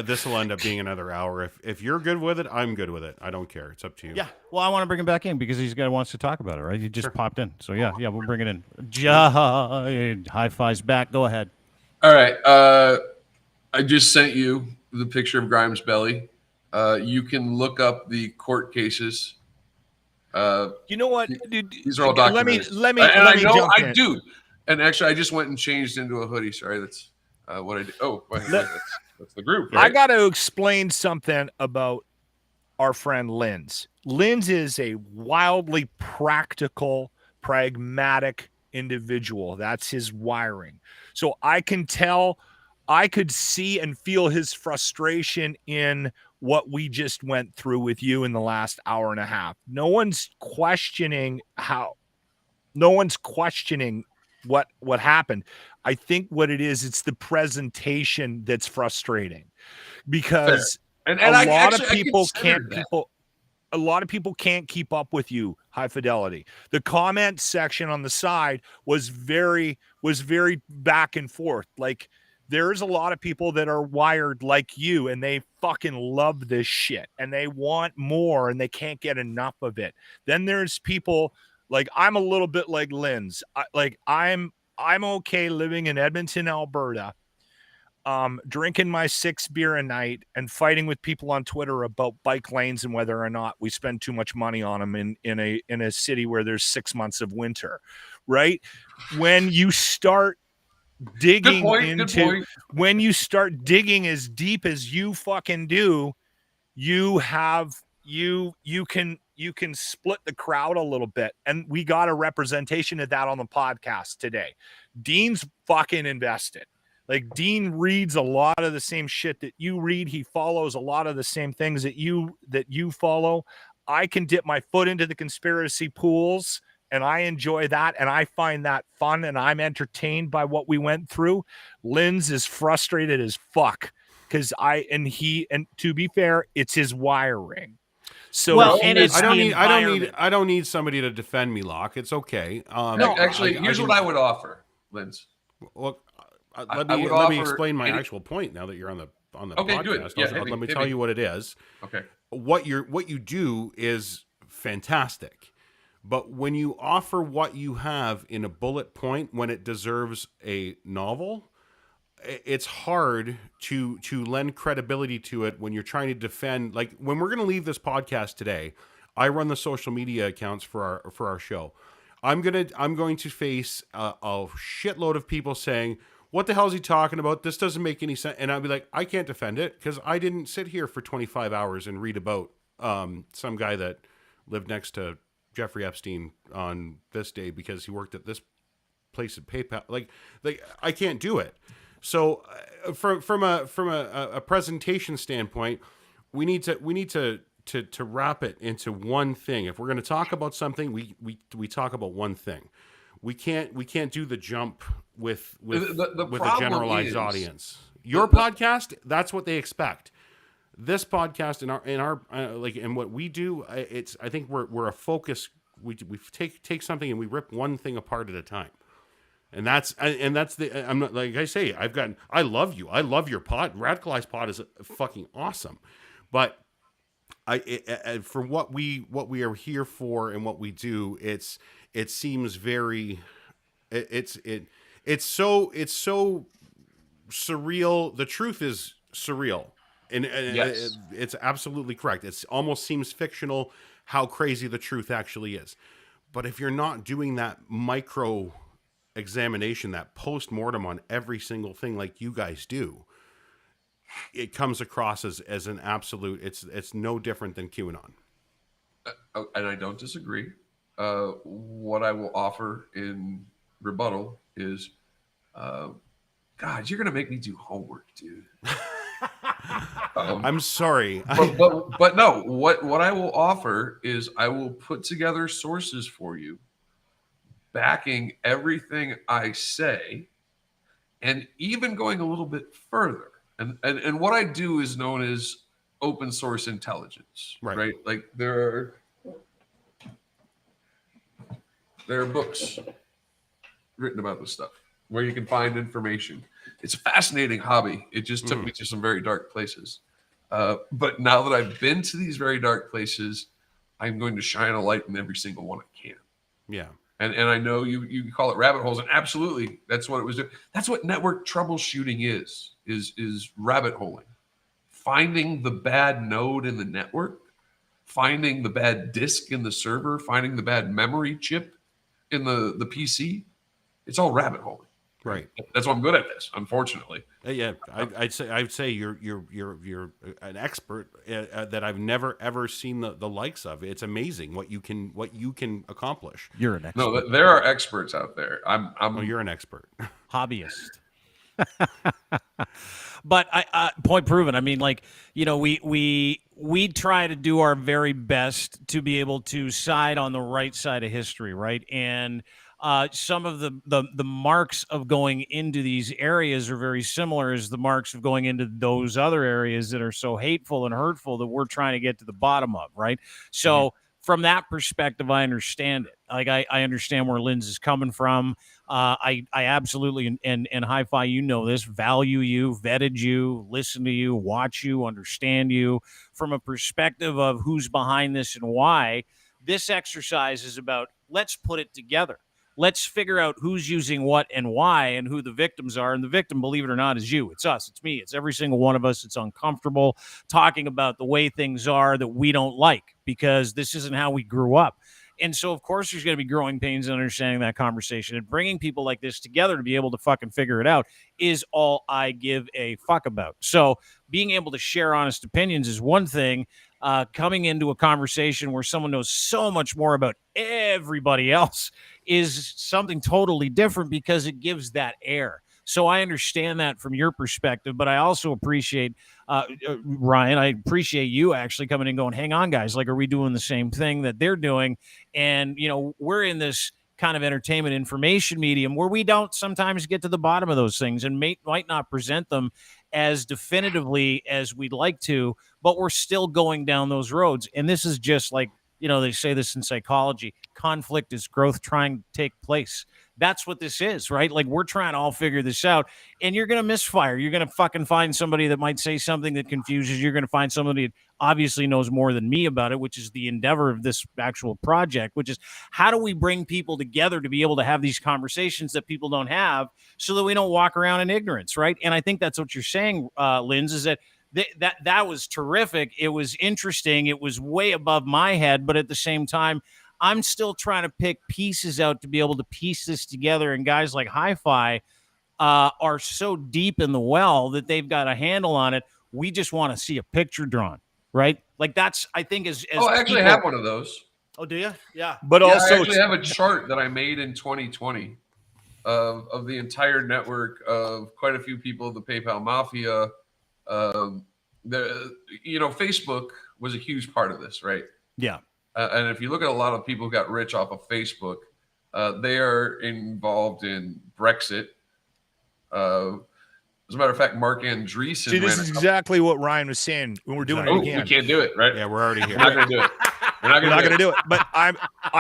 this will end up being another hour. If you're good with it, I'm good with it. I don't care. It's up to you. Yeah. Well, I want to bring him back in because he's guy wants to talk about it. Right? He just popped in. So yeah, we'll bring it in. HiFi's back. Go ahead. All right. I just sent you the picture of Grimes' belly. You can look up the court cases. You know what, dude? These are all documented. Let me. And let I me know jump I in. do. And actually, I just went and changed into a hoodie. Sorry, that's what I did. Oh, that's the group. Right? I got to explain something about our friend Linz. Linz is a wildly practical, pragmatic individual. That's his wiring. So I can tell, I could see and feel his frustration in what we just went through with you in the last hour and a half. No one's questioning what happened. I think what it is, it's the presentation that's frustrating because a lot of people can't keep up with you. High Fidelity. The comment section on the side was very back and forth. Like, there's a lot of people that are wired like you, and they fucking love this shit, and they want more, and they can't get enough of it. Then there's people like, I'm a little bit like Linz. I'm okay living in Edmonton, Alberta, drinking my 6 beer a night and fighting with people on Twitter about bike lanes and whether or not we spend too much money on them in a city where there's 6 months of winter, right? When you start digging when you start digging as deep as you fucking do, you can split the crowd a little bit. And we got a representation of that on the podcast today. Dean's fucking invested. Like, Dean reads a lot of the same shit that you read. He follows a lot of the same things that you follow. I can dip my foot into the conspiracy pools, and I enjoy that, and I find that fun, and I'm entertained by what we went through. Linz is frustrated as fuck because and to be fair, it's his wiring. So well, and I don't need somebody to defend me, Locke. It's okay. No, actually, here's what I would offer, Linz. Look, let me explain my actual point now that you're on the podcast. Good. Yeah, let me tell you what it is. Okay. What you do is fantastic, but when you offer what you have in a bullet point when it deserves a novel, it's hard to lend credibility to it when you're trying to defend. Like when we're going to leave this podcast today, I run the social media accounts for our show. I'm going to face a shitload of people saying, what the hell is he talking about? This doesn't make any sense. And I'll be like, I can't defend it because I didn't sit here for 25 hours and read about some guy that lived next to Jeffrey Epstein on this day because he worked at this place at PayPal. Like I can't do it. So from a presentation standpoint, we need to wrap it into one thing. If we're going to talk about something, we talk about one thing. We can't do the jump with a generalized audience. Your podcast, that's what they expect. This podcast in our and what we do, I think we're a focus. We take something and we rip one thing apart at a time. And that's I'm not, like I say, I love you. I love your pod. Radicalized pod is fucking awesome. But for what we are here for and what we do, it seems very, it's so surreal. The truth is surreal, and yes. It's absolutely correct. It almost seems fictional how crazy the truth actually is. But if you're not doing that micro examination, that post-mortem on every single thing like you guys do, it comes across as an absolute, it's no different than QAnon. And I don't disagree. What I will offer in rebuttal is, God, you're going to make me do homework, dude. I'm sorry. But no, what I will offer is I will put together sources for you backing everything I say and even going a little bit further. And what I do is known as open source intelligence, right? Like there are books written about this stuff where you can find information. It's a fascinating hobby. It just took me to some very dark places. But now that I've been to these very dark places, I'm going to shine a light in every single one I can. Yeah. And I know you call it rabbit holes, and absolutely that's what it was doing. That's what network troubleshooting is rabbit holing. Finding the bad node in the network, finding the bad disk in the server, finding the bad memory chip in the PC. It's all rabbit holing. Right. That's why I'm good at this, unfortunately. Yeah, I'd say you're an expert that I've never ever seen the likes of. It's amazing what you can accomplish. You're an expert. No, there are experts out there. Oh, you're an expert. Hobbyist. But I point proven. I mean, like, you know, we try to do our very best to be able to side on the right side of history, right? And some of the marks of going into these areas are very similar as the marks of going into those other areas that are so hateful and hurtful that we're trying to get to the bottom of, right? So from that perspective, I understand it. Like I understand where Linz is coming from. I absolutely, and HiFi, you know this, value you, vetted you, listen to you, watch you, understand you from a perspective of who's behind this and why. This exercise is about, let's put it together. Let's figure out who's using what and why and who the victims are. And the victim, believe it or not, is you. It's us. It's me. It's every single one of us. It's uncomfortable talking about the way things are that we don't like because this isn't how we grew up. And so, of course, there's going to be growing pains in understanding that conversation. And bringing people like this together to be able to fucking figure it out is all I give a fuck about. So being able to share honest opinions is one thing. Coming into a conversation where someone knows so much more about everybody else is something totally different because it gives that air. So I understand that from your perspective, but I also appreciate, Ryan, I appreciate you actually coming in and going, hang on, guys, like, are we doing the same thing that they're doing? And, you know, we're in this kind of entertainment information medium where we don't sometimes get to the bottom of those things and might not present them as definitively as we'd like to, but we're still going down those roads. And this is just like they say this in psychology, conflict is growth trying to take place. That's what this is, right? Like, we're trying to all figure this out, and you're going to misfire. You're going to fucking find somebody that might say something that confuses. You're going to find somebody that obviously knows more than me about it, which is the endeavor of this actual project, which is how do we bring people together to be able to have these conversations that people don't have so that we don't walk around in ignorance, right? And I think that's what you're saying, Linz, is that that was terrific. It was interesting. It was way above my head, but at the same time, I'm still trying to pick pieces out to be able to piece this together. And guys like HiFi are so deep in the well that they've got a handle on it. We just want to see a picture drawn, right? Like, that's, I think, as I actually have one of those. Oh, do you? Yeah. But yeah, also, I actually have a chart that I made in 2020 of the entire network of quite a few people, the PayPal mafia. Facebook was a huge part of this, right? Yeah. And if you look at a lot of people who got rich off of Facebook, they are involved in Brexit. As a matter of fact, Mark Andreessen. See, this is exactly what Ryan was saying when we're doing it again. We can't do it, right? Yeah, we're already here. We're not going to do it. We're not going to do it. But I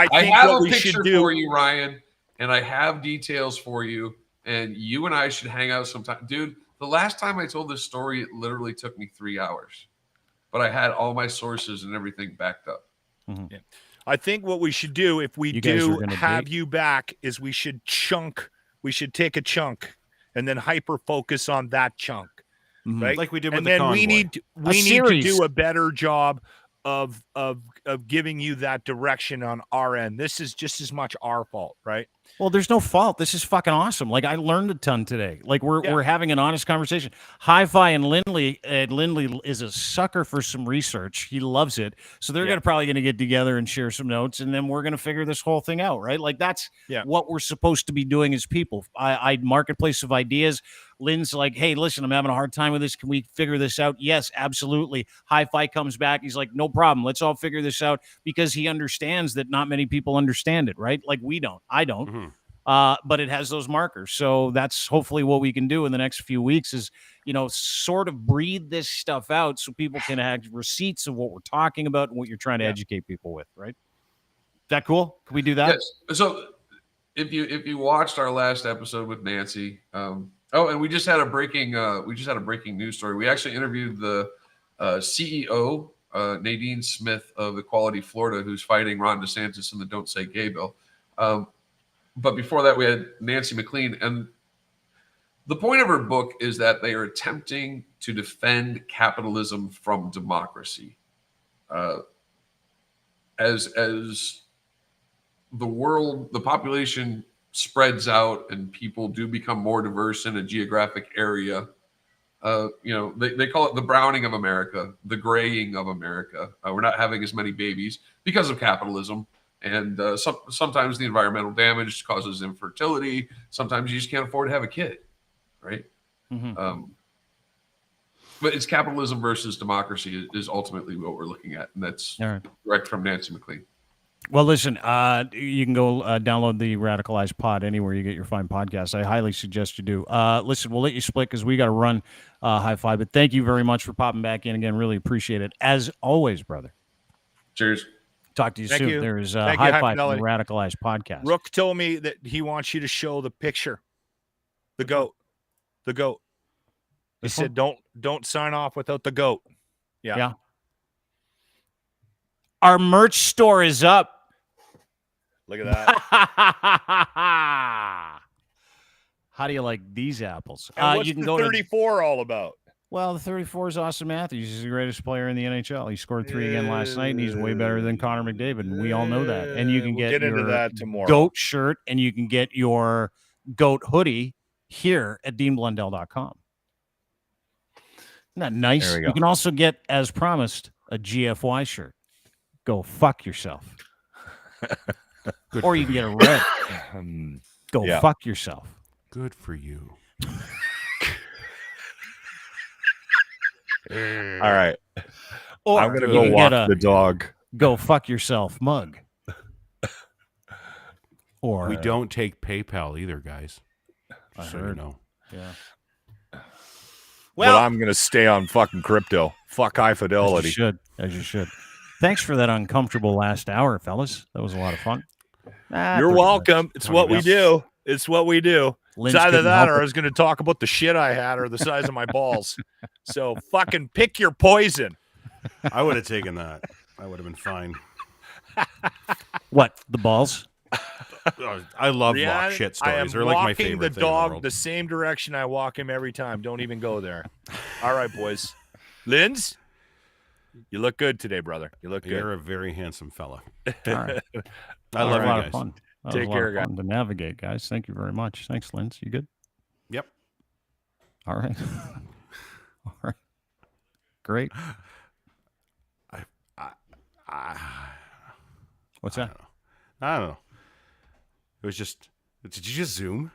think have what a we should picture do for you, Ryan, and I have details for you, and you and I should hang out sometime. Dude, the last time I told this story, it literally took me 3 hours, but I had all my sources and everything backed up. Mm-hmm. Yeah. I think what we should do, if we do have you back, is we should take a chunk and then hyper focus on that chunk, right? Like we did with and the then convoy. we need to do a better job of giving you that direction on our end. This is just as much our fault, right? Well, there's no fault. This is fucking awesome. Like, I learned a ton today. Like, we're having an honest conversation. HiFi and Lindley is a sucker for some research. He loves it. So they're probably going to get together and share some notes, and then we're going to figure this whole thing out, right? Like, that's what we're supposed to be doing as people. I marketplace of ideas. Lynn's like, hey, listen, I'm having a hard time with this. Can we figure this out? Yes, absolutely. HiFi comes back. He's like, no problem. Let's all figure this out, because he understands that not many people understand it, right? Like, we don't. I don't. Mm-hmm. But it has those markers. So that's hopefully what we can do in the next few weeks is, sort of breathe this stuff out so people can have receipts of what we're talking about and what you're trying to educate people with, right? Is that cool? Can we do that? Yes. So if you watched our last episode with Nancy, and we just had a breaking news story. We actually interviewed the CEO, Nadine Smith of Equality Florida, who's fighting Ron DeSantis in the Don't Say Gay bill. But before that, we had Nancy McLean. And the point of her book is that they are attempting to defend capitalism from democracy. As the population spreads out and people do become more diverse in a geographic area, they call it the browning of America, the graying of America. We're not having as many babies because of capitalism. And sometimes the environmental damage causes infertility. Sometimes you just can't afford to have a kid, right? Mm-hmm. But it's capitalism versus democracy is ultimately what we're looking at. And that's direct from Nancy McLean. Well, listen, you can go download the Radicalized pod anywhere you get your fine podcasts. I highly suggest you do. Listen, we'll let you split because we got to run HiFi. But thank you very much for popping back in again. Really appreciate it. As always, brother. Cheers. Talk to you soon. There is HiFi from the Radicalized podcast. Rook told me that he wants you to show the picture. The goat. He said, don't sign off without the goat. Yeah. Our merch store is up. Look at that. How do you like these apples? What's you can the go 34 all about? Well, the 34 is Auston Matthews. He's the greatest player in the NHL. He scored 3 again last night, and he's way better than Connor McDavid, and we all know that. And you can get into your that tomorrow. GOAT shirt, and you can get your GOAT hoodie here at DeanBlundell.com. Isn't that nice? You can also get, as promised, a GFY shirt. Go fuck yourself. Or you can get a red. Go fuck yourself. Good for you. All right. Or I'm going to go walk the dog. Go fuck yourself mug. Or we don't take PayPal either, guys. Just so you know. Yeah. Well, I'm going to stay on fucking crypto. Fuck high fidelity. As you should. Thanks for that uncomfortable last hour, fellas. That was a lot of fun. You're welcome. It's what we do. It's what we do. Lynn's It's either couldn't that help or I it. was going to talk about the shit I had or the size of my balls. So fucking pick your poison. I would have taken that. I would have been fine. What? The balls? I love Rihanna, lock shit stories. They're walking like my favorite the thing in the dog world. the same direction I walk him every time. Don't even go there. All right, boys. Linz, you look good today, brother. You look You're good. a very handsome fella. All right. I love a you lot guys. of fun. That Take was a lot care, of guys. fun to navigate, guys. Thank you very much. Thanks, Linz. You good? Yep. All right. All right. Great. What's that? I don't know. It was just. Did you just zoom?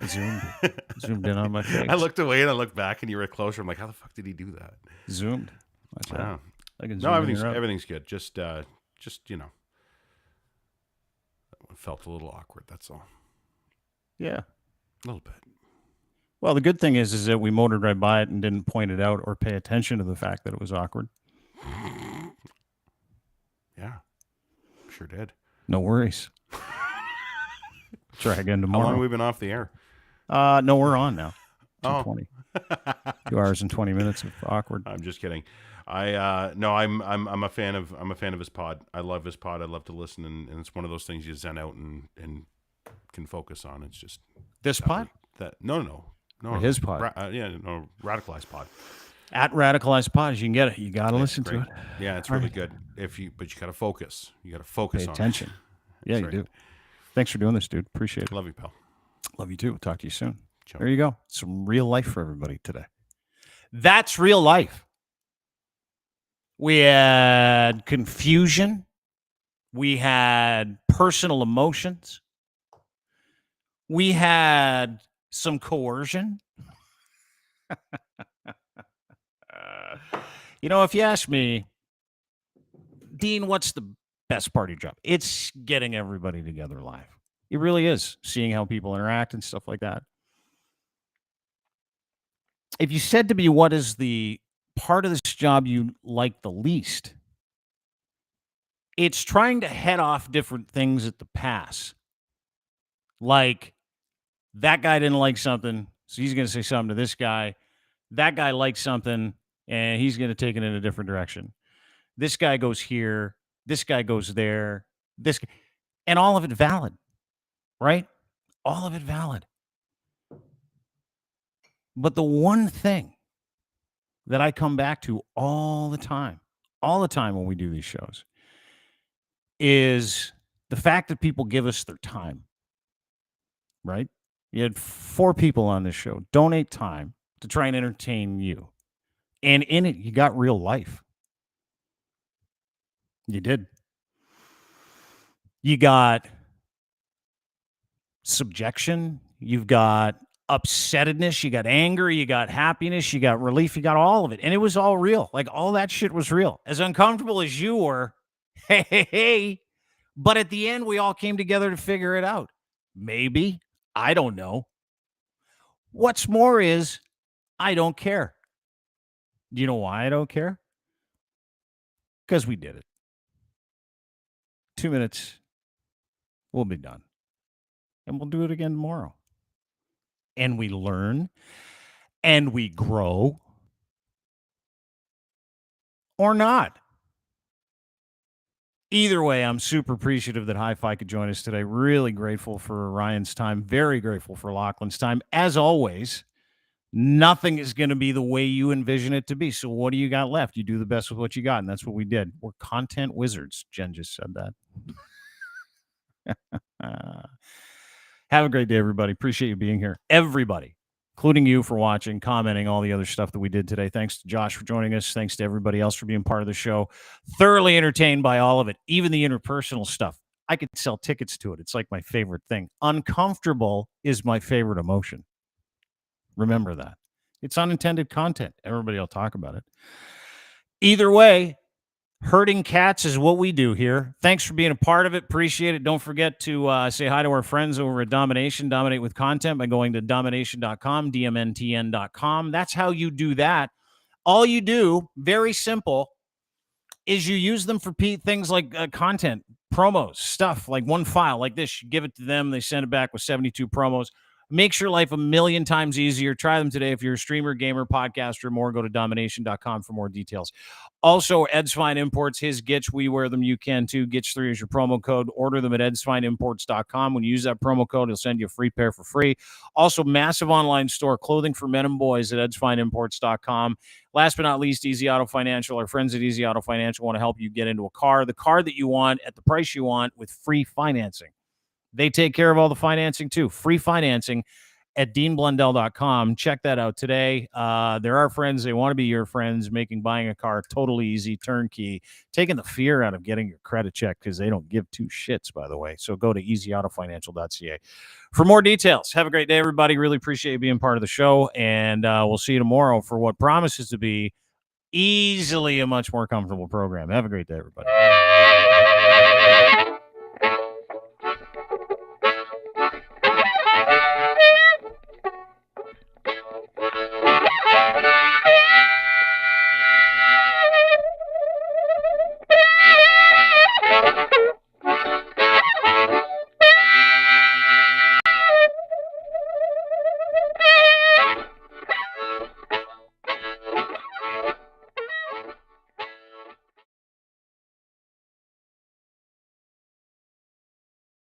Zoomed in on my face. I looked away and I looked back and you were closer. I'm like, how the fuck did he do that? Zoomed. That's right. Wow. I can No, zoom in or out. everything's good. Just you know, that one felt a little awkward. That's all. Yeah. A little bit. Well, the good thing is that we motored right by it and didn't point it out or pay attention to the fact that it was awkward. Yeah, sure did. No worries. Try again How tomorrow. long have we been off the air? No, we're on now. Oh. 2:20. 2 hours and 20 minutes of awkward. I'm just kidding. I'm a fan of his pod. I love his pod. I love to listen, and it's one of those things you zen out and can focus on. It's just This pod? No. Or his pod? Radicalized pod. At Radicalized Pod, you can get it. You got to listen to it. Yeah, it's All really right. good. But you got to focus. You got to focus Pay on attention. it. Yeah, That's you right. do. Thanks for doing this, dude. Appreciate it. Love you, pal. Love you too. Talk to you soon. Ciao. There you go. Some real life for everybody today. That's real life. We had confusion. We had personal emotions. We had some coercion. If you ask me, Dean, what's the best part of your job? It's getting everybody together live. It really is. Seeing how people interact and stuff like that. If you said to me, what is the part of this job you like the least? It's trying to head off different things at the pass. Like, that guy didn't like something, so he's going to say something to this guy. That guy likes something, and he's going to take it in a different direction. This guy goes here. This guy goes there. And all of it valid, right? All of it valid. But the one thing that I come back to all the time when we do these shows, is the fact that people give us their time, right? You had 4 people on this show donate time to try and entertain you. And in it, you got real life. You did. You got subjection. You've got upsettedness. You got anger. You got happiness. You got relief. You got all of it. And it was all real. Like, all that shit was real. As uncomfortable as you were, hey. But at the end, we all came together to figure it out. Maybe. I don't know. What's more is, I don't care. Do you know why I don't care? Because we did it. 2 minutes, we'll be done. And we'll do it again tomorrow. And we learn, and we grow, or not. Either way, I'm super appreciative that HiFi could join us today. Really grateful for Ryan's time. Very grateful for Lachlan's time. As always, nothing is going to be the way you envision it to be. So what do you got left? You do the best with what you got, and that's what we did. We're content wizards. Jen just said that. Have a great day, everybody. Appreciate you being here. Everybody, including you, for watching, commenting, all the other stuff that we did today. Thanks to Josh for joining us. Thanks to everybody else for being part of the show. Thoroughly entertained by all of it, even the interpersonal stuff. I could sell tickets to it. It's like my favorite thing. Uncomfortable is my favorite emotion. Remember that. It's unintended content. Everybody will talk about it. Either way, herding cats is what we do here. Thanks for being a part of it. Appreciate it. Don't forget to say hi to our friends over at Domination. Dominate with content by going to domination.com, dmntn.com. That's how you do that. All you do, very simple, is you use them for things like content, promos, stuff like one file like this. You give it to them. They send it back with 72 promos. Makes your life a million times easier. Try them today. If you're a streamer, gamer, podcaster, or more, go to domination.com for more details. Also, Ed's Fine Imports, his Gitch, we wear them. You can too. Gitch3 is your promo code. Order them at edsfineimports.com. When you use that promo code, he'll send you a free pair for free. Also, massive online store, clothing for men and boys at edsfineimports.com. Last but not least, Easy Auto Financial. Our friends at Easy Auto Financial want to help you get into a car, the car that you want at the price you want with free financing. They take care of all the financing too. Free financing at deanblundell.com. Check that out today. They're our friends. They want to be your friends, making buying a car totally easy, turnkey, taking the fear out of getting your credit check because they don't give two shits, by the way. So go to easyautofinancial.ca for more details. Have a great day, everybody. Really appreciate you being part of the show. And we'll see you tomorrow for what promises to be easily a much more comfortable program. Have a great day, everybody.